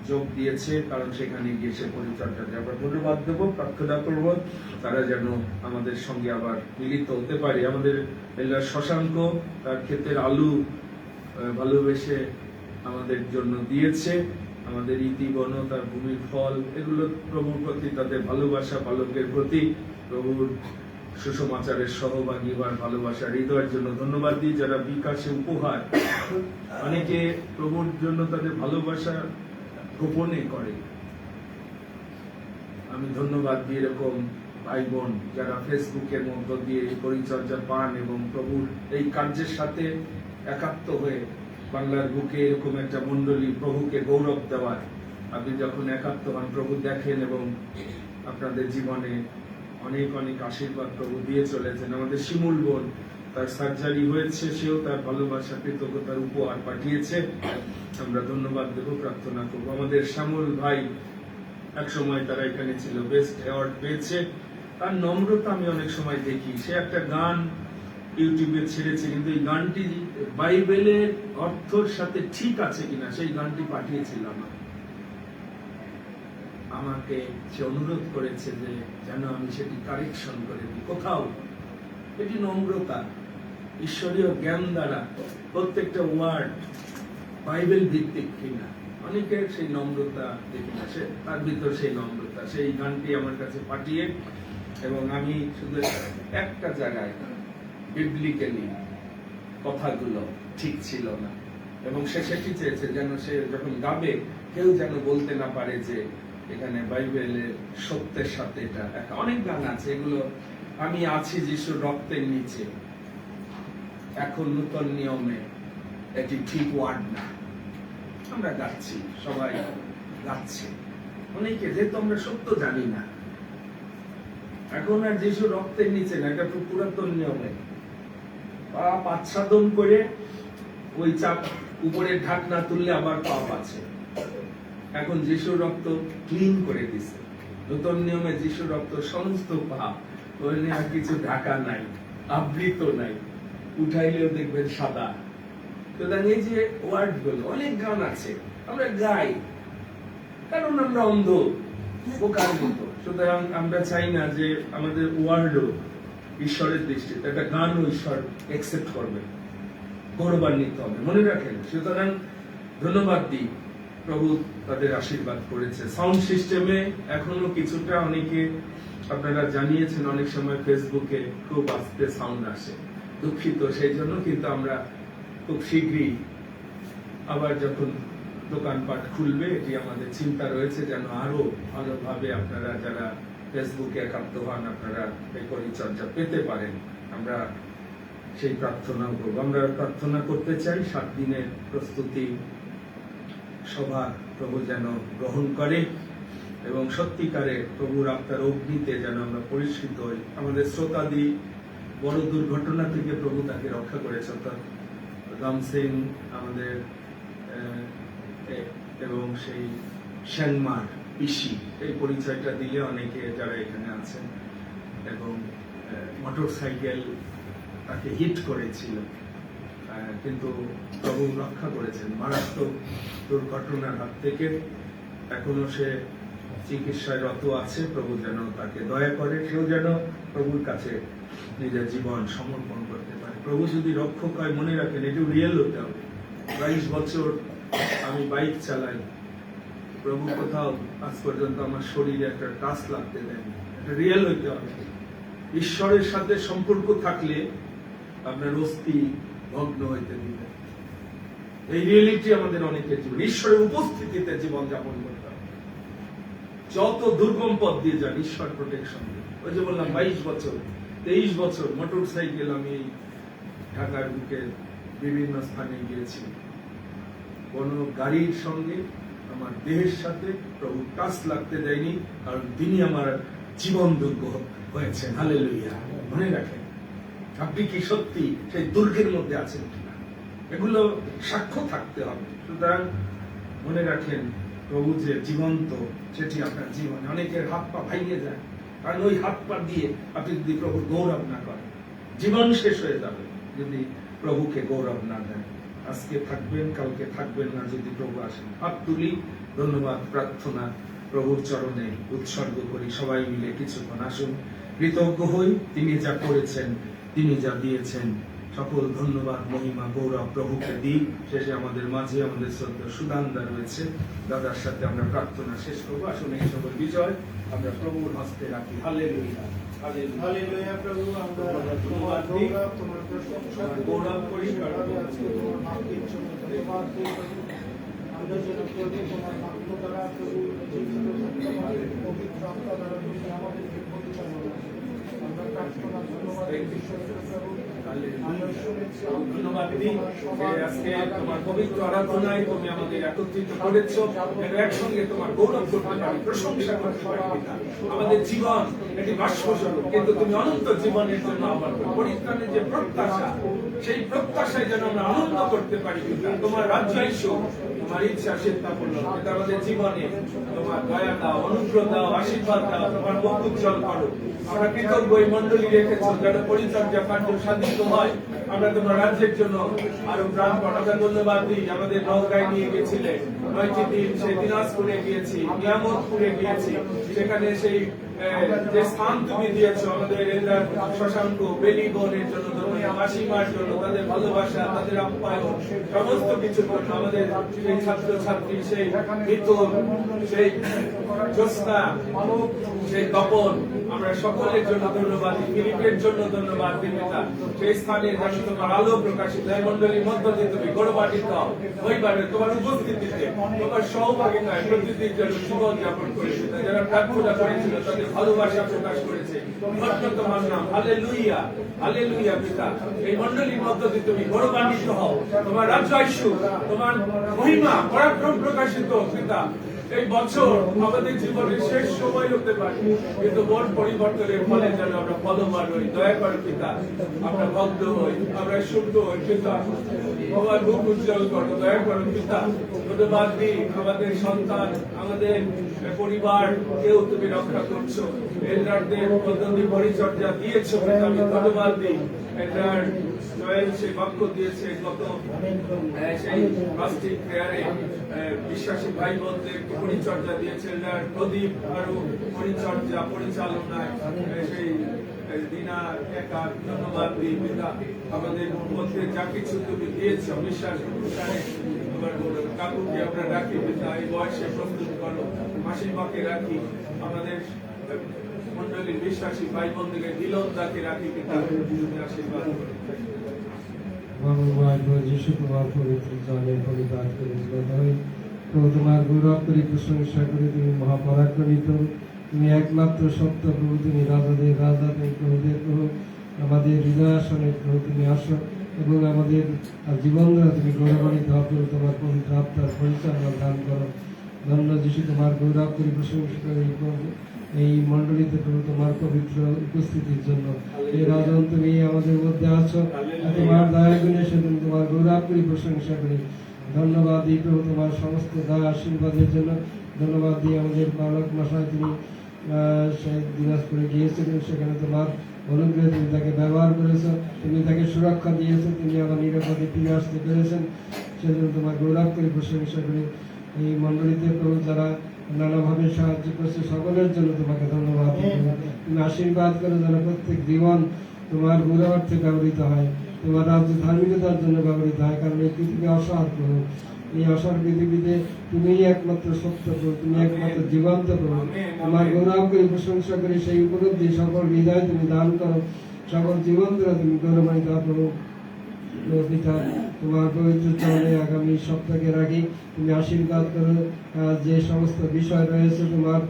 S1: যোগ দিয়েছে, কারণ সেখানে গিয়ে সে পরিচর্যাতে আবার ধন্যবাদ দেব, প্রার্থনা করব তারা যেন আমাদের সঙ্গে আবার মিলিত হতে পারে। আমাদের এলার শশাঙ্ক তার ক্ষেতের আলু ভালোবেসে আমাদের জন্য দিয়েছে। আমাদের ইতিবন, তার ভূমির ফল, এগুলো প্রভুর প্রতি তাদের ভালোবাসা, পালকের প্রতি প্রভুর সুসমাচারের সহভাগী হওয়ার ভালোবাসা, হৃদয়ের জন্য ধন্যবাদ দিই। যারা বিকাশে উপহার, অনেকে প্রভুর জন্য তাদের ভালোবাসা গোপনে করে, আমি ধন্যবাদ দিই এরকম ভাই বোন যারা ফেসবুকের মধ্য দিয়ে এই পরিচর্যা পান এবং প্রভুর এই কার্যের সাথে একাত্ম হয়ে বাংলার বুকে এরকম একটা মণ্ডলী প্রভুকে গৌরব দেওয়ার। আপনি যখন একাত্ম হন, প্রভু দেখেন এবং আপনাদের জীবনে অনেক অনেক আশীর্বাদ প্রভু দিয়ে চলেছেন। আমাদের শিমুল বোন, তার সার্জারি হয়েছে, সেও তার ভালোবাসা, কৃতজ্ঞতার উপহার পাঠিয়েছে, আমরা ধন্যবাদ দেব, প্রার্থনা করবো। আমাদের শ্যামল ভাই, এক সময় তারা এখানে ছিল, বেস্ট অ্যাওয়ার্ড পেয়েছে। তার নম্রতা আমি অনেক সময় দেখি। সে একটা গান ইউটিউবে ছেড়েছে, কিন্তু এই গানটি বাইবেলের অর্থের সাথে ঠিক আছে কিনা সেই গানটি পাঠিয়েছিল আমাকে। সে অনুরোধ করেছে যে যেন আমি সেটি কারেকশন করে দিই কোথাও। এটি নম্রতা, ঈশ্বরীয় জ্ঞান দ্বারা প্রত্যেকটা ওয়ার্ড বাইবেল ভিত্তিক কিনা। অনেকের সেই নম্রতা দেখি না, তার ভিতর সেই নম্রতা। সেই গানটি আমার কাছে পাঠিয়ে, এবং আমি শুধু একটা জায়গায় বিবলিক্যালি কথাগুলো ঠিক ছিল না, এবং সে সেটি চেয়েছে যেন সে যখন গাবে কেউ যেন বলতে না পারে যে এখানে বাইবেলের সত্যের সাথে এটা। অনেক গান আছে এগুলো, আমি আছি যিশুর রক্তের নিচে, এখন নূতন নিয়মে, এটি ঠিক ওয়ার্ড না। আমরা গাচ্ছি, সবাই গাচ্ছে, অনেকে, যেহেতু আমরা সত্য জানি না। এখন আর যিশুর রক্তের নিচে না, এটা পুরাতন নিয়মে পাপ আচ্ছাদন করে ওই চাপ উপরের ঢাকনা তুললে আবার পাপ আছে। এখন যিশুর রক্ত ক্লিন করে দিছে। নতুন নিয়মে যিশুর রক্ত সমস্ত পাপ, ওই নিয়ে আর কিছু ঢাকা নাই, আবৃত নাই, উঠাইলেও দেখবেন সাদা। সুতরাং এই যে ওয়ার্ড গুলো, অনেক গান আছে আমরা গাই, কারণ আমরা অন্ধ, বোকার মতো। সুতরাং আমরা চাই না যে আমাদের ওয়ার্ডও ঈশ্বরের দৃষ্টিতে একটা গানও ঈশ্বর একসেপ্ট করবে, গৌরবান্বিত হবে, মনে রাখেন। সুতরাং ধন্যবাদ দিই, প্রভু তাদের আশীর্বাদ করেছে। সাউন্ড সিস্টেমে এখনো কিছুটা অনেকে আপনারা জানিয়েছেন, অনেক সময় ফেসবুকে খুব আস্তে সাউন্ড আসে, দুঃখিত সেই জন্য। কিন্তু আমরা খুব শীঘ্রই আবার যখন দোকানপাট খুলবে, এটি আমাদের চিন্তা রয়েছে যেন আরো ভালোভাবে আপনারা যারা ফেসবুকে একাত্ম হন, আপনারা এই পরিচর্যা পেতে পারেন। আমরা সেই প্রার্থনা করব। আমরা প্রার্থনা করতে চাই 7 দিনের প্রস্তুতি সভা প্রভু যেন গ্রহণ করে এবং সত্যিকারে প্রভুর আপনার অগ্নিতে যেন আমরা পরিষ্কৃত হই। আমাদের শ্রোতাদি বড় দুর্ঘটনা থেকে প্রভু তাকে রক্ষা করেছে, অর্থাৎ রাম সিং আমাদের এবং সেই শ্যাংমার পিসি, এই পরিচয়টা দিলে অনেকে যারা এখানে আছেন। এবং মোটর সাইকেল তাকে হিট করেছিল, কিন্তু প্রভু রক্ষা করেছেন মারাত্মক দুর্ঘটনার হাত থেকে। এখনো সে চিকিৎসায় রত আছে, প্রভু যেন তাকে দয়া করে, সেও যেন প্রভুর কাছে নিজের জীবন সমর্পণ করতে পারে। প্রভু যদি রক্ষক হয়, মনে রাখেন এটি রিয়েল হতে হবে। 22 বছর আমি বাইক চালাই, প্রভু কোথাও আজ পর্যন্ত আমার শরীরে একটা টাচ লাগতে দেয়নি। এটা রিয়েল হইতে হবে। ঈশ্বরের সাথে সম্পর্ক থাকলে আপনার অস্থি ভগ্ন হইতে দিবে। এই রিয়েলিটি আমাদের অনেকের জীবন, ঈশ্বরের উপস্থিতিতে জীবন যাপন করতে হবে। যত দুর্গম পথ দিয়ে যান, ঈশ্বর প্রোটেকশন দিয়ে। ওই যে বললাম 22 বছর 23 বছর মোটর সাইকেল আমি ঢাকার বুকে বিভিন্ন স্থানে গিয়েছি। কোন গাড়ির সঙ্গে আমার দেহের সাথে প্রভু টাচ লাগতে দেয়নি, কারণ তিনি আমার জীবন দুর্গ হয়েছেন। হালেলুয়া। মনে রাখেন, আপনি কি সত্যি সেই দুর্গের মধ্যে আছেন কিনা, এগুলো সাক্ষ্য থাকতে হবে। সুতরাং মনে রাখেন, প্রভু যে জীবন্ত, সেটি আপনার জীবনে। অনেকের হাত পা ভাঙিয়ে যায়, কারণ ওই হাত পা দিয়ে আপনি যদি প্রভুর গৌরব না করেন, জীবন শেষ হয়ে যাবে যদি প্রভুকে গৌরব না দেন। আজকে থাকবেন, কালকে থাকবেন না যদি প্রভু আসেন। হাত তুলি, ধন্যবাদ প্রার্থনা প্রভুর চরণে উৎসর্গ করি। সবাই মিলে কিছুক্ষণ আসুন, কৃতজ্ঞ হই। তিনি যা করেছেন, তিনি যা দিয়েছেন, সকল ধন্যবাদ মহিমা গৌরব প্রভুকে দিই। শেষে আমাদের মাঝে আমাদের শ্রদ্ধা সুদানদা রয়েছে, দাদার সাথে আমরা প্রার্থনা শেষ করবো। আসুন এই সকল বিজয় আমরা প্রভুর হস্তে রাখি। হালেলুয়া।
S4: হালেলুয়া। প্রভু আমরা তোমার গৌরব, তোমার প্রশংসা,
S1: গৌরব করি,
S4: কারণ আজকে তোমার নাম দিচ্ছ। ধন্যবাদ দিই প্রভু। আমরা যেন প্রভু তোমার বাক্য দ্বারা প্রভু জীবিত তোমার পবিত্র আত্মা দ্বারা তুমি আমাদেরকে পরিচালনা করো। আমরা প্রার্থনা ধন্যবাদ ঈশ্বরের প্রভু। আমরা শুনেছি
S1: ধন্যবাদ দিই যে আজকে তোমার পবিত্র আরাধনায় তুমি আমাদের একত্রিত করেছো, যেন একসঙ্গে তোমার গৌরব করতে পারি, প্রশংসা করতে পারি। আমাদের জীবন এটি বাষ্পস্বরূপ, কিন্তু তুমি অনন্ত জীবনের জন্য আবার পরিত্রাণের যে প্রত্যাশা, সেই প্রত্যাশায় যেন আমরা আনন্দ করতে পারি। তোমার রাজ্য এসো, তোমার ইচ্ছা সিদ্ধ করলো, কিন্তু আমাদের জীবনে তোমার দয়া দাও, অনুগ্রহ দাও, আশীর্বাদ দাও, তোমার মুখ উজ্জ্বল করো। আমরা কৃতজ্ঞ এই মন্ডলী রেখেছো, যেন পরিচর্যা কার্য সাধিত হয়। আমরা তোমার রাজ্যের জন্য আরো প্রাণপণ আমরা ধন্যবাদ দিই। আমাদের নৌকায় নিয়ে গেছিলে 9টি দিন, সেই দিনাজপুরে গিয়েছি, নিয়ামতপুরে গিয়েছি, সেখানে সেই যে স্থান তুমি দিয়েছো আমাদের শশাঙ্ক বেলি বোনের জন্য, মাসিমার জন্য, তাদের ভালোবাসা, তাদের আপ্যায়ন, সমস্ত কিছুর জন্য, আমাদের সেই ছাত্র ছাত্রী, সেই মিতুল, সেই জ্যোৎস্না, সেই তপন, আমরা সকলের জন্য ধন্যবাদ দিই। ফিলিপের জন্য ধন্যবাদ দিই পিতা। সেই স্থানে যেন তোমার আলো প্রকাশিত হয়, মন্ডলীর মধ্য দিয়ে তুমি গৌরবান্বিত হও। ওইভাবে তোমার উপস্থিতিতে, তোমার সহভাগিতায় প্রতিদিন যেন জীবন যাপন করেছে, যারা প্রার্থনা করেছিল তাদের ভালোবাসা প্রকাশ করেছে। ধন্য তোমার নাম। হালেলুয়া। হালেলুয়া পিতা। এই মন্ডলীর মধ্য দিয়ে তুমি গৌরবান্বিত হও, তোমার রাজ্য আসুক, তোমার মহিমা পরাক্রম প্রকাশিত পিতা। এই বছর আমাদের জীবনের শেষ সময় হতে পারে, কিন্তু মন পরিবর্তনের ফলে যেন আমরা ফলবান হই। দয়া করে পিতা, আমরা ভক্ত হই, আমরা শুদ্ধ হই পিতা। তোমার মুখ উজ্জ্বল করো, দয়া করো পিতা। ধন্যবাদ দিই আমাদের সন্তান, আমাদের পরিবার কেউ তুমি রক্ষা করছো, এলরারদের পদ্ধতি পরিচর্যা দিয়েছো পিতা। আমি ধন্যবাদ দিই এটার জয়েল সেই বাক্য দিয়েছে গত সেই প্লাস্টিক ফেয়ারে বিশ্বাসী ভাই বোনদের পরিচর্যা দিয়েছে এটার প্রদীপ আরো পরিচর্যা পরিচালনায় সেই দিনা একা ধন্যবাদ দিই পিতা আমাদের মধ্যে যা কিছু তুমি দিয়েছ বিশ্বাস অনুষ্ঠানে কাকুকে আমরা রাখি পিতা এই বয়সে প্রস্তুত করো মাসিমাকে রাখি আমাদের মন্ডলীর বিশ্বাসী ভাই বোনদেরকে দিলন্দাকে রাখি পিতা তুমি আশীর্বাদ করো
S5: ভগবান যিশু তোমার পবিত্র জলে পরিপাক করে দিল হয় তো তোমার গৌরব করি প্রশংসা করে তুমি মহাপরাক্রমিত তুমি একমাত্র সত্য প্রভু তুমি রাজাদের রাজা তুমি প্রভুদের প্রভু আমাদের হৃদয় আসনে প্রভু তুমি আসো এবং আমাদের জীবন দ্বারা তুমি গৌরবান্বিত হও তোমার পবিত্র আত্মার পরিচালনা দান করো ধন্য যিশু তোমার গৌরব করি প্রশংসা করে এই মণ্ডলীতে প্রভু তোমার পবিত্র উপস্থিতির জন্য এই রাজন তুমি আমাদের মধ্যে আছো তোমার দয়া গুণে সেদিন তোমার গৌরব করি প্রশংসা করি ধন্যবাদ দিই প্রভু তোমার সমস্ত দয়া আশীর্বাদের জন্য ধন্যবাদ দিই আমাদের পালক মশাই তুমি দিনাজপুরে গিয়েছিলেন সেখানে তোমার অনুগ্রহে তুমি তাকে ব্যবহার করেছো তুমি তাকে সুরক্ষা দিয়েছো তিনি আবার নিরাপদে ফিরে আসতে পেরেছেন সেজন্য তোমার গৌরব করে প্রশংসা করি এই মণ্ডলীতে প্রভু যারা নানাভাবে সাহায্য করছে সকলের জন্য তোমাকে ধন্যবাদ তুমি আশীর্বাদ করে যেন প্রত্যেক জীবন তোমার গৌরবার্থে ব্যবহৃত হয় তোমার রাজ্য ধার্মিকতার জন্য ব্যবহৃত হয় কারণ এই পৃথিবী অসার প্রভু এই অসার পৃথিবীতে তুমিই একমাত্র সত্য প্রভু তুমি একমাত্র জীবন্ত প্রভু তোমার গৌরব করে প্রশংসা করে সেই উপলব্ধি সকল হৃদয় তুমি দান করো সকল জীবন দ্বারা তুমি গৌরবান্বিত প্রভু পিতা তোমার পবিত্র চরণে আগামী সপ্তাহে রাখি তুমি আশীর্বাদ করো যে সমস্ত বিষয় রয়েছে তোমার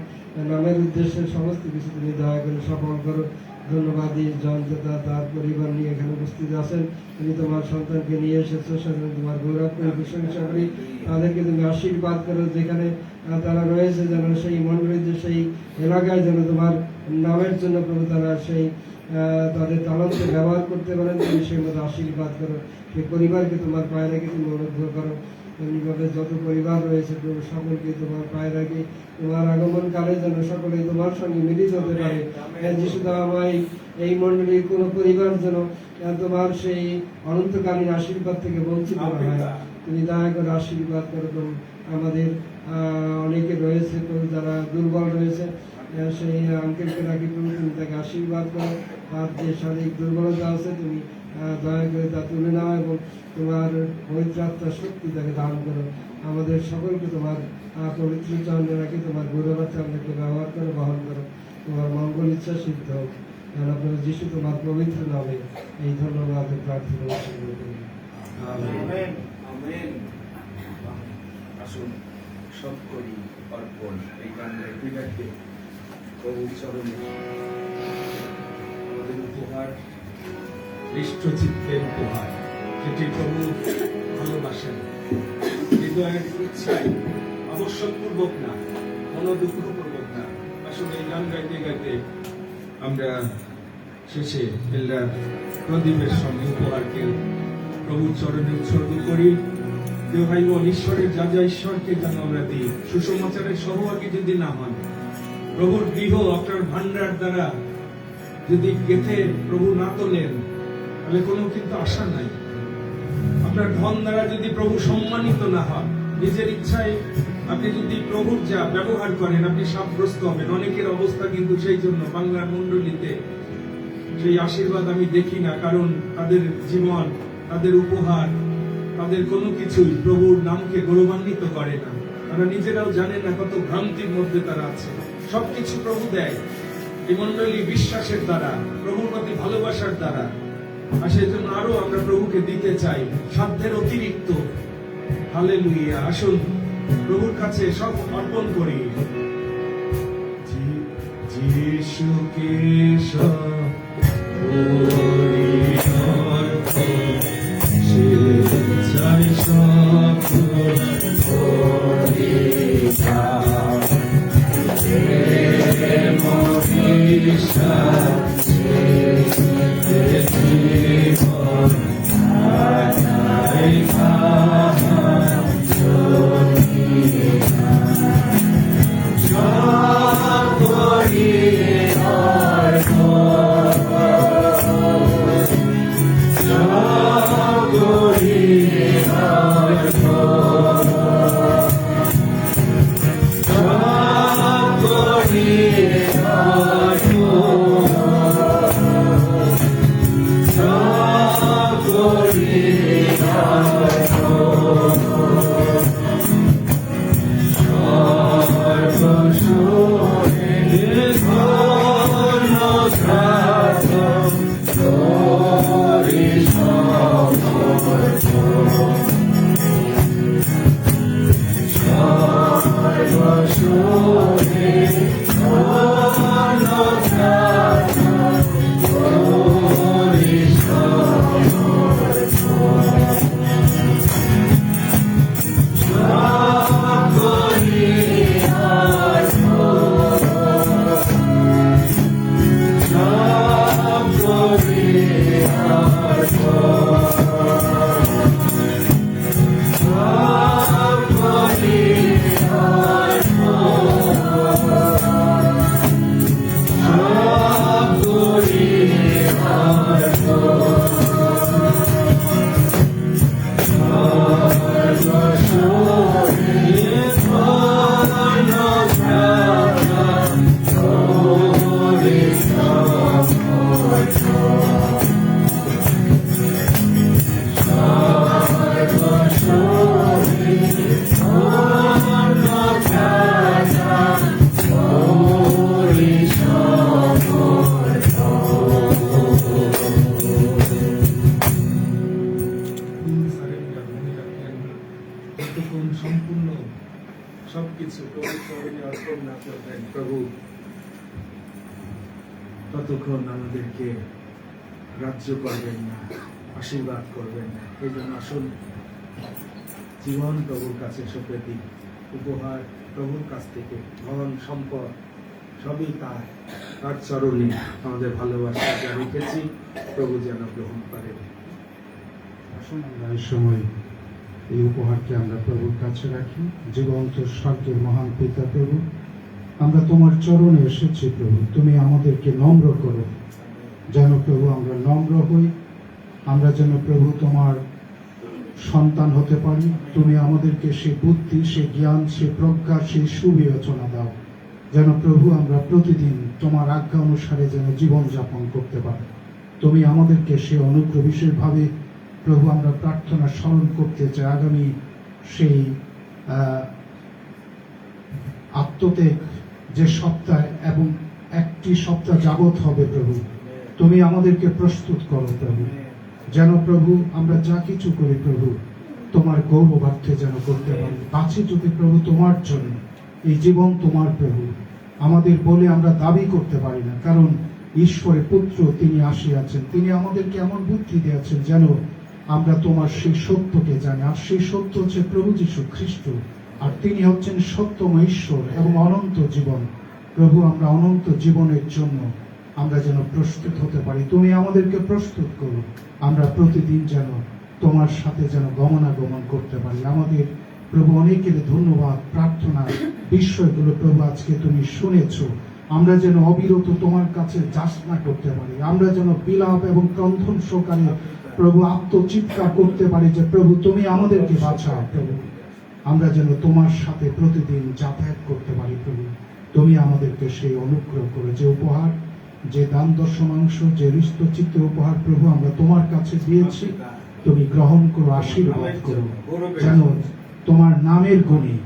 S5: নামের উদ্দেশ্যে সমস্ত কিছু তুমি দয়া করে সফল করো ধন্যবাদ দিই জয়ন্তদা তার পরিবার নিয়ে এখানে উপস্থিত আছেন তুমি তোমার সন্তানকে নিয়ে এসেছো সেখানে তোমার গৌরব করে প্রশংসা করি তাদেরকে তুমি আশীর্বাদ করো যেখানে তারা রয়েছে যেন সেই মন্ডলীতে সেই এলাকায় যেন তোমার নামের জন্য প্রভু তারা সেই তাদের তালন্ত ব্যবহার করতে পারেন তুমি সেই মতো আশীর্বাদ করো সেই পরিবারকে তোমার পায়ে রেখে তুমি অনুগ্রহ করো তেমনিভাবে যত পরিবার রয়েছে প্রভু সকলকে তোমার পায়ে রাখি তোমার আগমন কালে যেন সকলে তোমার সঙ্গে মিলিত হতে পারে যিশু আমায় এই মন্ডলীর কোন পরিবার যেন তোমার সেই অনন্তকালীন আশীর্বাদ থেকে বঞ্চিত না হয় তুমি দয়া করে আশীর্বাদ করো প্রভু আমাদের অনেকে রয়েছে প্রভু যারা দুর্বল রয়েছে সেই আঙ্কেলকে রাখি প্রভু তুমি তাকে আশীর্বাদ করো তার যে শারীরিক দুর্বলতা আছে তুমি দয়া করে তা তুলে নাও এবং তোমার পবিত্র আত্মার শক্তি তাকে দান করো আমাদের সকলকে তোমার পবিত্র চরণে রাখি তোমার গৌরবার্থে আমাদেরকে ব্যবহার করো বহন করো তোমার মঙ্গল ইচ্ছা সিদ্ধ হোক যেন আপনার যিশু তোমার পবিত্র নামে এই ধন্যবাদ প্রার্থনা করি
S1: আমেন আমেন আসুন সব করি অর্পণ এই গান গাইতে গাইতে প্রভুর চরণে আমাদের উপহার হৃষ্টচিত্তের উপহার যেটি প্রভু ভালোবাসেন হৃদয়ের ইচ্ছায় আবশ্যকপূর্বক না কোনো দুঃখপূর্বক না আসলে এই গান গাইতে গাইতে আমরা শেষে এল্লার প্রদীপের সঙ্গে উপহারকে প্রভুর চরণে উৎসর্গ করি দেহ ভাই বোন ঈশ্বরের যা যা ঈশ্বরকে যেন আমরা দিই সুসমাচারের সহভাগী যদি না হন প্রভুর গৃহ আপনার ভান্ডার দ্বারা যদি গেথে প্রভু না তোলেন তাহলে কোনো কিন্তু আশা নাই আপনার ধন দ্বারা যদি প্রভু সম্মানিত না হন নিজের ইচ্ছায় আপনি যদি প্রভুর যা ব্যবহার করেন আপনি সাব্যস্ত হবেন অনেকের অবস্থা কিন্তু সেই জন্য বাংলার মন্ডলীতে সেই আশীর্বাদ আমি দেখি না কারণ তাদের জীবন তাদের উপহার তাদের কোনো কিছুই প্রভুর নামকে গৌরবান্বিত করে না তারা নিজেরাও জানে না কত ভ্রান্তির মধ্যে তারা আছে সবকিছু প্রভু দেয় এই মন্ডলী বিশ্বাসের দ্বারা প্রভুর প্রতি ভালোবাসার দ্বারা আর সেই জন্য আরো আমরা প্রভুকে দিতে চাই সাধ্যের অতিরিক্ত হালেলুয়া আসুন প্রভুর কাছে সব অর্পণ করি যিশুকে চরণে অর্পণ না করবেন প্রভু, ততক্ষণ আমাদেরকে রাজ্য করবেন না, আশীর্বাদ করবেন না। এই জন্য আসুন জীবন প্রভুর কাছে সঁপে দিই। উপহার প্রভুর কাছ থেকে, ধন সম্পদ সবই তার চরণে আমাদের ভালোবাসা যা রেখেছি প্রভু যেন গ্রহণ করেন।
S6: আসুন আমরা এই সময় এই উপহারকে আমরা প্রভুর কাছে রাখি। জীবন্ত স্বর্গের মহান পিতা প্রভু, আমরা তোমার চরণে এসেছি প্রভু, তুমি আমাদেরকে নম্র করো, যেন প্রভু আমরা নম্র হই, আমরা যেন প্রভু তোমার সন্তান হতে পারি। তুমি আমাদেরকে সে বুদ্ধি, সে জ্ঞান, সে প্রজ্ঞা, সেই সুবিবেচনা দাও, যেন প্রভু আমরা প্রতিদিন তোমার আজ্ঞা অনুসারে যেন জীবনযাপন করতে পারি। তুমি আমাদেরকে সে অনুগ্রহ বিশেষভাবে প্রভু আমরা প্রার্থনা স্মরণ করতে চাই আগামী সেই আত্মত্যাগ যে সপ্তাহ এবং একটি সপ্তাহ যাবৎ হবে প্রভু, তুমি আমাদেরকে প্রস্তুত করো প্রভু, যেন প্রভু আমরা যা কিছু করি প্রভু তোমার গৌরবার্থে যেন করতে পারি। বাঁচি যদি প্রভু তোমার জন্য, এই জীবন তোমার প্রভু, আমাদের বলে আমরা দাবি করতে পারি না, কারণ ঈশ্বরের পুত্র তিনি আসিয়াছেন, তিনি আমাদেরকে এমন বুদ্ধি দিয়েছেন যেন আমরা তোমার সেই সত্যকে জানি। আর সেই সত্য হচ্ছে প্রভু যীশু খ্রিস্ট, আর তিনি হচ্ছেন সত্যময় ঈশ্বর এবং অনন্ত জীবন। প্রভু আমরা অনন্ত জীবনের জন্য আমরা যেন প্রস্তুত হতে পারি, তুমি আমাদেরকে প্রস্তুত করো, আমরা প্রতিদিন যেন তোমার সাথে যেন গমনাগমন করতে পারি। আমাদের প্রভু অনেকের ধন্যবাদ, প্রার্থনা বিষয়গুলো প্রভু আজকে তুমি শুনেছ, আমরা যেন অবিরত তোমার কাছে যাচনা করতে পারি, আমরা যেন বিলাপ এবং ক্রন্ধন সহকারে প্রভু আত্মচিৎকার করতে পারি যে প্রভু তুমি আমাদেরকে বাঁচাও প্রভু, আমরা যেন তোমার সাথে প্রতিদিন যাতায়াত করতে পারি প্রভু। তুমি আমাদেরকে সেই অনুগ্রহ করো, যে উপহার, যে দান দশমাংশ, যে হৃষ্টচিত্ত উপহার প্রভু আমরা তোমার কাছে দিয়েছি, তুমি গ্রহণ করো, আশীর্বাদ করো, যেন তোমার নামের গুণে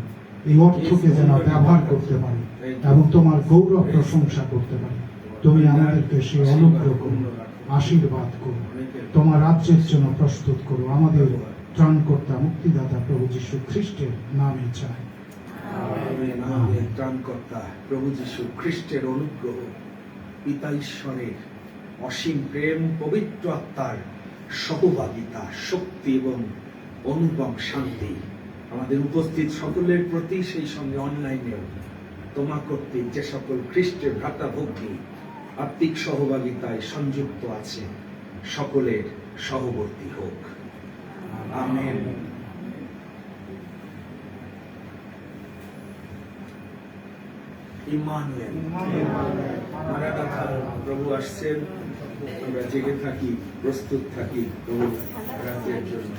S6: এই অর্থকে যেন ব্যবহার করতে পারি এবং তোমার গৌরব প্রশংসা করতে পারি। তুমি আমাদেরকে সেই অনুগ্রহ করো, আশীর্বাদ করো, তোমার রাজ্যের জন্য প্রস্তুত করো। আমাদের ত্রাণকর্তা মুক্তিদাতা প্রভু যীশু খ্রিস্টের নামে চাই।
S1: আমাদের ত্রাণকর্তা প্রভু যীশু খ্রিস্টের অনুগ্রহ, পিতা ঈশ্বরের অসীম প্রেম, পবিত্র আত্মার সহভাগিতা, শক্তি এবং অনুপম শান্তি আমাদের উপস্থিত সকলের প্রতি, সেই সঙ্গে অনলাইনেও তোমা কর্তৃক যে সকল খ্রিস্টের ভ্রাতা ভগ্নী আত্মিক সহভাগিতায় সংযুক্ত আছে, সকলের সহবর্তী হোক। আমেন। ইম্মানুয়েল, মারানাথা, প্রভু আসছেন। আমরা জেগে থাকি, প্রস্তুত থাকি প্রভু রাজ্যের জন্য।